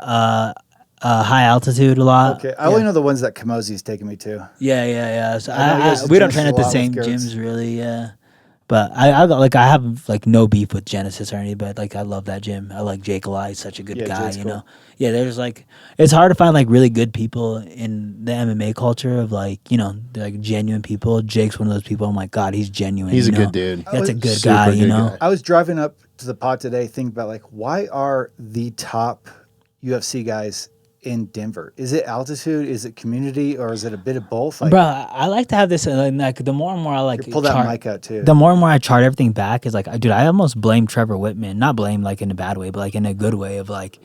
high altitude a lot. Okay, I only know the ones that Kamozi's taking me to. Yeah. So I know he goes to we don't Genesis train a at the lot same with Gertz. gyms, really. Yeah. But I have like no beef with Genesis or anything, but like I love that gym. I like Jake Eli, he's such a good Yeah, guy, Jake's you cool. know. Yeah, there's like it's hard to find like really good people in the MMA culture of like, you know, they're like genuine people. Jake's one of those people. I'm like, God, he's genuine. He's you a know? good dude. That's a good Super guy, you good know. guy. I was driving up to the pod today thinking about like why are the top UFC guys in Denver? Is it altitude? Is it community? Or is it a bit of both? Like, Bro, I like to have this like the more and more I like pull that chart- mic out too. the more and more I chart everything back is like, dude, I almost blame Trevor Whitman. Not blame like in a bad way, but like in a good way of like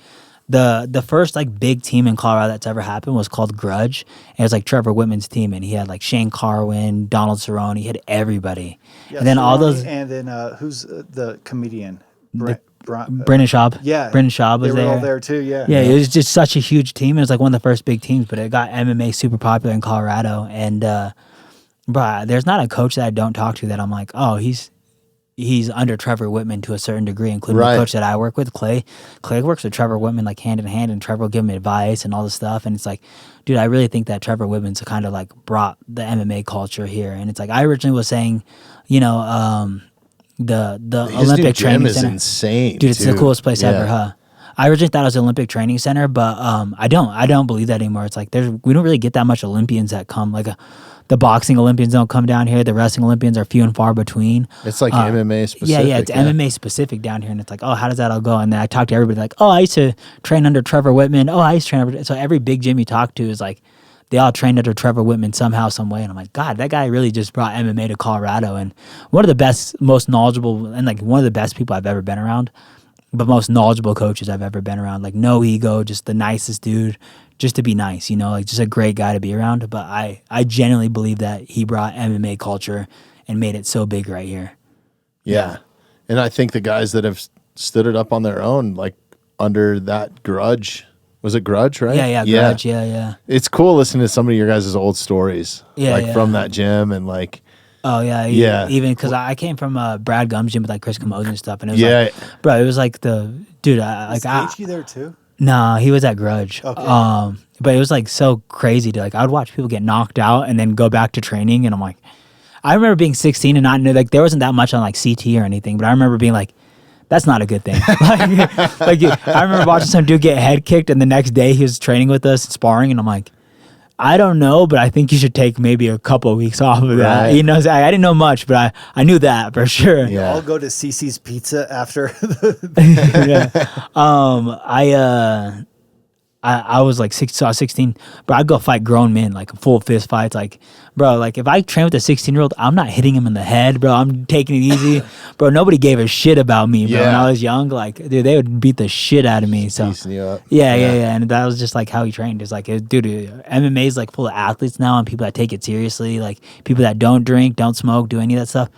the first like big team in Colorado that's ever happened was called Grudge. And it was like Trevor Whitman's team, and he had like Shane Carwin, Donald Cerrone, he had everybody. Yeah, and then all Cerrone, those and then who's the comedian? Brendan Schaub. Yeah, Brendan Schaub was they were there. all there too. Yeah, Yeah, it was just such a huge team. It was like one of the first big teams, but it got MMA super popular in Colorado. And, bro, there's not a coach that I don't talk to that I'm like, oh, he's under Trevor Whitman to a certain degree, including Right. the coach that I work with, Clay. Clay works with Trevor Whitman like hand in hand, and Trevor will give him advice and all this stuff. And it's like, dude, I really think that Trevor Whitman's kind of like brought the MMA culture here. And it's like, I originally was saying, you know, the His new Olympic gym training is center. insane. Dude, it's the too. coolest place Yeah. ever, huh? I originally thought it was an Olympic training center, but I don't believe that anymore. It's like we don't really get that much Olympians that come. Like the boxing Olympians don't come down here. The wrestling Olympians are few and far between. It's like MMA specific. Yeah, it's MMA specific down here, and it's like, oh, how does that all go? And then I talk to everybody like, oh, I used to train under Trevor Whitman. Oh, I used to train under. So every big gym you talk to is like, they all trained under Trevor Whitman somehow, some way. And I'm like, God, that guy really just brought MMA to Colorado, and one of the best, most knowledgeable, and like one of the best people I've ever been around, but most knowledgeable coaches I've ever been around. Like no ego, just the nicest dude, just to be nice, you know, like just a great guy to be around. But I genuinely believe that he brought MMA culture and made it so big right here. Yeah. And I think the guys that have stood it up on their own, like under that Grudge. Was it Grudge, right? Yeah, Grudge, yeah. It's cool listening to some of your guys' old stories, from that gym and like. Oh yeah, yeah. Even because I came from Brad Gum's gym with like Chris Camoes and stuff, and it was like, bro, it was like the dude. Is Gaethje there too? Nah, he was at Grudge. Okay. But it was like so crazy to like I would watch people get knocked out and then go back to training, and I'm like, I remember being 16 and not know like there wasn't that much on like CT or anything, but I remember being like, that's not a good thing. I remember watching some dude get head kicked, and the next day he was training with us, sparring, and I'm like, I don't know, but I think you should take maybe a couple of weeks off of that. You know, I didn't know much, but I knew that for sure. Yeah. I'll go to CC's Pizza after. I was like 16, but I'd go fight grown men, like full fist fights. Like, bro, like if I train with a 16-year-old, I'm not hitting him in the head, bro. I'm taking it easy. Bro, nobody gave a shit about me, bro. When I was young, like, dude, they would beat the shit out of me. So, Piecing you up. yeah. And that was just like how he trained. It's like, dude, MMA is like full of athletes now and people that take it seriously, like people that don't drink, don't smoke, do any of that stuff.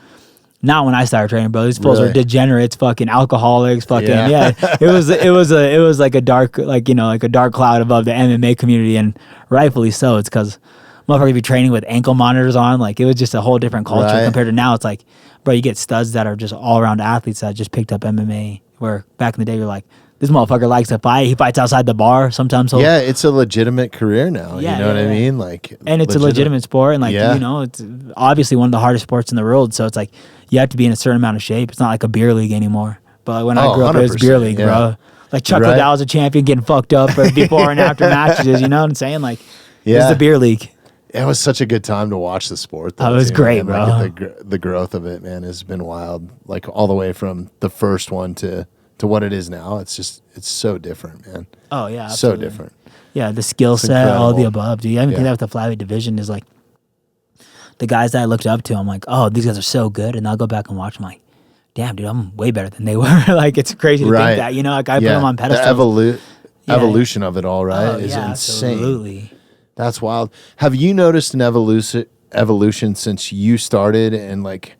Not when I started training, bro. These fools were degenerates, fucking alcoholics, fucking It was like a dark, like a dark cloud above the MMA community, and rightfully so. It's because motherfuckers be training with ankle monitors on. Like it was just a whole different culture compared to now. It's like, bro, you get studs that are just all around athletes that just picked up MMA. Where back in the day, you're like, this motherfucker likes to fight. He fights outside the bar. Sometimes it's a legitimate career now. You know what I mean? Like, and it's a legitimate sport, and like it's obviously one of the hardest sports in the world. So it's like you have to be in a certain amount of shape. It's not like a beer league anymore. But like when I grew up, it was beer league, bro. Like Chuck Liddell was a champion, getting fucked up before and after matches. You know what I'm saying? Like, it was the beer league. It was such a good time to watch the sport. Though, it was great, man. bro. Like, the growth of it, man, has been wild. Like all the way from the first one to what it is now. It's so different, man. Oh yeah, absolutely. So different. Yeah, the skill set, all the above, dude. I even think that with the flyweight division is like the guys that I looked up to. I'm like, oh, these guys are so good, and I'll go back and watch. I'm like, damn, dude, I'm way better than they were. Like it's crazy to think that, like I put them on pedestals. The evolution of it all, right, is insane. Absolutely. That's wild. Have you noticed an evolution since you started? And like,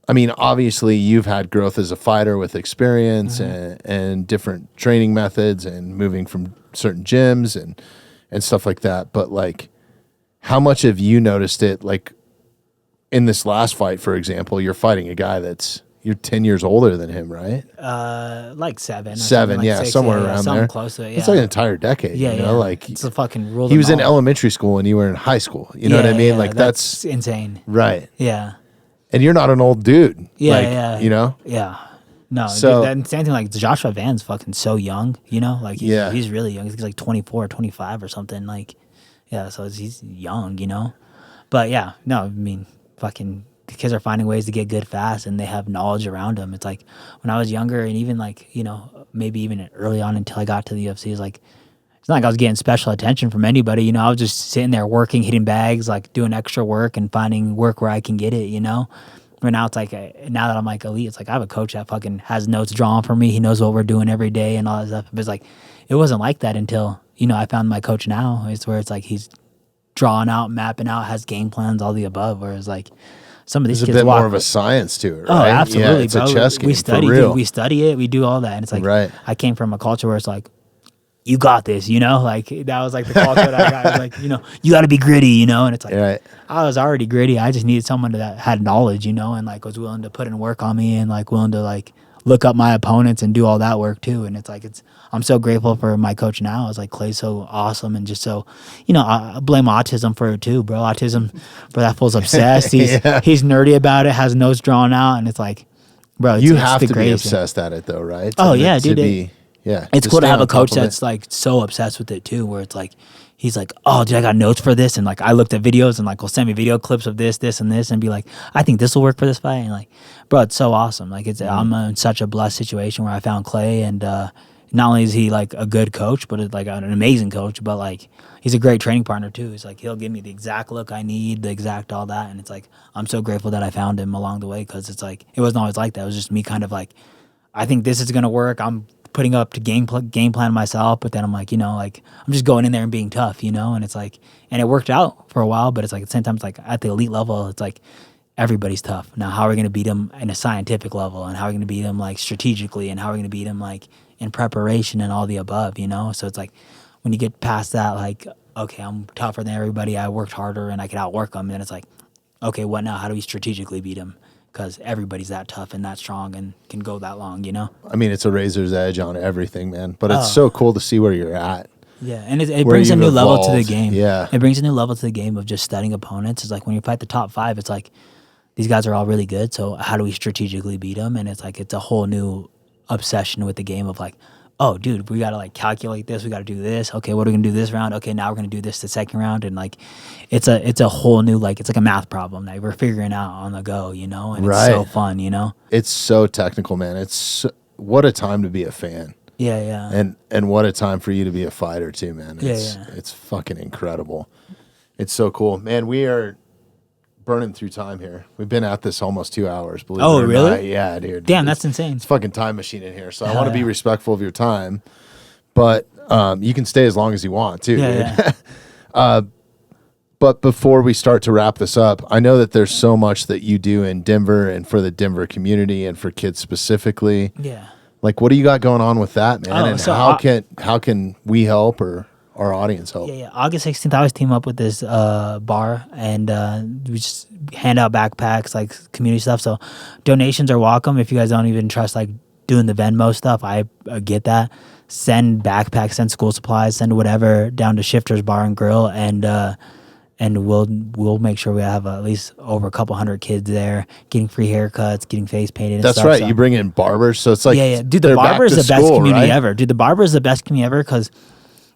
I mean, obviously you've had growth as a fighter with experience and different training methods and moving from certain gyms and stuff like that. But like, how much have you noticed it? Like in this last fight, for example, you're fighting a guy you're 10 years older than him, right? Like 7. 7, like 6, somewhere around there. Close to it, It's like an entire decade, you know? Like it's a fucking rule. He was in elementary school and you were in high school. You know what I mean? Like that's insane. Right. Yeah. And you're not an old dude. Yeah, like, you know? Yeah. No, so, dude, same thing, like Joshua Van's fucking so young, you know? Like he's really young. He's like 24 or 25 or something. Like, yeah, so he's young, you know? But yeah, no, I mean, fucking the kids are finding ways to get good fast and they have knowledge around them. It's like when I was younger and even like, maybe even early on until I got to the UFC, it's like, it's not like I was getting special attention from anybody, I was just sitting there working, hitting bags, like doing extra work and finding work where I can get it, But now it's like, now that I'm like elite, it's like I have a coach that fucking has notes drawn for me. He knows what we're doing every day and all that stuff. But it's like, it wasn't like that until, I found my coach now. It's where it's like he's drawing out, mapping out, has game plans, all the above. Whereas like some of these kids a bit more of a science to it, right? Oh, absolutely, yeah, it's bro. a chess game, we study, for real. Dude, we study it, we do all that. And it's like, I came from a culture where it's like, you got this, like that was like the culture that I got. It was like, you got to be gritty, and it's like, I was already gritty. I just needed someone that had knowledge, and like was willing to put in work on me and like willing to like look up my opponents and do all that work too. And it's like, I'm so grateful for my coach now. It's like Clay's so awesome and just so, I blame autism for it too, bro. Autism, bro, that fool's obsessed. He's nerdy about it, has notes drawn out, and it's like, bro, you have to be obsessed at it though, right? Oh yeah, dude. Yeah, it's cool to have a coach that's like so obsessed with it too, where it's like he's like, oh, dude, I got notes for this, and like I looked at videos and like will send me video clips of this, and this, and be like, I think this will work for this fight, and like, bro, it's so awesome. Like I'm in such a blessed situation where I found Clay, and not only is he like a good coach, but it's like an amazing coach, but like he's a great training partner too. He's like he'll give me the exact look I need, the exact all that, and it's like I'm so grateful that I found him along the way because it's like it wasn't always like that. It was just me kind of like, I think this is gonna work. I'm putting up to game plan myself, but then I'm like, like I'm just going in there and being tough, and it's like, and it worked out for a while, but it's like at the same time, it's like at the elite level, it's like everybody's tough. Now, how are we going to beat them in a scientific level, and how are we going to beat them like strategically, and how are we going to beat them like in preparation and all the above, you know? So it's like when you get past that, like, okay, I'm tougher than everybody. I worked harder and I could outwork them. And it's like, okay, what now? How do we strategically beat them? Because everybody's that tough and that strong and can go that long, you know? I mean, it's a razor's edge on everything, man. But it's so cool to see where you're at. Yeah, and it brings a new level to the game. Yeah. It brings a new level to the game of just studying opponents. It's like when you fight the top 5, it's like these guys are all really good, so how do we strategically beat them? And it's like it's a whole new obsession with the game of like, oh, dude, we got to like calculate this. We got to do this. Okay, what are we going to do this round? Okay, now we're going to do this the second round. And like it's a whole new, like it's like a math problem that we're figuring out on the go, you know? And it's so fun, you know? It's so technical, man. What a time to be a fan. Yeah, yeah. And what a time for you to be a fighter too, man. It's fucking incredible. It's so cool. Man, we are burning through time here. We've been at this almost 2 hours, believe it or really? not. Yeah, dude. Damn, that's insane. It's fucking time machine in here. So I want to be respectful of your time, but you can stay as long as you want too, dude. Yeah. But before we start to wrap this up, I know that there's so much that you do in Denver and for the Denver community and for kids specifically. Yeah. Like, what do you got going on with that, man? And so how can we help or our audience help? Yeah. August 16th, I always team up with this bar, and we just hand out backpacks, like community stuff. So donations are welcome. If you guys don't even trust like doing the Venmo stuff, I get that. Send backpacks, send school supplies, send whatever down to Shifter's Bar and Grill, and we'll make sure we have at least over a couple hundred kids there getting free haircuts, getting face painted. And That's stuff, right. So. You bring in barbers, so it's like Dude, the barber is the best community ever. Dude, the barber is the best community ever because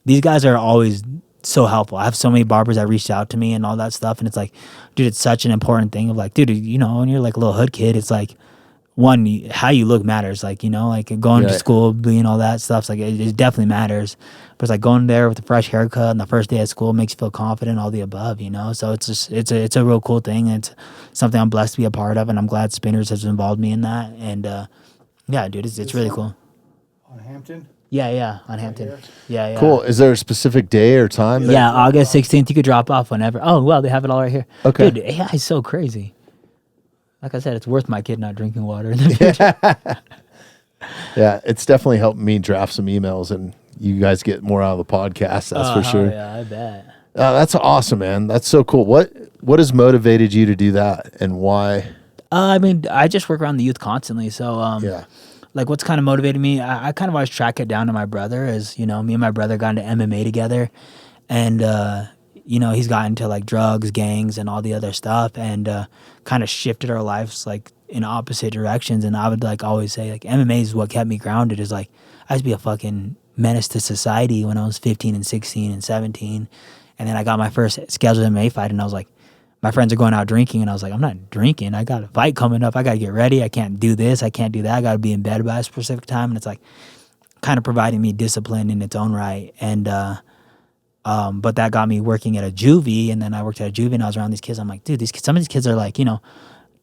these guys are always so helpful. I have so many barbers that reached out to me and all that stuff, and it's like, dude, it's such an important thing of like, dude, you know, when you're like a little hood kid, it's like, one, how you look matters, like, you know, like going to school, doing all that stuff, it's like it definitely matters. But it's like going there with a fresh haircut and the first day at school makes you feel confident, all the above, you know. So it's just it's a real cool thing. It's something I'm blessed to be a part of, and I'm glad Spinners has involved me in that. And yeah, dude, it's really cool. On Hampton? Yeah, on Hampton. Right yeah. Cool. Is there a specific day or time? Yeah, August 16th. You could drop off whenever. Oh, well, they have it all right here. Okay. Dude, AI is so crazy. Like I said, it's worth my kid not drinking water in the future. Yeah, it's definitely helped me draft some emails, and you guys get more out of the podcast. That's for sure. Yeah, I bet. That's awesome, man. That's so cool. What has motivated you to do that, and why? I mean, I just work around the youth constantly, so like what's kind of motivated me, I kind of always track it down to my brother. Is, you know, me and my brother got into MMA together, and you know, he's got into like drugs, gangs, and all the other stuff, and kind of shifted our lives like in opposite directions. And I would like always say like MMA is what kept me grounded. Is like I used to be a fucking menace to society when I was 15 and 16 and 17, and then I got my first scheduled MMA fight, and I was like, my friends are going out drinking, and I was like, I'm not drinking. I got a fight coming up. I got to get ready. I can't do this. I can't do that. I got to be in bed by a specific time. And it's like kind of providing me discipline in its own right. And but that got me working at a juvie, and then I worked at a juvie, and I was around these kids. I'm like, dude, some of these kids are like, you know,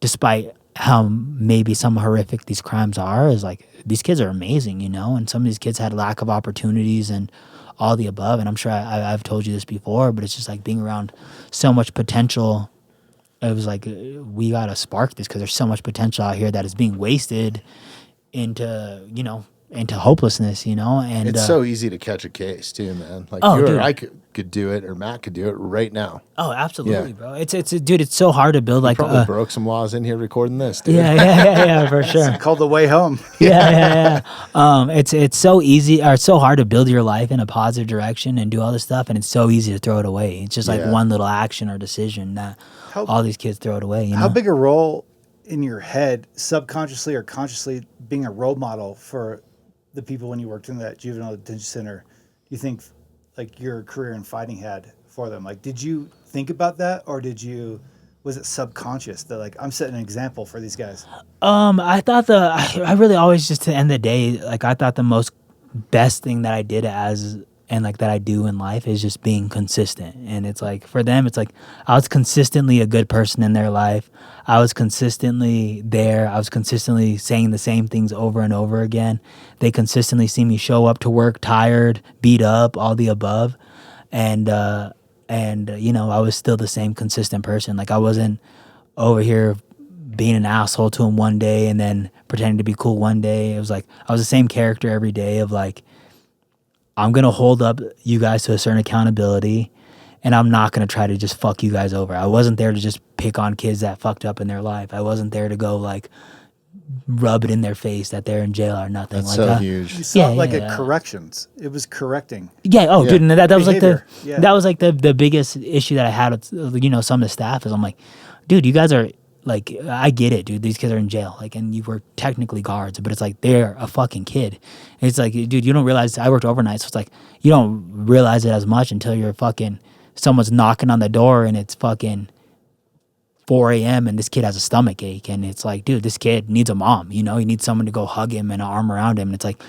despite how maybe some horrific these crimes are, is like these kids are amazing, you know. And some of these kids had lack of opportunities and all the above. And I'm sure I've told you this before, but it's just like being around so much potential. It was like we gotta spark this because there's so much potential out here that is being wasted into, you know, into hopelessness, you know. And It's so easy to catch a case too, man. Like Oh, you or dude. I could do it, or Matt could do it right now. oh, absolutely, Yeah. bro. It's dude, it's so hard to build like Probably broke some laws in here recording this, dude. yeah, for sure. Called The Way Home. yeah. It's so easy, or it's so hard to build your life in a positive direction and do all this stuff, and it's so easy to throw it away. It's just like Yeah. one little action or decision that all these kids throw it away. You know? How big a role in your head, subconsciously or consciously, being a role model for the people when you worked in that juvenile detention center, you think like your career in fighting had for them? Like, did you think about that, or was it subconscious that like, I'm setting an example for these guys? I thought I really always, just to end the day, like I thought the most best thing that I did and like that I do in life is just being consistent. And it's like for them, it's like I was consistently a good person in their life. I was consistently there. I was consistently saying the same things over and over again. They consistently see me show up to work tired, beat up, all the above. And you know, I was still the same consistent person. Like I wasn't over here being an asshole to him one day and then pretending to be cool one day. It was like I was the same character every day of like, I'm going to hold up you guys to a certain accountability, and I'm not going to try to just fuck you guys over. I wasn't there to just pick on kids that fucked up in their life. I wasn't there to go like rub it in their face that they're in jail or nothing. That's like so that. huge. You saw it like yeah. a corrections. It was correcting. Yeah. Oh, Yeah. dude, and that was like Behavior. Yeah. that was like the biggest issue that I had with, you know, some of the staff is I'm like, dude, you guys are like, I get it, dude. These kids are in jail, like, and you were technically guards, but it's like they're a fucking kid. And it's like, dude, you don't realize I worked overnight, so it's like you don't realize it as much until you're fucking someone's knocking on the door and it's fucking 4 a.m. and this kid has a stomach ache, and it's like, dude, this kid needs a mom. You know, he needs someone to go hug him and an arm around him. And it's like,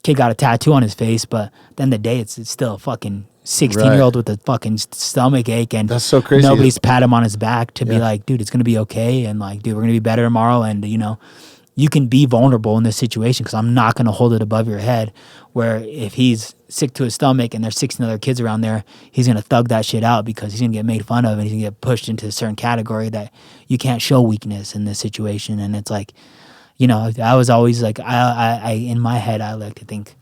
kid got a tattoo on his face, but then the day it's still a fucking 16-year-old with a fucking stomach ache, and That's so crazy. nobody's pat him on his back to be like, dude, it's gonna be okay, and like, dude, we're gonna be better tomorrow, and you know, you can be vulnerable in this situation because I'm not gonna hold it above your head. Where if he's sick to his stomach and there's 16 other kids around there, he's gonna thug that shit out because he's gonna get made fun of and he's gonna get pushed into a certain category that you can't show weakness in this situation. And it's like, you know, I was always like, I in my head, I like to think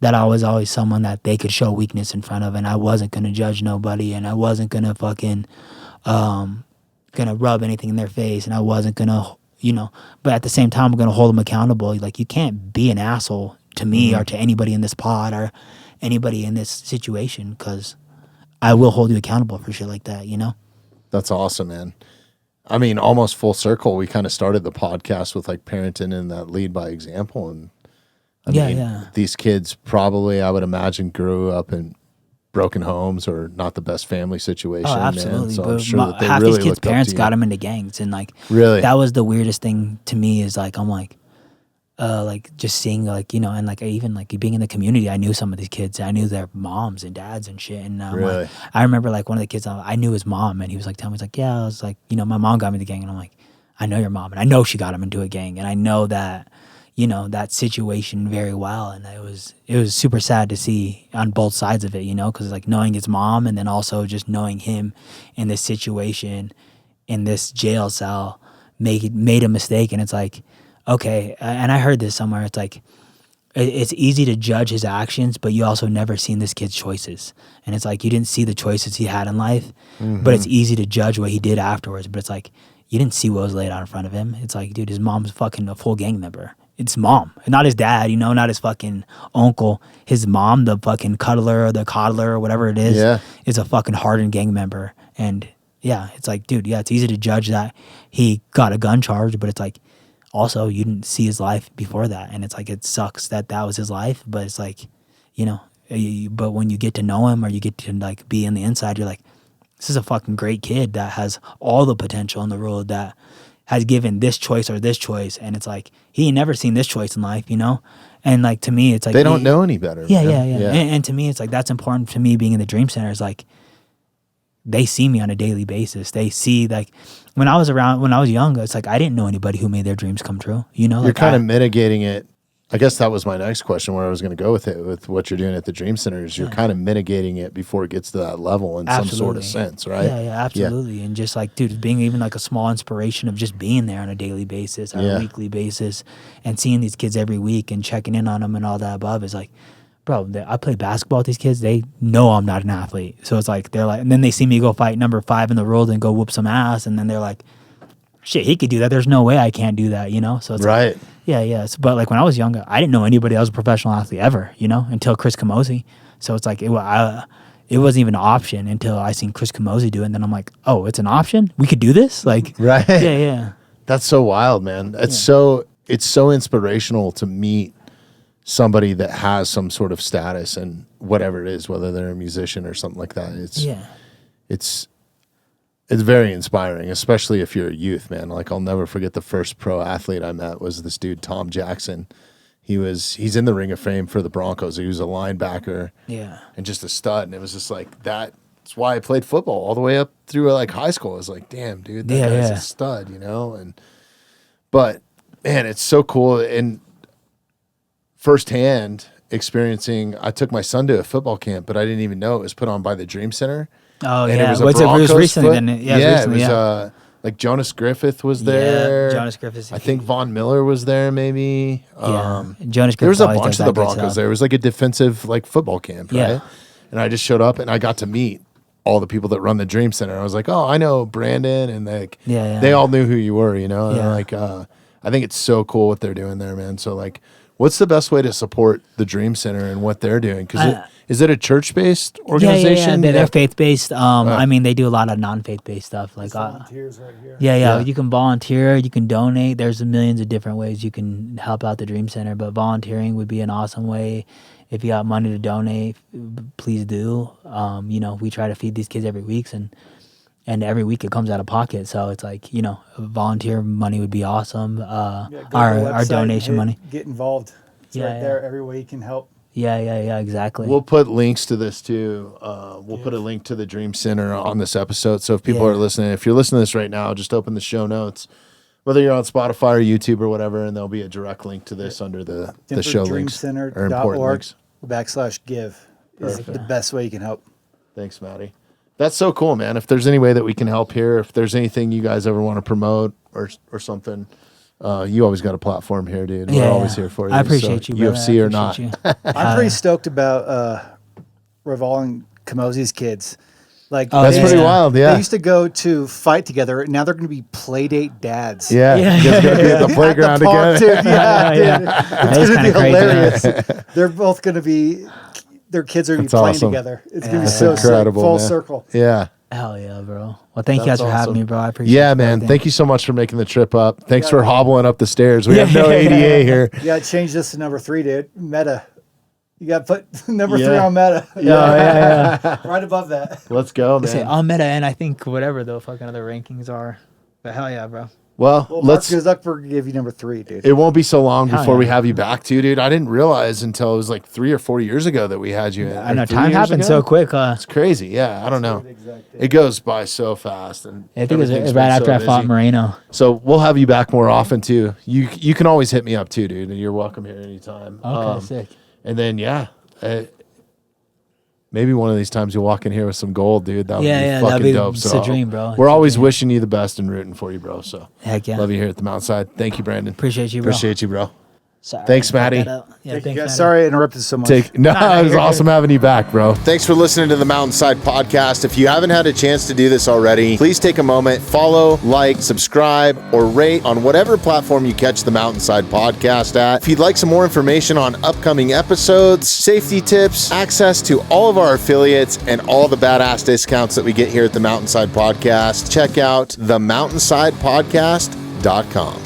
that I was always someone that they could show weakness in front of, and I wasn't gonna judge nobody, and I wasn't gonna fucking gonna rub anything in their face, and I wasn't gonna, you know, but at the same time, I'm gonna hold them accountable. Like, you can't be an asshole to me or to anybody in this pod or anybody in this situation, because I will hold you accountable for shit like that, you know? That's awesome, man. I mean, almost full circle. We kind of started the podcast with like parenting and that lead by example. And I mean, these kids probably, I would imagine, grew up in broken homes or not the best family situation. Oh, absolutely. Man. So but I'm sure that they half really these kids' looked up parents to got you. them into gangs, and like, Really? that was the weirdest thing to me. Is like, I'm like just seeing, like, you know, and like even like being in the community, I knew some of these kids. I knew their moms and dads and shit. And Really? like, I remember like one of the kids, I knew his mom, and he was like telling me, he's like, yeah, I was like, you know, my mom got me in the gang, and I'm like, I know your mom, and I know she got him into a gang, and I know that, you know, that situation very well. And it was super sad to see on both sides of it, you know, because like knowing his mom and then also just knowing him in this situation in this jail cell made a mistake. And it's like, okay, and I heard this somewhere, it's like, it's easy to judge his actions, but you also never seen this kid's choices. And it's like, you didn't see the choices he had in life, but it's easy to judge what he did afterwards. But it's like, you didn't see what was laid out in front of him. It's like, dude, his mom's fucking a full gang member. It's mom, not his dad, you know, not his fucking uncle. His mom, the fucking cuddler or the coddler or whatever it is a fucking hardened gang member. And yeah, it's like, dude, yeah, it's easy to judge that he got a gun charge, but it's like, also, you didn't see his life before that. And it's like, it sucks that was his life, but it's like, you know, but when you get to know him or you get to like be on the inside, you're like, this is a fucking great kid that has all the potential in the world, that has given this choice or this choice. And it's like, he ain't never seen this choice in life, you know? And like, to me, it's like, they don't know any better. Yeah. Man. And to me, it's like, that's important to me being in the Dream Center, is like, they see me on a daily basis. They see, like, when I was young, it's like, I didn't know anybody who made their dreams come true, you know? You're Like, kind of mitigating it. I guess that was my next question, where I was going to go with it, with what you're doing at the Dream Center, is you're kind of mitigating it before it gets to that level in some sort of sense, right? Yeah, absolutely. And just like, dude, being even like a small inspiration of just being there on a daily basis or a weekly basis and seeing these kids every week and checking in on them and all that above is like, bro, I play basketball with these kids. They know I'm not an athlete. So it's like, they're like, and then they see me go fight number 5 in the world and go whoop some ass. And then they're like, shit, he could do that. There's no way I can't do that, you know? So it's right. Like, yeah. So, but like when I was younger, I didn't know anybody that was a professional athlete ever, you know, until Chris Camozzi. So it's like, it wasn't even an option until I seen Chris Camozzi do it. And then I'm like, oh, it's an option? We could do this? Like, right. Yeah. That's so wild, man. It's so inspirational to meet somebody that has some sort of status and whatever it is, whether they're a musician or something like that. It's very inspiring, especially if you're a youth, man. Like, I'll never forget the first pro athlete I met was this dude, Tom Jackson. He's in the Ring of Fame for the Broncos. He was a linebacker, and just a stud. And it was just like, that's why I played football all the way up through like high school. I was like, damn, dude, that guy's a stud, you know? But man, it's so cool. And firsthand experiencing, I took my son to a football camp, but I didn't even know it was put on by the Dream Center. Oh, and yeah. It was a it was Broncos recently foot. then. It was Like Jonas Griffith was there. Yeah, Jonas Griffith. I think Von Miller was there, maybe. Jonas Griffith. There was a always bunch does of the that good Broncos stuff. there. It was like a defensive like football camp, right? Yeah. And I just showed up and I got to meet all the people that run the Dream Center. I was like, oh, I know Brandon, and like they all knew who you were, you know. And Yeah. like, I think it's so cool what they're doing there, man. So like, what's the best way to support the Dream Center and what they're doing? Because is it a church-based organization? Yeah. They're faith-based. I mean, they do a lot of non-faith-based stuff. Like volunteers right here. Yeah. You can volunteer. You can donate. There's millions of different ways you can help out the Dream Center, but volunteering would be an awesome way. If you got money to donate, please do. You know, we try to feed these kids every week, and every week it comes out of pocket. So it's like, you know, volunteer money would be awesome. Go to the Our website, donation money. Get involved. It's right there. Every way you can help. Yeah, exactly. We'll put links to this too. We'll put a link to the Dream Center on this episode. So if people are listening, if you're listening to this right now, just open the show notes, whether you're on Spotify or YouTube or whatever, and there'll be a direct link to this under the show links or important links. /give is the best way you can help. Thanks, Maddie. That's so cool, man. If there's any way that we can help here, if there's anything you guys ever want to promote or something, you always got a platform here, dude. We're always here for you. I appreciate you, brother. UFC or not. I'm pretty stoked about Royval and Kamosi's kids. Like that's pretty wild. Yeah, they used to go to fight together. Now they're going to be playdate dads. Yeah, you guys going to be at the playground park, together. Dude. Yeah. It's going to be hilarious. Crazy. They're both going to be. Their kids are going to be playing together. It's going to be so incredible, full man. circle. Yeah. Hell yeah, bro. Well, thank you guys for having me, bro. I appreciate it. Yeah, man. Thank you so much for making the trip up. Thanks for hobbling up the stairs. We have no ADA here. You got to change this to number 3, dude. Meta. You got to put number 3 on meta. Yeah. Right above that. Let's go, man. Say on meta, and I think whatever the fucking other rankings are. But hell yeah, bro. Well, Mark Zuckerberg give you number 3, dude. It won't be so long before we have you back too, dude. I didn't realize until it was like 3 or 4 years ago that we had you in. I know, time happened so quick. It's crazy. Yeah, I don't know. It goes by so fast. And I think it was right after I fought Moreno. So we'll have you back more often too. You can always hit me up too, dude. And you're welcome here anytime. Okay, sick. And then maybe one of these times you'll walk in here with some gold, dude. That would be fucking dope. It's a dream, bro. We're always wishing you the best and rooting for you, bro. So heck yeah. Love you here at the Mountainside. Thank you, Brandon. Appreciate you, bro. Appreciate you, bro. Sorry, thanks, Maddie. Yeah, thanks, Maddie. Sorry I interrupted so much. It was awesome having you back, bro. Thanks for listening to the Mountainside Podcast. If you haven't had a chance to do this already, please take a moment, follow, like, subscribe, or rate on whatever platform you catch the Mountainside Podcast at. If you'd like some more information on upcoming episodes, safety tips, access to all of our affiliates, and all the badass discounts that we get here at the Mountainside Podcast, check out themountainsidepodcast.com.